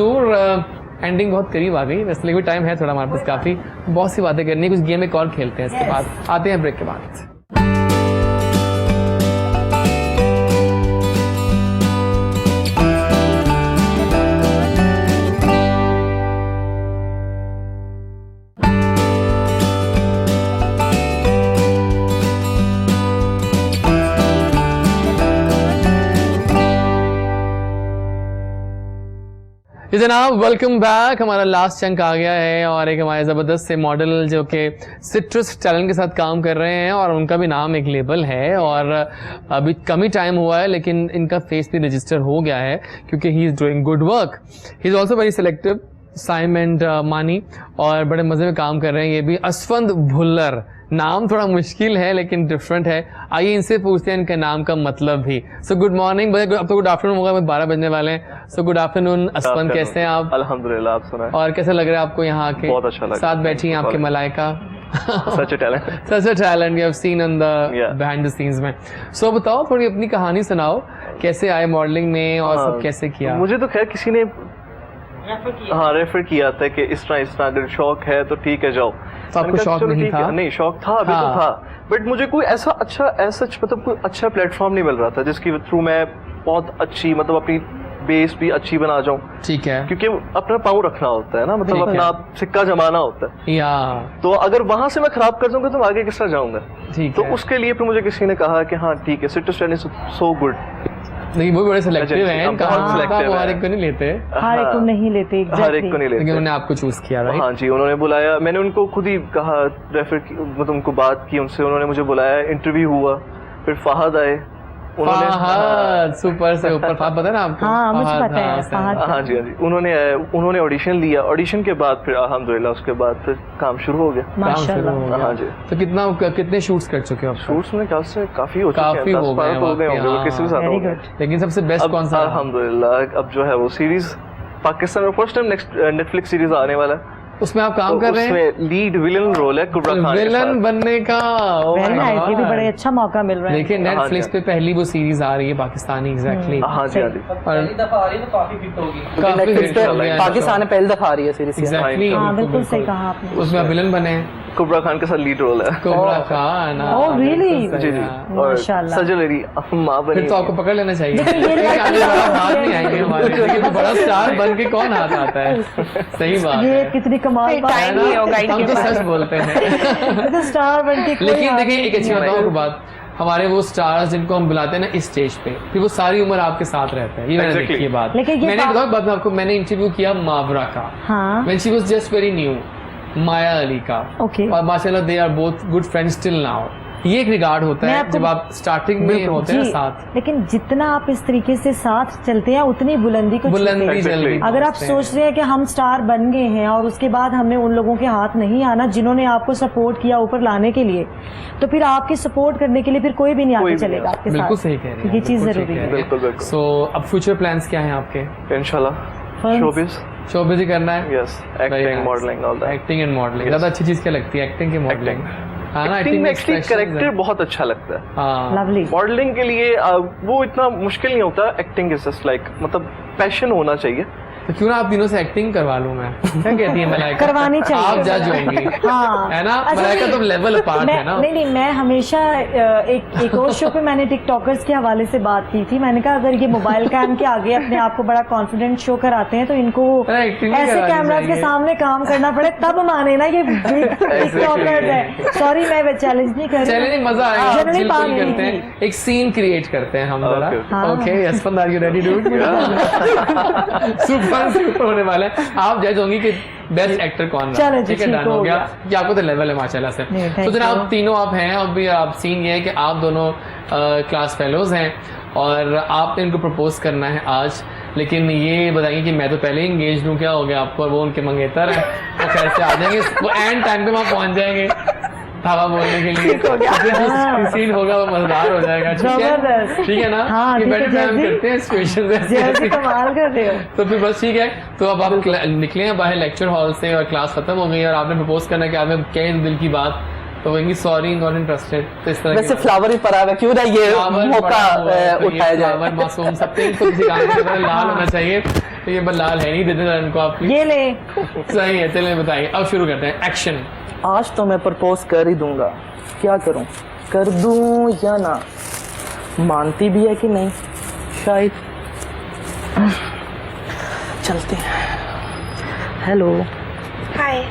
एंडिंग बहुत करीब आ गई, वैसे भी टाइम है थोड़ा हमारे पास, काफी बहुत सी बातें करनी है, कुछ गेम एक और खेलते हैं इसके बाद। आते हैं ब्रेक के बाद। जी जनाब, वेलकम बैक। हमारा लास्ट चंक आ गया है और एक हमारे ज़बरदस्त से मॉडल जो कि सिट्रस टैलेंट के साथ काम कर रहे हैं, और उनका भी नाम एक लेबल है, और अभी कम ही टाइम हुआ है लेकिन इनका फेस भी रजिस्टर हो गया है क्योंकि he is doing good work. He is also very selective, Saim and Mani, और बड़े मज़े में काम कर रहे हैं ये भी। असफंद भुल्लर, नाम थोड़ा मुश्किल है लेकिन डिफरेंट है। आइए इनसे पूछते हैं इनके नाम का मतलब भी। सो गुड मॉर्निंग, अब तो गुड आफ्टरनून होगा, 12 बजने वाले हैं। सो गुड आफ्टरनून असफंद, कैसे हैं आप? अल्हम्दुलिल्लाह, आप सुनाएं। और कैसा लग रहा है आपको यहाँ आके? बहुत अच्छा लगा। साथ बैठी हैं आपके Malaika. Such talent, such talent we have seen on the Yeah। Behind the scenes में। सो बताओ, थोड़ी अपनी कहानी सुनाओ, कैसे आए मॉडलिंग में और सब कैसे किया? मुझे तो खैर किसी ने रेफर किया था कि इस तरह अगर शौक है तो ठीक है जाओ। तो आपको शौक नहीं था? नहीं, शौक था, अभी तो था, बट मुझे कोई ऐसा मतलब कोई अच्छा प्लेटफॉर्म नहीं मिल रहा था जिसके थ्रू मैं बहुत अच्छी, मतलब अपनी बेस भी अच्छी बना जाऊं। ठीक है, क्योंकि अपना पाँव रखना होता है ना, मतलब ठीक है। अपना सिक्का जमाना होता है, या तो अगर वहां से मैं खराब कर दूंगा तो आगे किस तरह जाऊंगा? ठीक तो है। उसके लिए फिर मुझे किसी ने कहा कि हाँ ठीक है, सिट्रस टैलेंट सो गुड। नहीं, वो बड़े सिलेक्टिव Agency, हैं, हाँ, बहुत कहा selective वो हर है। एक को नहीं लेते, हर एक को नहीं लेते, हर एक को exactly। नहीं लेकिन लेते। उन्होंने आपको चूज किया, राइट? हाँ जी, उन्होंने बुलाया, मैंने उनको खुद ही कहा, मतलब उनको बात की उनसे, उन्होंने मुझे बुलाया, इंटरव्यू हुआ, फिर फहद आए, फहद सुपर से ऊपर फहद पता है ना आपको? हाँ, मुझे फहद, पता है, हाँ, फहद। सही। हाँ जी हाँ जी, उन्होंने ऑडिशन लिया, ऑडिशन के बाद फिर अल्हम्दुलिल्लाह उसके बाद फिर काम शुरू हो गया। काम शुरू हो गया। हाँ जी। तो कितने शूट्स कर चुके हो आप? शूट्स में ख्याल से काफी हो चुके हैं, काफी 10-12 हो गए तो हो गए होंगे, हाँ। किसी से ज्यादा हो गए। लेकिन सबसे बेस्ट कौन सा? अल्हम्दुलिल्लाह अब जो है वो सीरीज पाकिस्तान में फर्स्ट टाइम नेटफ्लिक्स सीरीज आने वाला है, उसमें आप काम कर रहे हैं? उसमें लीड विलन रोल है कुबरा खान के विलन साथ। बनने का। oh my वेरी नाइस, ये भी God। बड़े अच्छा मौका मिल रहा है। देखिए नेटफ्लिक्स पे पहली वो सीरीज आ रही है पाकिस्तानी एग्जैक्टली। हाँ जी हाँ जी। पहली दफा आ रही है तो काफी हिट होगी, काफी नेटफ्लिक्स hit पे हो गया है। पाकिस्तान में पहली दफा आ रही है सीरीज। एग्जैक्टली हाँ, बिल्कुल सही कहा आपने। उसमें आप विलन बने हैं, कुबरा खान के साथ लीड रोल है। कोबरा खान। हाँ, Oh, really? बिल्कुल सही, जी जी। हाँ। और माशाल्लाह। सर्जरी माँ बनी। फिर तो आपको पकड़ लेना चाहिए। लेकिन ये लेकिन आगे बड़ा हाथ नहीं आएंगे हमारे, लेकिन तो बड़ा स्टार बन के कौन हाथ आता है? सही बात ये है। कितनी कमाल फिर बात है टाइम ना। नहीं होगा हम इनके तो पास। सच बोलते हैं। तो स्टार बन के कोई लेकिन हाथ देखिए नहीं एक अच्छी बताऊँ आपको बात, हमारे वो स्टार्स जिनको हम बुलाते हैं ना इस स्टेज पे, फिर वो सारी उम्र आपके साथ रहते हैं। ये मैंने Exactly. देखी है बात। लेकिन ये मैंने बात- बताऊँ बात मैं आपको, मैंने इंटरव्यू किया मावरा का, हाँ when she was just very new, माया अली का। Okay. और माशाल्लाह they are both good friends till now. ये एक रिगार्ड होता मैं है आपको- जब आप स्टार्टिंग में होते हैं ना जी, साथ, लेकिन जितना आप इस तरीके से साथ चलते हैं उतनी बुलंदी को छूते बुलंदी हैं। जल्दी अगर आप पहुंचते हैं। सोच रहे हैं कि हम स्टार बन गए हैं और उसके बाद हमने उन लोगों के हाथ नहीं आना जिन्होंने आपको सपोर्ट किया ऊपर लाने के लिए, तो फिर आपके सपोर्ट करने के लिए फिर कोई भी नहीं आगे चलेगा आपके बिल्कुल साथ। सही कह रहे हैं, ये चीज बिल्कुल जरूरी सही कह है। रहे हैं। बिल्कुल बिल्कुल। सो अब फ्यूचर प्लान्स क्या हैं आपके? इंशाल्लाह Fun. शोबिस। शोबिज़ ही करना है? Yes, acting modelling all that. Acting and modelling ज्यादा अच्छी चीज क्या लगती है? एक्टिंग की मॉडलिंग? हाँ ना, एक्टिंग में एक्चुअली expressions कैरेक्टर है। बहुत अच्छा लगता है। हाँ लवली। मॉडलिंग के लिए वो इतना मुश्किल नहीं होता, एक्टिंग इज जस्ट लाइक मतलब पैशन होना चाहिए। तो क्यों ना आप दिनों से एक्टिंग करवा लूं मैं? क्या कहती है मलाइका? करवानी चाहिए। आप जज होंगी। हाँ है ना? अच्छा, मलाइका नहीं, तो लेवल अपार्ट है ना। नहीं मैं हमेशा एक और शो पे मैंने टिकटॉकर्स के हवाले से बात की थी। मैंने कहा अगर ये मोबाइल कैम के आगे अपने आप को बड़ा कॉन्फिडेंट शो कराते हैं तो इनको अरे, acting भी ऐसे करवानी कैमरास के चाहिए। सामने काम करना पड़े तब माने ना ये टिकटॉकर्स है। सॉरी मैं चैलेंज नहीं कर चलिए नहीं, मजा आएगा। जनरली बिल्कुल पानी करते हैं, एक सीन क्रिएट करते हैं हम जरा। Okay, okay. Okay Yashwant, are you ready dude? Super होने वाला है। आप जज होंगी कि बेस्ट एक्टर कौन रहा। चलो जी, ठीक है, ठीक डन हो हो गया गया। कि आपको तो लेवल है माशाल्लाह से। नहीं, thank तो जनाब you. तीनों आप हैं, अभी आप सीन ये है कि आप दोनों क्लास फेलोज हैं और आपने इनको प्रपोज करना है आज। लेकिन ये बताइए कि मैं तो पहले ही इंगेज हूँ, क्या हो गया आपको? और वो उनके मंगेतर है, वो खैर से आ जाएंगे, वो एंड टाइम पे वहाँ पहुंच जाएंगे धावा बोलने के लिए। तो जो सीन होगा वो मजेदार हो जाएगा। ठीक है, जबरदस्त। ठीक है ना? हाँ, ये ठीक है, बेटर टाइम जैसे- करते हैं सिचुएशन जैसे कमाल कर रहे हो। तो फिर बस ठीक है, तो अब आप निकले हैं बाहर लेक्चर हॉल से और क्लास खत्म हो गई और आपने प्रपोज करना कि आपने कहे दिल की बात, तो कहेंगी सॉरी नॉट इंटरेस्टेड। तो इस तरह वैसे फ्लावर ही पड़ा हुआ है, क्यों ना ये मौका उठाया जाए। फ्लावर मासूम सब पिंक, तो किसी काम के तरह लाल होना चाहिए, तो ये बस लाल है नहीं, दे देना इनको आप please। ये ले सही है, चलिए बताइए, अब शुरू करते हैं, एक्शन। आज तो मैं प्रपोज कर ही दूंगा, क्या करूं, कर दूं या ना। मानती भी है कि नहीं शायद। चलते हैं। हेलो, हाय।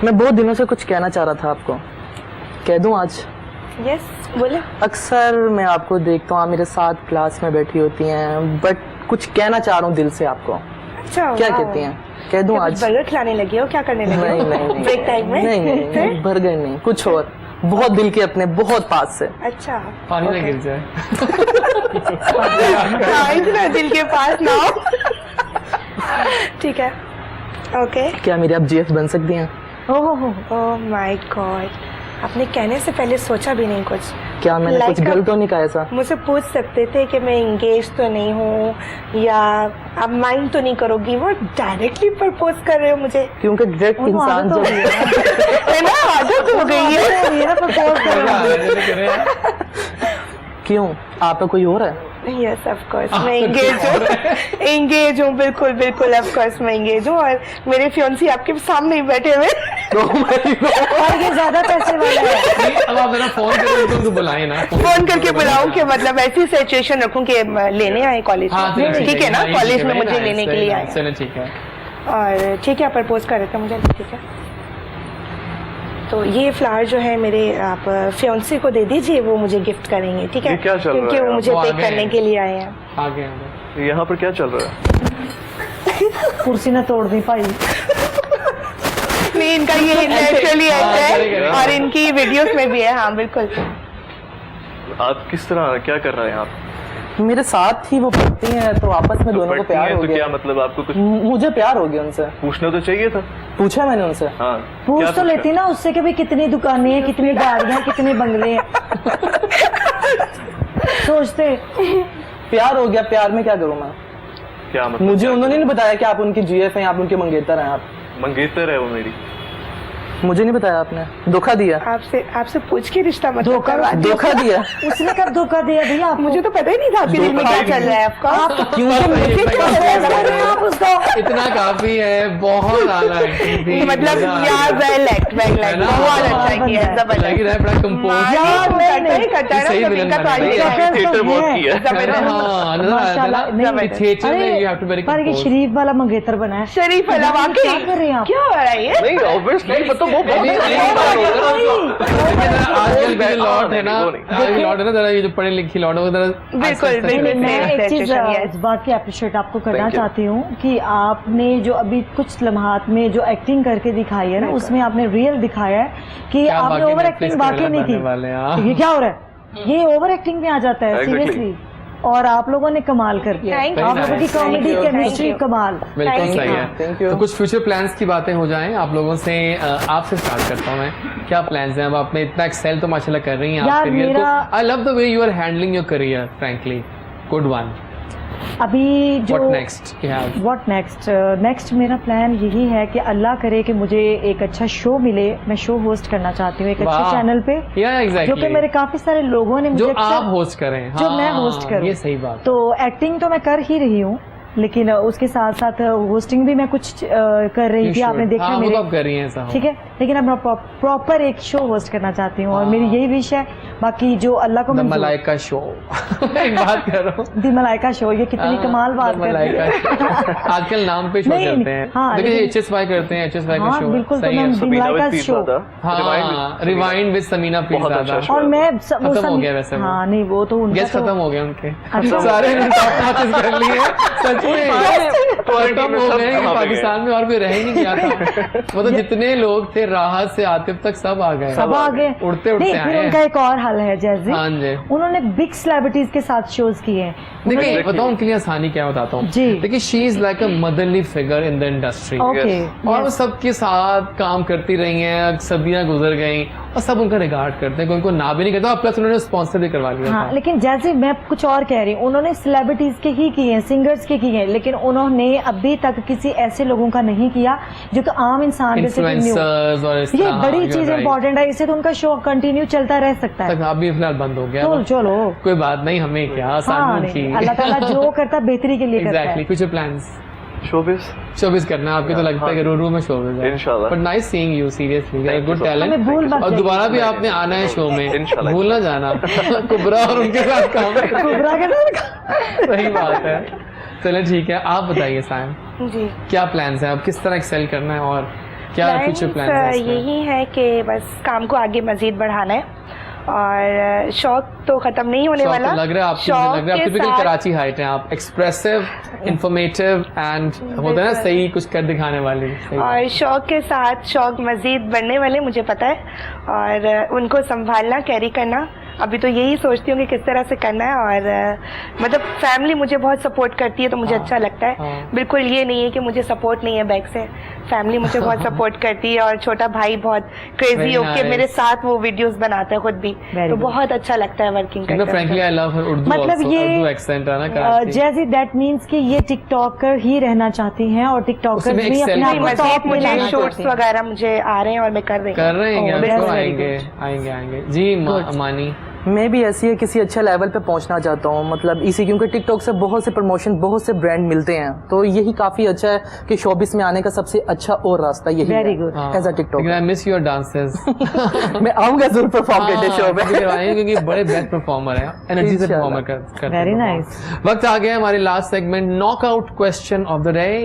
मैं बहुत दिनों से कुछ कहना चाह रहा था आपको, कह दूं आज? यस बोले। अक्सर मैं आपको देखता हूँ, आप मेरे साथ क्लास में बैठी होती हैं, बट कुछ कहना चाह रहा हूँ दिल से आपको। अच्छा क्या वाओ। कहती हैं? कह दूं आज? बर्गर खिलाने लगी हो, क्या करने लगी नहीं हो? नहीं नहीं ब्रेक टाइम में? नहीं नहीं, फिर? नहीं बर्गर नहीं, कुछ और बहुत दिल के अपने बहुत पास से। अच्छा पानी ना गिर जाए। हाँ, इतना दिल के पास ना हो। ठीक है, ओके। क्या मेरी आप जीएफ बन सकती हैं? ओह माय गॉड, आपने कहने से पहले सोचा भी नहीं कुछ। क्या मैंने Like कुछ गलत तो नहीं कहा ऐसा? मुझसे पूछ सकते थे कि मैं इंगेज तो नहीं हूँ या आप माइंड तो नहीं करोगी, वो डायरेक्टली प्रपोज कर रहे हो मुझे। क्योंकि डायरेक्ट इंसान आदत हो जब गई है ना, आदत हो गई है। ये ना प्रपोज कर मजा आ रहा है, चलिए करें। क्यों, आप पे कोई और है? यस ऑफ कोर्स मैं एंगेज हूँ, एंगेज हूँ, बिल्कुल बिल्कुल ऑफ कोर्स मैं एंगेज हूँ और मेरे फियांसी आपके सामने ही बैठे हुए। और ये ज्यादा पैसे वाला है। नहीं, अब आप जरा फोन करें तो बुलाएं ना। फोन करके बुलाऊं कि मतलब ऐसी सिचुएशन रखूं कि लेने आए कॉलेज हाँ, में, चलिए, ठीक है ना, हाँ, ये कॉलेज ठीक में है, मुझे very लेने nice, के लिए very आए nice, चलिए ठीक है। और ठीक है, प्रपोज कर रहे थे मुझे, ठीक है। तो ये फ्लावर जो है मेरे आप फियांसी को दे दीजिए, वो मुझे गिफ्ट करेंगे, ठीक है? ये क्या चल रहा क्योंकि है? वो मुझे वो आ पिक गए करने हैं। के लिए आए हैं। आगे आगे। यहाँ पर क्या चल रहा है? कुर्सी ना तोड़ दी भाई। नहीं, इनका ये नेचुरली हाँ, ऐसा करें, करें। है और इनकी वीडियोस में भी है। हाँ बिल्कुल। आप किस तरह क्या कर रहे हैं आप? मेरे साथ ही वो पढ़ती हैं तो आपस में दोनों को पढ़ती प्यार हैं हो तो गया। क्या मतलब आपको कुछ मुझे प्यार हो गया उनसे। पूछना तो चाहिए था। पूछा मैंने उनसे। हाँ पूछ क्या तो पूछा? लेती ना उससे कि भाई कितनी दुकानें हैं, कितनी गाड़ियां, कितने बंगले हैं। सोचते प्यार हो गया, प्यार में क्या करूँ मैं? क्या मतलब? मुझे क्या उन्होंने नहीं बताया कि आप उनकी जीएफ हैं, आप उनके मंगेतर हैं। आप मंगेतर है वो मेरी। मुझे नहीं बताया, आपने धोखा दिया। आपसे पूछ के रिश्ता मतलब धोखा करवा दिया। धोखा दिया। उसने कब धोखा दिया भैया आपको? मुझे तो पता ही नहीं था आपके दिल में क्या चल रहा है आपका। आप उसको इतना काफी है, बहुत आला एक्टिंग थी। मतलब यार वेल एक्ट बहुत अच्छा किया लग ही रहा है बड़ा कंपोज। यार, नहीं, सही विलन बन गई। थिएटर बहुत किया है। हाँ, नजर आया था ना कि थिएटर में you have to be very पर ये composed। शरीफ वाला मंगेतर बना है। शरीफ वाला क्या वाकई कर रहे हैं आप? क्या हो रहा है ये? नहीं ऑब्वियसली मतलब वो आजकल के जो लॉट है ना, आजकल लॉट है ना जरा, ये जो पढ़े लिखी लॉट है वो जरा बिल्कुल मैं एक चीज yes। वाकई अप्रिशिएट आपको करना Thank you। चाहती हूँ कि आपने जो अभी कुछ लम्हात में जो एक्टिंग करके दिखाई है ना, उसमें आपने रियल दिखाया है कि क्या आपने बाकी ओवर Netflix एक्टिंग के वाकई नहीं बनने वाले हैं, हाँ। की। ये क्या हो रहा है? ये ओवर एक्टिंग में आ जाता है Exactly। सीरियसली। और आप लोगों ने कमाल कर दिया। Thank you। आप लोगों की comedy Thank you। Chemistry Thank you। कमाल। बिल्कुल Thank सही you। है। Thank you। तो कुछ फ्यूचर प्लान्स की बातें हो जाएं आप लोगों से। आपसे स्टार्ट करता हूं मैं, क्या प्लान्स हैं? अब आपने इतना एक्सेल तो माशाल्लाह कर रही हैं आप यार, करियर को। मेरा- I love the way you are handling your career, frankly good one. अभी जो what next you have? What next next मेरा प्लान यही है कि अल्लाह करे कि मुझे एक अच्छा शो मिले। मैं शो होस्ट करना चाहती हूँ एक अच्छे वाह। चैनल पे, या जो कि एग्जैक्टली, मेरे काफी सारे लोगों ने जो मुझे आप अक्सर- होस्ट करें। जो मैं हाँ, होस्ट करूँ। ये सही बात। तो एक्टिंग तो मैं कर ही रही हूँ, लेकिन उसके साथ साथ होस्टिंग भी मैं कुछ कर रही थी। आपने देखा हाँ, वो मेरे, तो आप कर रही हैं ऐसा। ठीक है, लेकिन अब मैं प्रॉपर एक शो होस्ट करना चाहती हूँ और मेरी यही विश है। बाकी जो अल्लाह को द मंजूर। मलाइका शो एक बात कर रहा हूँ। दी मलाइका शो, ये कितनी कमाल बात कर रही है। आजकल नाम पे शो नहीं, चलते हैं। हाँ, देखिए लेकिन- HSY करते हैं, HSY का हाँ शो बिल्कुल, तो सही मैं है। The Samina Malaika with show. पीज़ा हाँ, रिवाइंड विद समीना बहुत अच्छा पीज़ादा। शो। और मैं खत्म हो गया वैसे वो। हाँ नहीं, वो तो उनका गेस्ट तो- खत्म हो गए उनके, अच्छा। सारे ने टॉप नॉचेस कर लिए सच में। क्वारंटाइन खत्म में हो सब गए कि वहाँ पे पाकिस्तान में और कोई रह ही नहीं गया था। मतलब जितने लोग थे राहत से आतिफ तक सब आ गए, सब आ गए। उड़ते उड़ते नहीं, आए फिर हैं। उनका एक और हल है जैसे हाँ जी। उन्होंने बिग सेलिब्रिटीज के साथ शोज किए हैं। देखिए बताऊं उनके लिए आसानी क्या बताता हूँ। जी। देखिए she is like a motherly figure in the industry, okay, और वो सबके साथ काम करती रही हैं, सदियां गुजर गई और सब उनका रिगार्ड करते हैं, कोई उनको ना भी नहीं करता। प्लस उन्होंने स्पॉन्सर भी करवा लिया हाँ, था। लेकिन जैसे मैं कुछ और कह रही हूँ, उन्होंने सेलिब्रिटीज के ही किए हैं, सिंगर्स के किए हैं, लेकिन उन्होंने अभी तक किसी ऐसे लोगों का नहीं किया जो कि आम इंसान जैसे कि न्यू। इन्फ्लुएंसर्स और इस ये तरह, बड़ी you're चीज right। इंपॉर्टेंट है, इससे तो उनका शो कंटिन्यू चलता रह सकता है। तक आप भी फिलहाल बंद हो गया। चलो चलो, कोई बात नहीं, हमें क्या हाँ, आसानी नहीं, थी। अल्लाह ताला जो करता बेहतरी के लिए करता एग्जैक्टली। है। फ्यूचर प्लान्स शोबिस शोबिस करना है आपके, तो लगता है कि रूरू में शोबिस है। इंशाल्लाह। But nice seeing you, seriously you are good हमें टैलेंट। भूल मत और जाइए। दोबारा भी आपने आना है शो में, इंशाल्लाह। भूल ना जाना। कुबरा और उनके साथ काम करना। कुबरा के साथ सही बात है। चलो ठीक है, आप बताइए सायम, जी क्या प्लान्स हैं? आप किस तरह एक्सेल करना है और क्या फ्यूचर प्लान्स हैं इसमें? यही है कि बस काम को आगे मजीद बढ़ाना है और शौक तो खत्म नहीं होने शौक वाला। तो लग रहा है आपकी, शौक मुझे लग रहा है के आप टिपिकल साथ- कराची हाइट हैं आप, एक्सप्रेसिव, इंफॉर्मेटिव एंड होता है ना सही कुछ कर दिखाने वाली। सही बात। और शौक के साथ शौक मजीद बढ़ने वाले मुझे पता है, और उनको संभालना, कैरी करना, अभी तो यही सोचती हूँ कि किस तरह से करना है। और मतलब फैमिली मुझे बहुत सपोर्ट करती है तो मुझे अच्छा लगता है। हाँ। बिल्कुल ये नहीं है कि मुझे सपोर्ट नहीं है बैक से, फैमिली मुझे बहुत सपोर्ट करती है। और छोटा भाई बहुत क्रेजी Very होके nice। मेरे साथ वो वीडियोस बनाता है खुद भी, Very तो good। बहुत अच्छा लगता है वर्किंग You know, करते frankly, I love her Urdu मतलब also, ये Urdu accent है ना कराची। जैसे दैट मीन्स कि ये टिकटॉकर ही रहना चाहती हैं और टिकटॉकर उसमें भी excel अपने आप नहीं, को मजीद टॉप में मुझे लाना शॉर्ट्स चाहते हैं। वगैरह मुझे आ रहे हैं और मैं कर रही हूँ। कर रहे हैं, Oh, बिल्कुल that's very आएंगे आएंगे आएंगे जी। मानी मैं भी ऐसी है किसी अच्छे लेवल पे पहुंचना चाहता हूं, मतलब इसी, क्योंकि टिकटॉक से बहुत से प्रमोशन, बहुत से ब्रांड मिलते हैं, तो यही काफ़ी अच्छा है कि शोबिस में आने का सबसे अच्छा और रास्ता यही Very है good। As a TikTok. लेकिन आई मिस योर डांसेस। मैं आऊंगा जरूर परफॉर्म करने शो में। क्योंकि बड़े बेस्ट परफॉर्मर हैं, एनर्जी से इंशाल्लाह। परफॉर्मर करते हैं। Very perform। nice। वक्त आ गया हमारी last segment, knockout question of the day.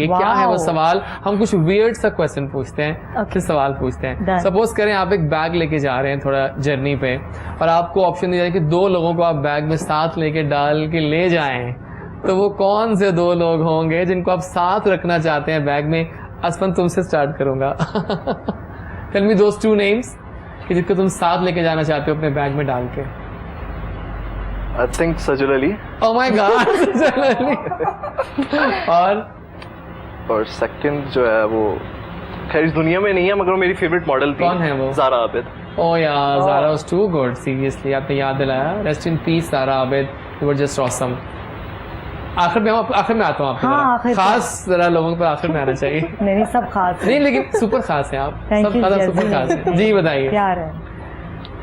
ये क्या है वो Wow। सवाल? हम कुछ वियर्ड सा क्वेश्चन पूछते हैं, Okay। फिर सवाल पूछते हैं। Done। सपोज करें आप एक बैग लेके जा रहे हैं थोड़ा जर्नी पे, और आपको ऑप्शन दिया जाए कि 2 लोगों को आप बैग में साथ लेके डाल के ले जाएं, तो वो कौन से 2 लोग होंगे जिनको आप साथ रखना चाहते हैं बैग में? असफन तुमसे स्टार्ट करूंगा। टेल मी दोस 2 नेम्स कि जिनको तुम साथ लेके जाना चाहते हो अपने बैग में डाल के। I think Sajal Ali. Oh my god. और सेकंड जो है वो खैर इस दुनिया में नहीं है, मगर वो मेरी फेवरेट मॉडल थी। कौन है वो? ज़ारा आबिद। ओह यार, Zara was too good, seriously आपने याद दिलाया। Rest in peace Zara Abid, you were just awesome. आखिर में आता हूँ आपके हाँ, तरफ। खास जरा लोगों पर आखिर में आना चाहिए। नहीं सब खास नहीं लेकिन सुपर खास है आप। Thank सब you, खास जैसी। सुपर खास है। जी बताइए। प्यार है।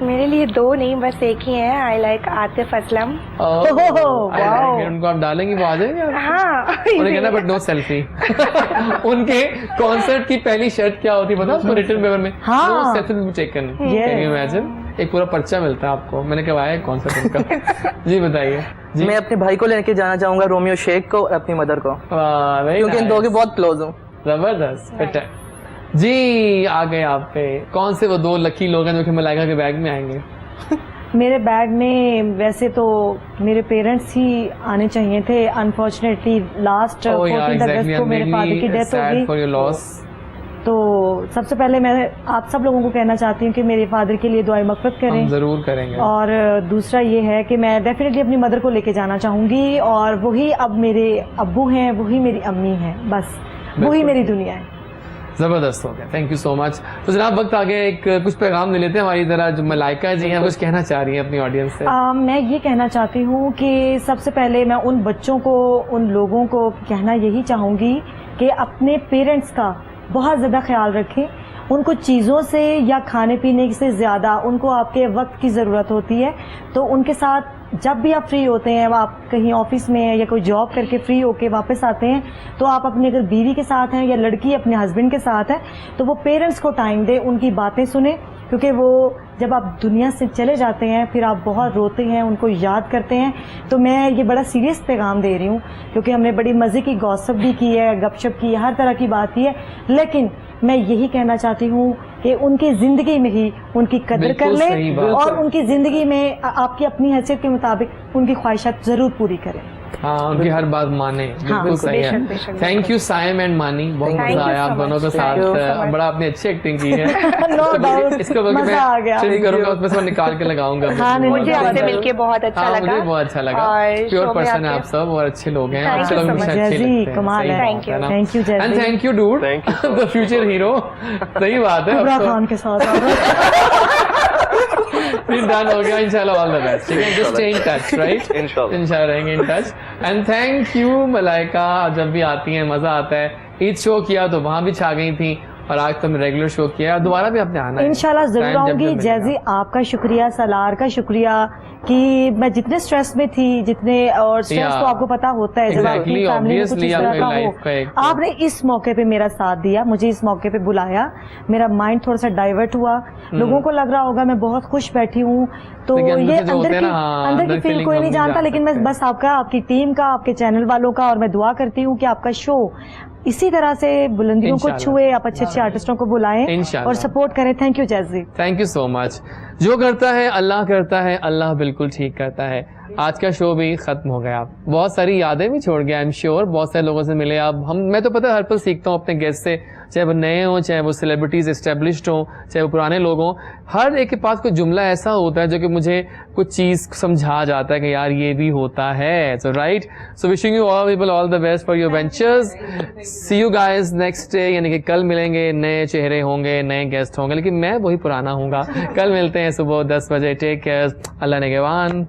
मेरे लिए दो नहीं बस एक ही है। I like Atif Aslam. उनको आप डालेंगे वो आ जाएंगे? हाँ। उन्हें कहना बट नो सेल्फी। उनके कॉन्सर्ट की पहली शर्ट क्या होती पता आपको? रिटर्न पेपर में no selfie will be taken. Can you imagine? एक पूरा पर्चा मिलता है आपको। मैंने करवाया है कॉन्सर्ट उनका। जी बताइए। मैं अपने भाई को लेके जाना चाहूंगा, रोमियो शेख को और अपनी मदर को, क्योंकि इन दो के बहुत क्लोज हूँ। जबरदस्त बेटा जी। आ गए आप पे। कौन से वो दो लकी लोग हैं जो कि मलाइका के बैग में आएंगे? मेरे बैग में वैसे तो मेरे पेरेंट्स ही आने चाहिए थे। अनफॉर्चुनेटली लास्ट 14 अगस्त को मेरे फादर की डेथ हो गई। तो सबसे पहले मैं आप सब लोगों को कहना चाहती हूँ कि मेरे फादर के लिए दुआएं मग़फ़िरत करें। हम जरूर करेंगे। और दूसरा ये है कि मैं डेफिनेटली अपनी मदर को लेके जाना चाहूँगी, और वही अब मेरे अब्बू हैं, वही मेरी अम्मी हैं, बस वही मेरी दुनिया है। जबरदस्त हो गया, थैंक यू सो मच। तो जनाब वक्त आ गया, एक कुछ पैगाम ले लेते हैं हमारी तरह। जो मलाइका जी हैं कुछ कहना चाह रही हैं अपनी ऑडियंस से। मैं ये कहना चाहती हूँ कि सबसे पहले मैं उन बच्चों को, उन लोगों को कहना यही चाहूँगी कि अपने पेरेंट्स का बहुत ज़्यादा ख्याल रखें। उनको चीज़ों से या खाने पीने से ज़्यादा उनको आपके वक्त की ज़रूरत होती है। तो उनके साथ जब भी आप फ्री होते हैं, आप कहीं ऑफिस में या कोई जॉब करके फ्री होके वापस आते हैं, तो आप अपने अगर बीवी के साथ हैं या लड़की अपने हस्बैंड के साथ है, तो वो पेरेंट्स को टाइम दे, उनकी बातें सुने, क्योंकि वो जब आप दुनिया से चले जाते हैं फिर आप बहुत रोते हैं, उनको याद करते हैं। तो मैं ये बड़ा सीरियस पैगाम दे रही हूँ, क्योंकि हमने बड़ी मज़े की गॉसिप भी की है, गपशप की है, हर तरह की बात की है, लेकिन मैं यही कहना चाहती हूँ कि उनकी ज़िंदगी में ही उनकी कदर कर लें, और उनकी ज़िंदगी में आपकी अपनी हैसियत के मुताबिक उनकी ख्वाहिशात ज़रूर पूरी करें। हाँ, उनकी हर बात माने, बिल्कुल सही है। थैंक यू साइम एंड मानी, बहुत मजा आया आप दोनों के साथ। बड़ा आपने अच्छी एक्टिंग की है। इसको मैं ट्रिम करूंगा, उसमें से निकाल के लगाऊंगा। मुझे आपसे मिलके बहुत अच्छा लगा। मुझे बहुत अच्छा लगा। प्योर पर्सन है आप सब और अच्छे लोग हैं, अच्छे लोग हमेशा अच्छे लगते हैं। कमाल है। Thank you and thank you dude, the future hero. सही बात है, इमरान खान के साथ फिर डन हो गया। इंशाल्लाह ऑल द बेस्ट। ठीक है, just stay in touch, right? इंशाल्लाह रहेंगे in touch. And thank you Malaika, जब भी आती हैं मजा आता है। ईद शो किया तो वहां भी छा गई थी, और आज तो मैं रेगुलर शो किया, दोबारा भी आपने आना है। इंशाल्लाह जरूर आऊंगी। जैजी आपका शुक्रिया, सलार का शुक्रिया कि मैं जितने स्ट्रेस में थी, जितने, और स्ट्रेस तो आपको पता होता है जब आपकी फैमिली में कुछ इस तरह का हो, आपने इस मौके पे मेरा साथ दिया, मुझे इस मौके पे बुलाया, मेरा माइंड थोड़ा सा डाइवर्ट हुआ। लोगों को लग रहा होगा मैं बहुत खुश बैठी हूँ, तो ये अंदर की फील कोई नहीं जानता, लेकिन मैं बस आपका, आपकी टीम का, आपके चैनल वालों का, और मैं दुआ करती हूँ कि आपका शो इसी तरह से बुलंदियों को छुए, आप अच्छे अच्छे आर्टिस्टों को बुलाएं और सपोर्ट करें। Thank you jazzy, thank you so much. जो करता है अल्लाह करता है, अल्लाह बिल्कुल ठीक करता है। आज का शो भी खत्म हो गया, बहुत सारी यादें भी छोड़ गया, आई एम श्योर। बहुत सारे लोगों से मिले अब मैं तो पता है हर पल सीखता हूँ अपने गेस्ट से, चाहे वो नए हों, चाहे वो सेलिब्रिटीज एस्टेब्लिश्ड हों, चाहे वो पुराने लोग हों। हर एक के पास कोई जुमला ऐसा होता है जो कि मुझे कुछ चीज़ समझा जाता है कि यार ये भी होता है। So right, so wishing you all people all the best for your ventures. See you guys next day, यानी कि कल मिलेंगे, नए चेहरे होंगे, नए गेस्ट होंगे, लेकिन मैं वही पुराना हूँगा। कल मिलते हैं सुबह 10 बजे। टेक केयर, अल्लाह निगहबान।